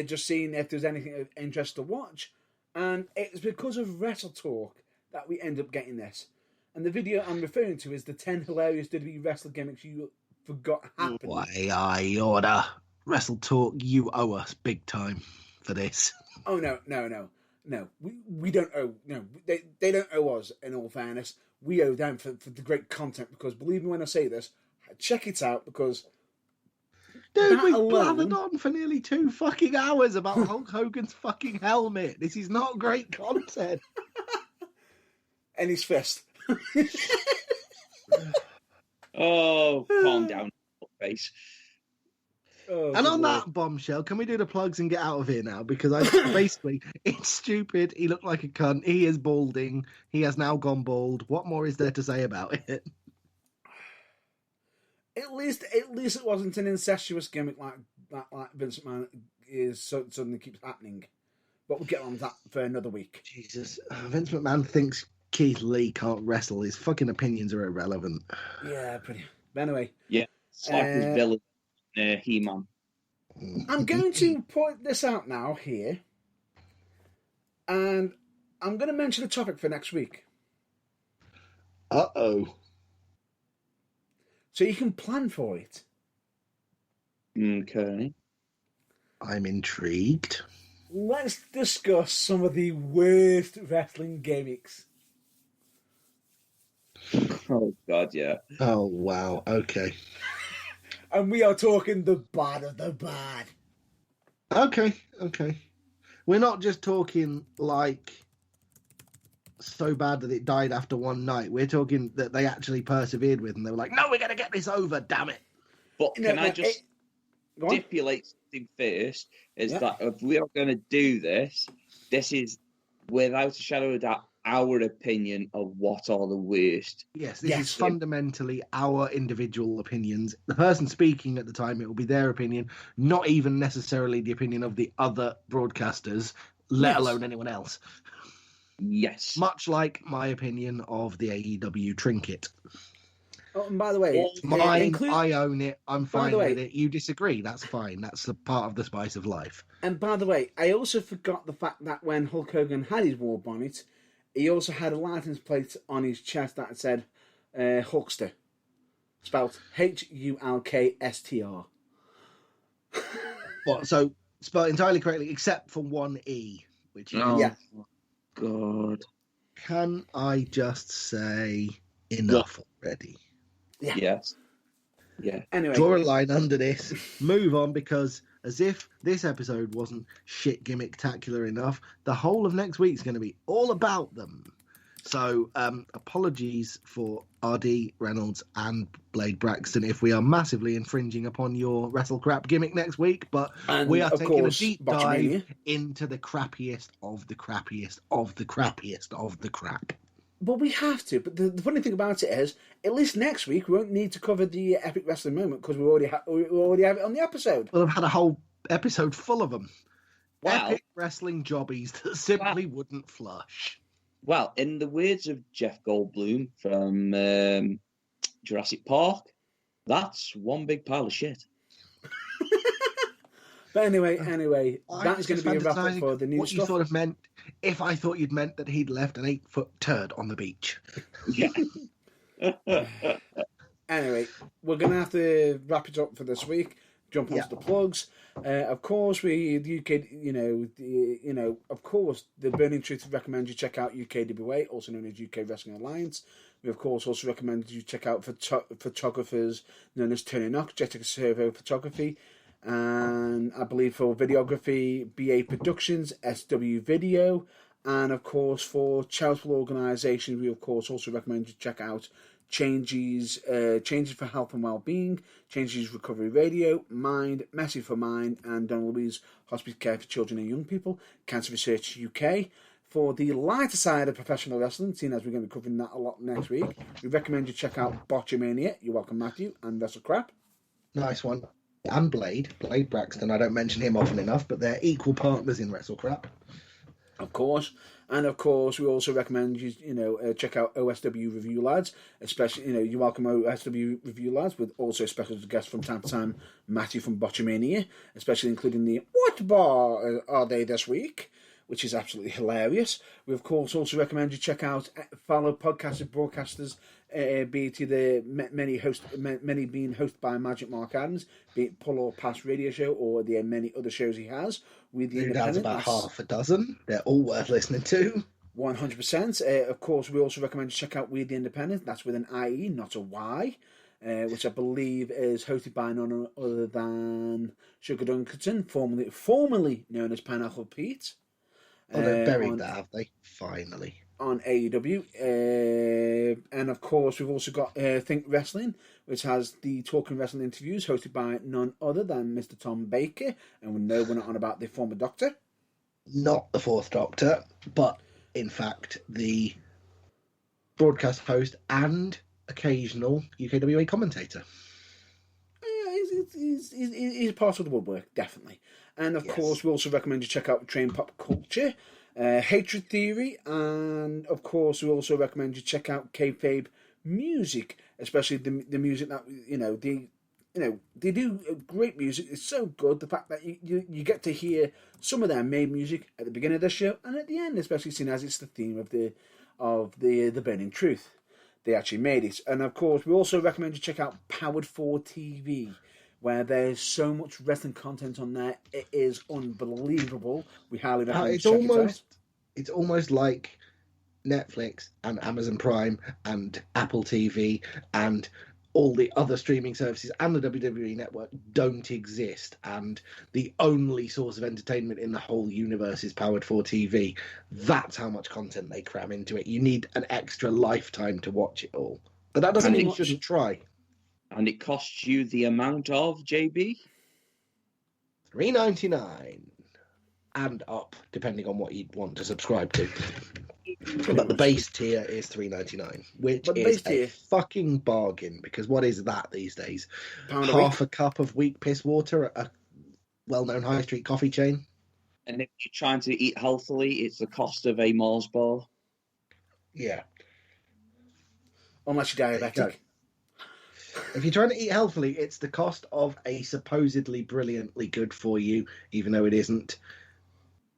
just seeing if there's anything of interest to watch. And it's because of Wrestle Talk that we end up getting this. And the video I'm referring to is the 10 hilarious WWE wrestling gimmicks you forgot happened. Why, I order. Wrestle Talk, you owe us big time for this. Oh, no. No, we don't owe. No, they don't owe us. In all fairness, we owe them for the great content. Because believe me when I say this, check it out. Because Dude, that we've alone- blathered on for nearly 2 fucking hours about Hulk Hogan's fucking helmet. This is not great content. and his fist. Oh, calm down, face. Oh, And good on Lord. that bombshell, can we do the plugs and get out of here now? Because basically, it's stupid. He looked like a cunt. He is balding. He has now gone bald. What more is there to say about it? At least it wasn't an incestuous gimmick like Vince McMahon suddenly keeps happening. But we'll get on that for another week. Jesus. Vince McMahon thinks Keith Lee can't wrestle. His fucking opinions are irrelevant. Yeah, pretty. But anyway, Yeah, it's like his villain, He-Man. I'm going to point this out now here, and I'm going to mention a topic for next week, Uh-oh. so you can plan for it. Okay. I'm intrigued. Let's discuss some of the worst wrestling gimmicks. Oh, God, yeah. Oh, wow. Okay. And we are talking the bad of the bad. Okay. We're not just talking like so bad that it died after one night. We're talking that they actually persevered with, and they were like, no, we're going to get this over, damn it. But can I just Go on. stipulate something first? Is Yeah. that if we are going to do this, this is without a shadow of a doubt our opinion of what are the worst. Yes, this Yes. is fundamentally our individual opinions. The person speaking at the time, it will be their opinion, not even necessarily the opinion of the other broadcasters, let Yes. alone anyone else. Yes. Much like my opinion of the AEW trinket. Oh, and by the way, All Mine, I own it. I'm By fine the way- with it. You disagree, that's fine. That's a part of the spice of life. and by the way, I also forgot the fact that when Hulk Hogan had his war bonnet, he also had a license plate on his chest that said Hulkster, spelled Hulkstr. What? So spelled entirely correctly, except for one E, which is. Oh, Yeah. God. Can I just say enough already? Yeah. Yes. Yeah. Anyway, Draw a line under this, move on, because as if this episode wasn't shit gimmick-tacular enough, the whole of next week's going to be all about them. So, apologies for RD Reynolds and Blade Braxton if we are massively infringing upon your wrestle crap gimmick next week, but and we are of taking course, a deep dive Botchamania. into the crappiest of the crappiest of the crappiest of the crap. But we have to. But the funny thing about it is, at least next week we won't need to cover the epic wrestling moment because we already have it on the episode. We'll have had a whole episode full of them. Wow. Epic wrestling jobbies that simply wouldn't flush. Well, in the words of Jeff Goldblum from Jurassic Park, that's one big pile of shit. But anyway, I'm that's going just to be a wrap up fantasizing for the new what stuff. you sort of meant if I thought you'd meant that he'd left an 8-foot turd on the beach. Yeah. Anyway, we're going to have to wrap it up for this week. Jump onto the plugs. Of course, the UK, of course, the Burning Truth recommends you check out UKWA, also known as UK Wrestling Alliance. We, of course, also recommend you check out photographers known as Tony Knox, Jessica Servo Photography, and I believe for videography, BA Productions, SW Video, and of course for charitable organisations, we of course also recommend you check out Changes for Health and Wellbeing, Changes Recovery Radio, Mind, Message for Mind, and Donna Louise Hospice Care for Children and Young People, Cancer Research UK. For the lighter side of professional wrestling, seeing as we're going to be covering that a lot next week, we recommend you check out Botchamania, You're Welcome Matthew, and Wrestle Crap. Nice one. And Blade Braxton. I don't mention him often enough, but they're equal partners in Wrestle Crap. Of course. And of course, we also recommend you, check out OSW Review Lads, especially, You're Welcome OSW Review Lads, with also special guests from time to time, Matthew from Botchamania, especially including the What Bar Are They This Week? which is absolutely hilarious. We, of course, also recommend you check out fellow podcasters, broadcasters, be it the many being hosted by Magic Mark Adams, be it Pull or Pass Radio Show, or the many other shows he has with the Dude has Independent. about half a dozen. They're all worth listening to. 100%. Of course, we also recommend you check out We the Independent. That's with an IE, not a Y, which I believe is hosted by none other than Sugar Dunkerton, formerly known as Pineapple Pete. Oh, they've buried that, have they? Finally. On AEW. And of course, we've also got Think Wrestling, which has the Talking Wrestling interviews hosted by none other than Mr. Tom Baker. And we know we're not on about the former Doctor. Not the fourth Doctor, but in fact, the broadcast host and occasional UKWA commentator. He's part of the woodwork, definitely. And of course, we also recommend you check out Train Pop Culture, Hatred Theory, and of course, we also recommend you check out Kayfabe Music, especially the music that they do great music. It's so good, the fact that you get to hear some of their made music at the beginning of the show and at the end, especially seeing as it's the theme of the Burning Truth. They actually made it. And of course, we also recommend you check out Powered 4 TV, where there's so much wrestling content on there. It is unbelievable. We highly recommend you check it out. It's almost like Netflix and Amazon Prime and Apple TV and all the other streaming services and the WWE Network don't exist, and the only source of entertainment in the whole universe is Powered 4 TV. That's how much content they cram into it. You need an extra lifetime to watch it all. But that doesn't mean you shouldn't try. And it costs you the amount of, JB? $3.99 and up, depending on what you'd want to subscribe to. But the base tier is $3.99, which is a fucking bargain, because what is that these days? Half a cup of weak piss water at a well-known high street coffee chain? And if you're trying to eat healthily, it's the cost of a Mars bar. Yeah. Unless you're diabetic. If you're trying to eat healthily, it's the cost of a supposedly brilliantly good for you, even though it isn't,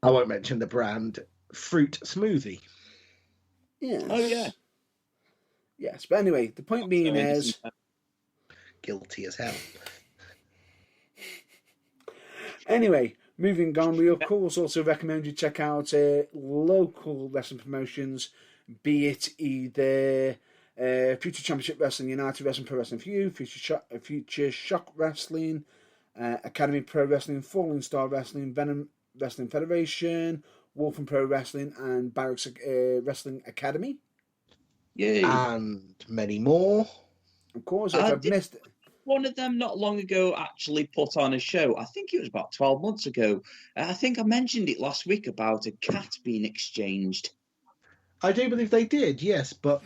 I won't mention the brand, fruit smoothie. Yes. Oh, yeah. Yes, but anyway, the point being is... Guilty as hell. Anyway, moving on, we of course also recommend you check out local wrestling promotions, be it either Future Championship Wrestling, United Wrestling, Pro Wrestling for You, Future Shock Wrestling, Academy Pro Wrestling, Falling Star Wrestling, Venom Wrestling Federation, Wolf and Pro Wrestling, and Barracks Wrestling Academy. Yay. And many more. Of course, if I've missed it. One of them not long ago actually put on a show. I think it was about 12 months ago. I think I mentioned it last week about a cat being exchanged. I do believe they did, yes, but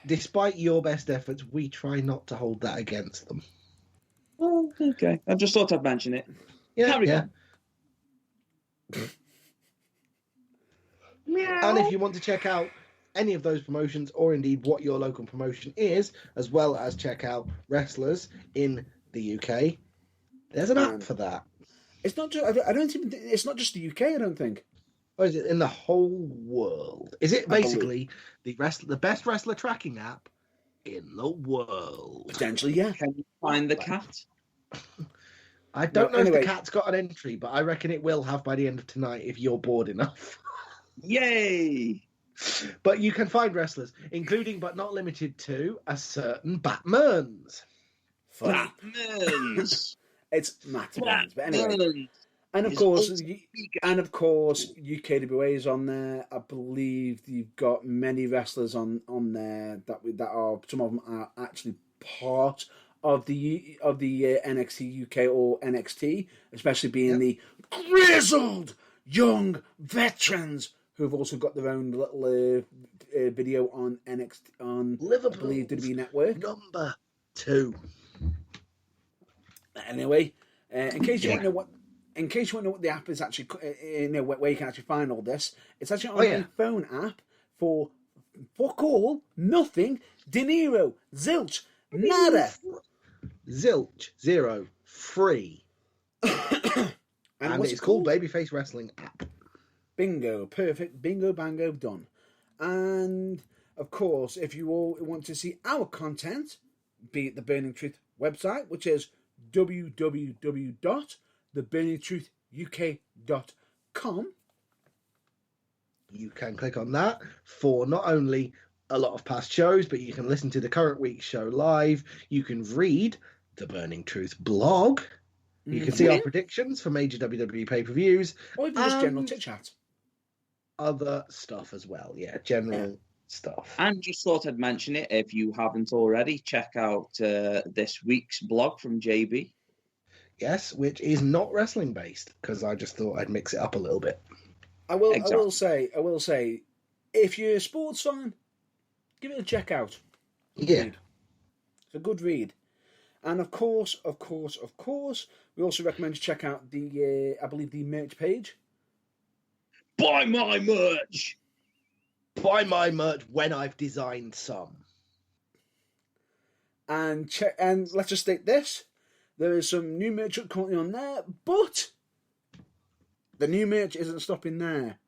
despite your best efforts, we try not to hold that against them. Oh, okay. I just thought I'd mention it. Yeah, Carry yeah. on. And if you want to check out any of those promotions, or indeed what your local promotion is, as well as check out wrestlers in the UK, there's an app for that. It's not just. I don't even. It's not just the UK. I don't think. Or is it in the whole world? Is it basically the best wrestler tracking app in the world? Potentially, yeah. Can you find the cat? I don't know if the cat's got an entry, but I reckon it will have by the end of tonight if you're bored enough. Yay! But you can find wrestlers, including but not limited to a certain Batmans. Batmans. It's Matt Burns, but anyway. And of course, UKWA is on there. I believe you've got many wrestlers on there that are, some of them are actually part of the NXT UK or NXT, especially being the grizzled young veterans who've also got their own little video on NXT on Liverpool, I believe, WWE Network. Number 2. Anyway, in case you want to know what the app is actually, where you can actually find all this, it's actually on a phone app for fuck all, nothing, De Niro, zilch, nada. Zilch, 0, free. and it's called Babyface Wrestling App. Bingo, perfect, bingo, bango, done. And of course, if you all want to see our content, be it the Burning Truth website, which is www.theburningtruthuk.com. You can click on that for not only a lot of past shows, but you can listen to the current week's show live. You can read the Burning Truth blog. You can see our predictions for major WWE pay-per-views. Or even just general chit-chat. Other stuff as well, general stuff. And just thought I'd mention it, if you haven't already, check out this week's blog from JB. Yes, which is not wrestling based, because I just thought I'd mix it up a little bit. I will say, if you're a sports fan, give it a check out. Yeah. It's a good read. And of course, we also recommend you check out the, I believe, the merch page. Buy my merch! Buy my merch when I've designed some. And let's just state this. There is some new merch currently on there, but the new merch isn't stopping there.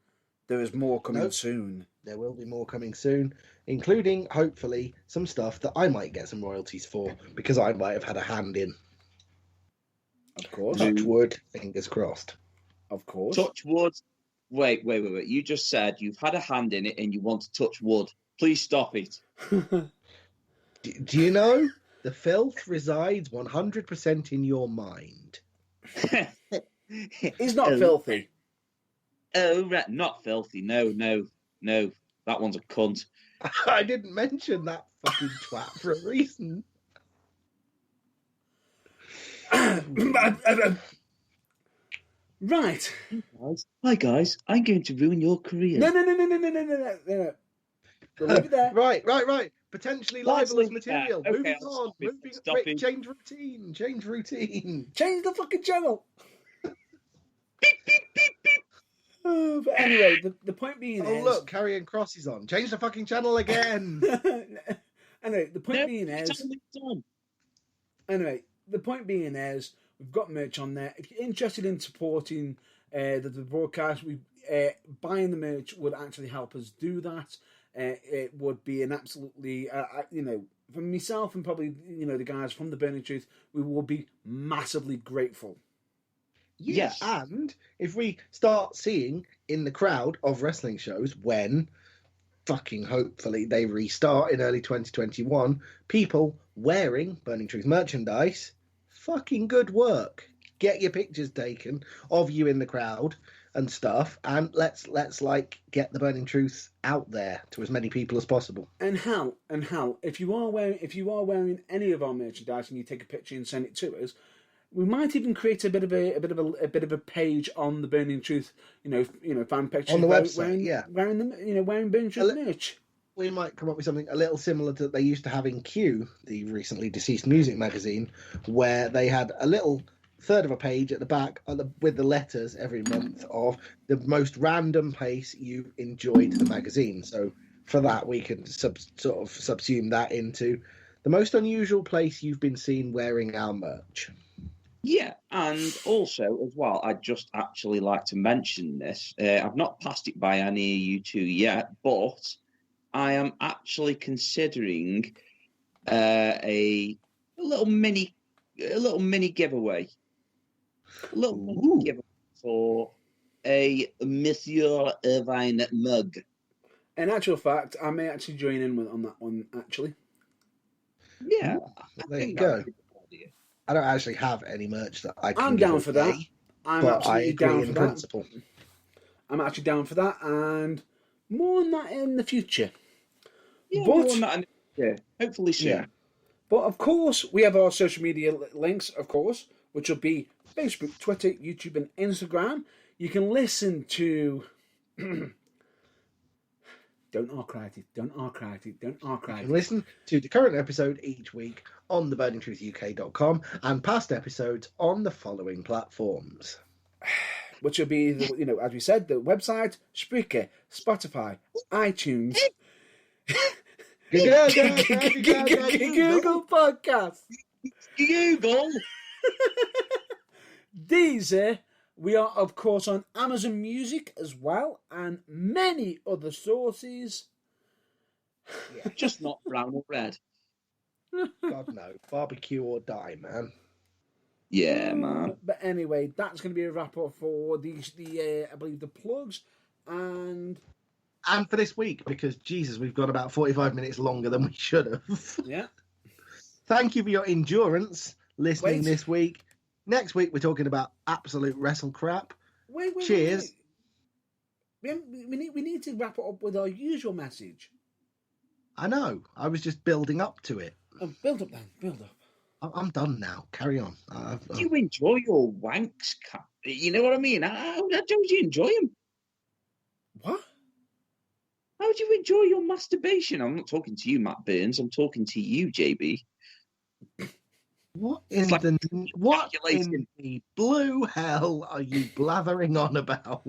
There is more coming soon. There will be more coming soon, including, hopefully, some stuff that I might get some royalties for, because I might have had a hand in. Of course. Touch wood, fingers crossed. Of course. Touch wood. Wait. You just said you've had a hand in it and you want to touch wood. Please stop it. Do you know? The filth resides 100% in your mind. He's not filthy. Oh, right. Not filthy. No. That one's a cunt. I didn't mention that fucking twat for a reason. Right. Hi, guys. I'm going to ruin your career. No. Leave it there. Right. Potentially libelous material. Okay, Moving on. Stopping. Change routine. Change the fucking channel. Beep, beep, beep, beep. Oh, but anyway, the point being is... Oh, look, Karrion Kross is on. Change the fucking channel again. Anyway, the point being is, we've got merch on there. If you're interested in supporting the broadcast, buying the merch would actually help us do that. It would be an absolutely, for myself and probably, the guys from the Burning Truth, we will be massively grateful. Yes. And if we start seeing in the crowd of wrestling shows, when fucking hopefully they restart in early 2021, people wearing Burning Truth merchandise, fucking good work. Get your pictures taken of you in the crowd and stuff, and let's get the Burning Truth out there to as many people as possible. And hell, if you are wearing any of our merchandise and you take a picture and send it to us, we might even create a bit of a page on the Burning Truth, fan picture on the website, wearing Burning Truth merch. We might come up with something a little similar to they used to have in Q, the recently deceased music magazine, where they had a little third of a page at the back with the letters every month of the most random place you enjoyed the magazine. So for that, we could subsume that into the most unusual place you've been seen wearing our merch. Yeah, and also as well, I'd just actually like to mention this. I've not passed it by any of you two yet, but I am actually considering a little mini giveaway. A little mini giveaway for a Monsieur Irvine mug. In actual fact, I may actually join in on that one, actually. Yeah. There you go. I don't actually have any merch that I can I'm down for that. I'm absolutely down for that. Principle. I'm actually down for that, and more on that in the future. Yeah, more on that in the future. Hopefully soon. Yeah. But of course, we have our social media links, of course, which will be Facebook, Twitter, YouTube, and Instagram. You can listen to... Don't archive it. You can listen to the current episode each week on theburningtruthuk.com and past episodes on the following platforms. Which will be, as we said, the website, Spreaker, Spotify, iTunes, Google Podcasts, Google, Deezer, We are, of course, on Amazon Music as well, and many other sources. Yeah, just not brown or red. God no, barbecue or die, man. Yeah, man. But anyway, that's going to be a wrap up for I believe the plugs, and for this week, because Jesus, we've got about 45 minutes longer than we should have. yeah. Thank you for your endurance listening Wait. this week. Next week, we're talking about absolute wrestle crap. Wait. Cheers. We need to wrap it up with our usual message. I know. I was just building up to it. Oh, build up then. Build up. I'm done now. Carry on. Do you enjoy your wanks? You know what I mean? How do you enjoy them? What? How do you enjoy your masturbation? I'm not talking to you, Matt Burns. I'm talking to you, JB. What in the blue hell are you blathering on about?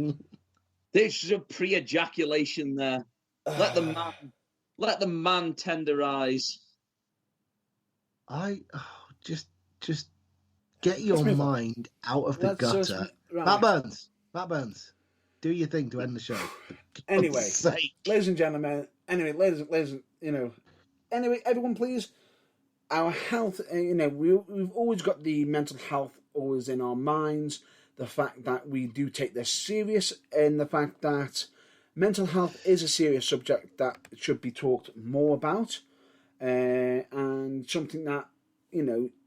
There's a pre-ejaculation there. Let the man tenderize. Just get your mind out of the gutter. Matt Burns, do your thing to end the show. Anyway, ladies and gentlemen. Anyway, everyone, please. Our health. We've always got the mental health always in our minds. The fact that we do take this serious, and the fact that mental health is a serious subject that should be talked more about, and something that,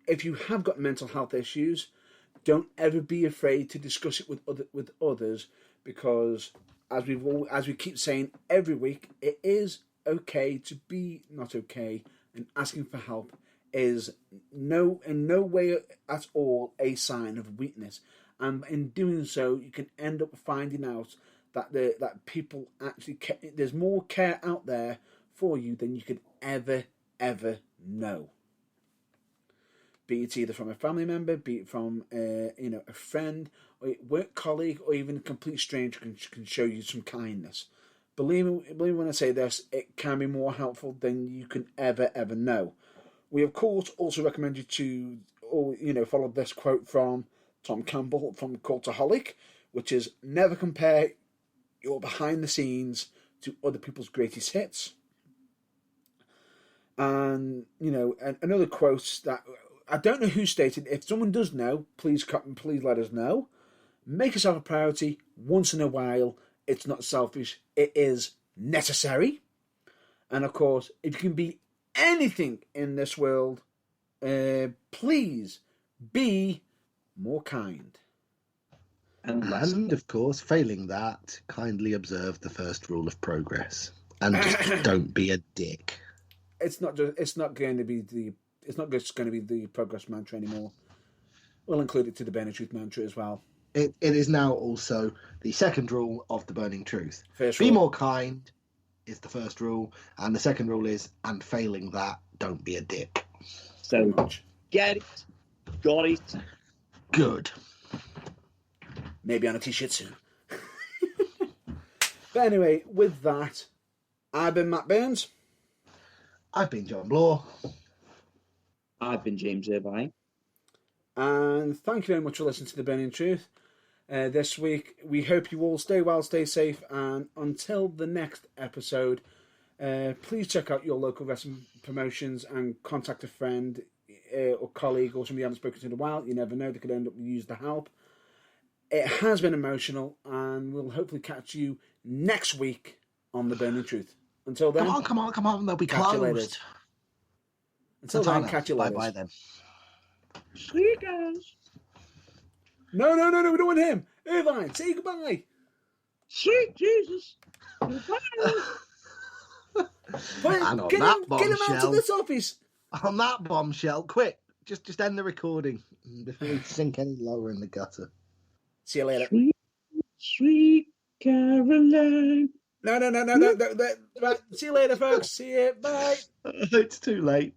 if you have got mental health issues, don't ever be afraid to discuss it with others, because as we keep saying every week, it is okay to be not okay, and asking for help is in no way at all a sign of weakness. And in doing so, you can end up finding out that people actually there's more care out there for you than you could ever know. Be it either from a family member, be it from a friend, or a work colleague, or even a complete stranger can show you some kindness. Believe me when I say this, it can be more helpful than you can ever know. We of course also recommend you to follow this quote from Tom Campbell from Cultaholic, which is never compare your behind the scenes to other people's greatest hits. And and another quote that I don't know who stated. If someone does know, please let us know. Make yourself a priority once in a while. It's not selfish. It is necessary. And of course, if you can be anything in this world, please be more kind. And of course, failing that, kindly observe the first rule of progress and just don't be a dick. It's not just going to be the progress mantra anymore. We'll include it to the Burning Truth mantra as well. It is now also the second rule of the Burning Truth. Be more kind is the first rule, and the second rule is, and failing that, don't be a dick. So get it, got it, good. Maybe on a t-shirt soon. But anyway, with that, I've been Matt Burns. I've been John Bloor. I've been James Irvine. And thank you very much for listening to The Burning Truth. This week, we hope you all stay well, stay safe, and until the next episode, please check out your local wrestling promotions and contact a friend or colleague or somebody you haven't spoken to in a while. You never know, they could end up use the help. It has been emotional, and we'll hopefully catch you next week on The Burning Truth. Until then... Come on, they'll be closed. Until then, catch you later. Bye then. See you guys. No, we don't want him. Irvine, say goodbye. Sweet Jesus. Goodbye. Get him out of this office. On that bombshell, quick. Just end the recording before we sink any lower in the gutter. See you later. Sweet Caroline. No. Right. See you later, folks. See you. Bye. It's too late.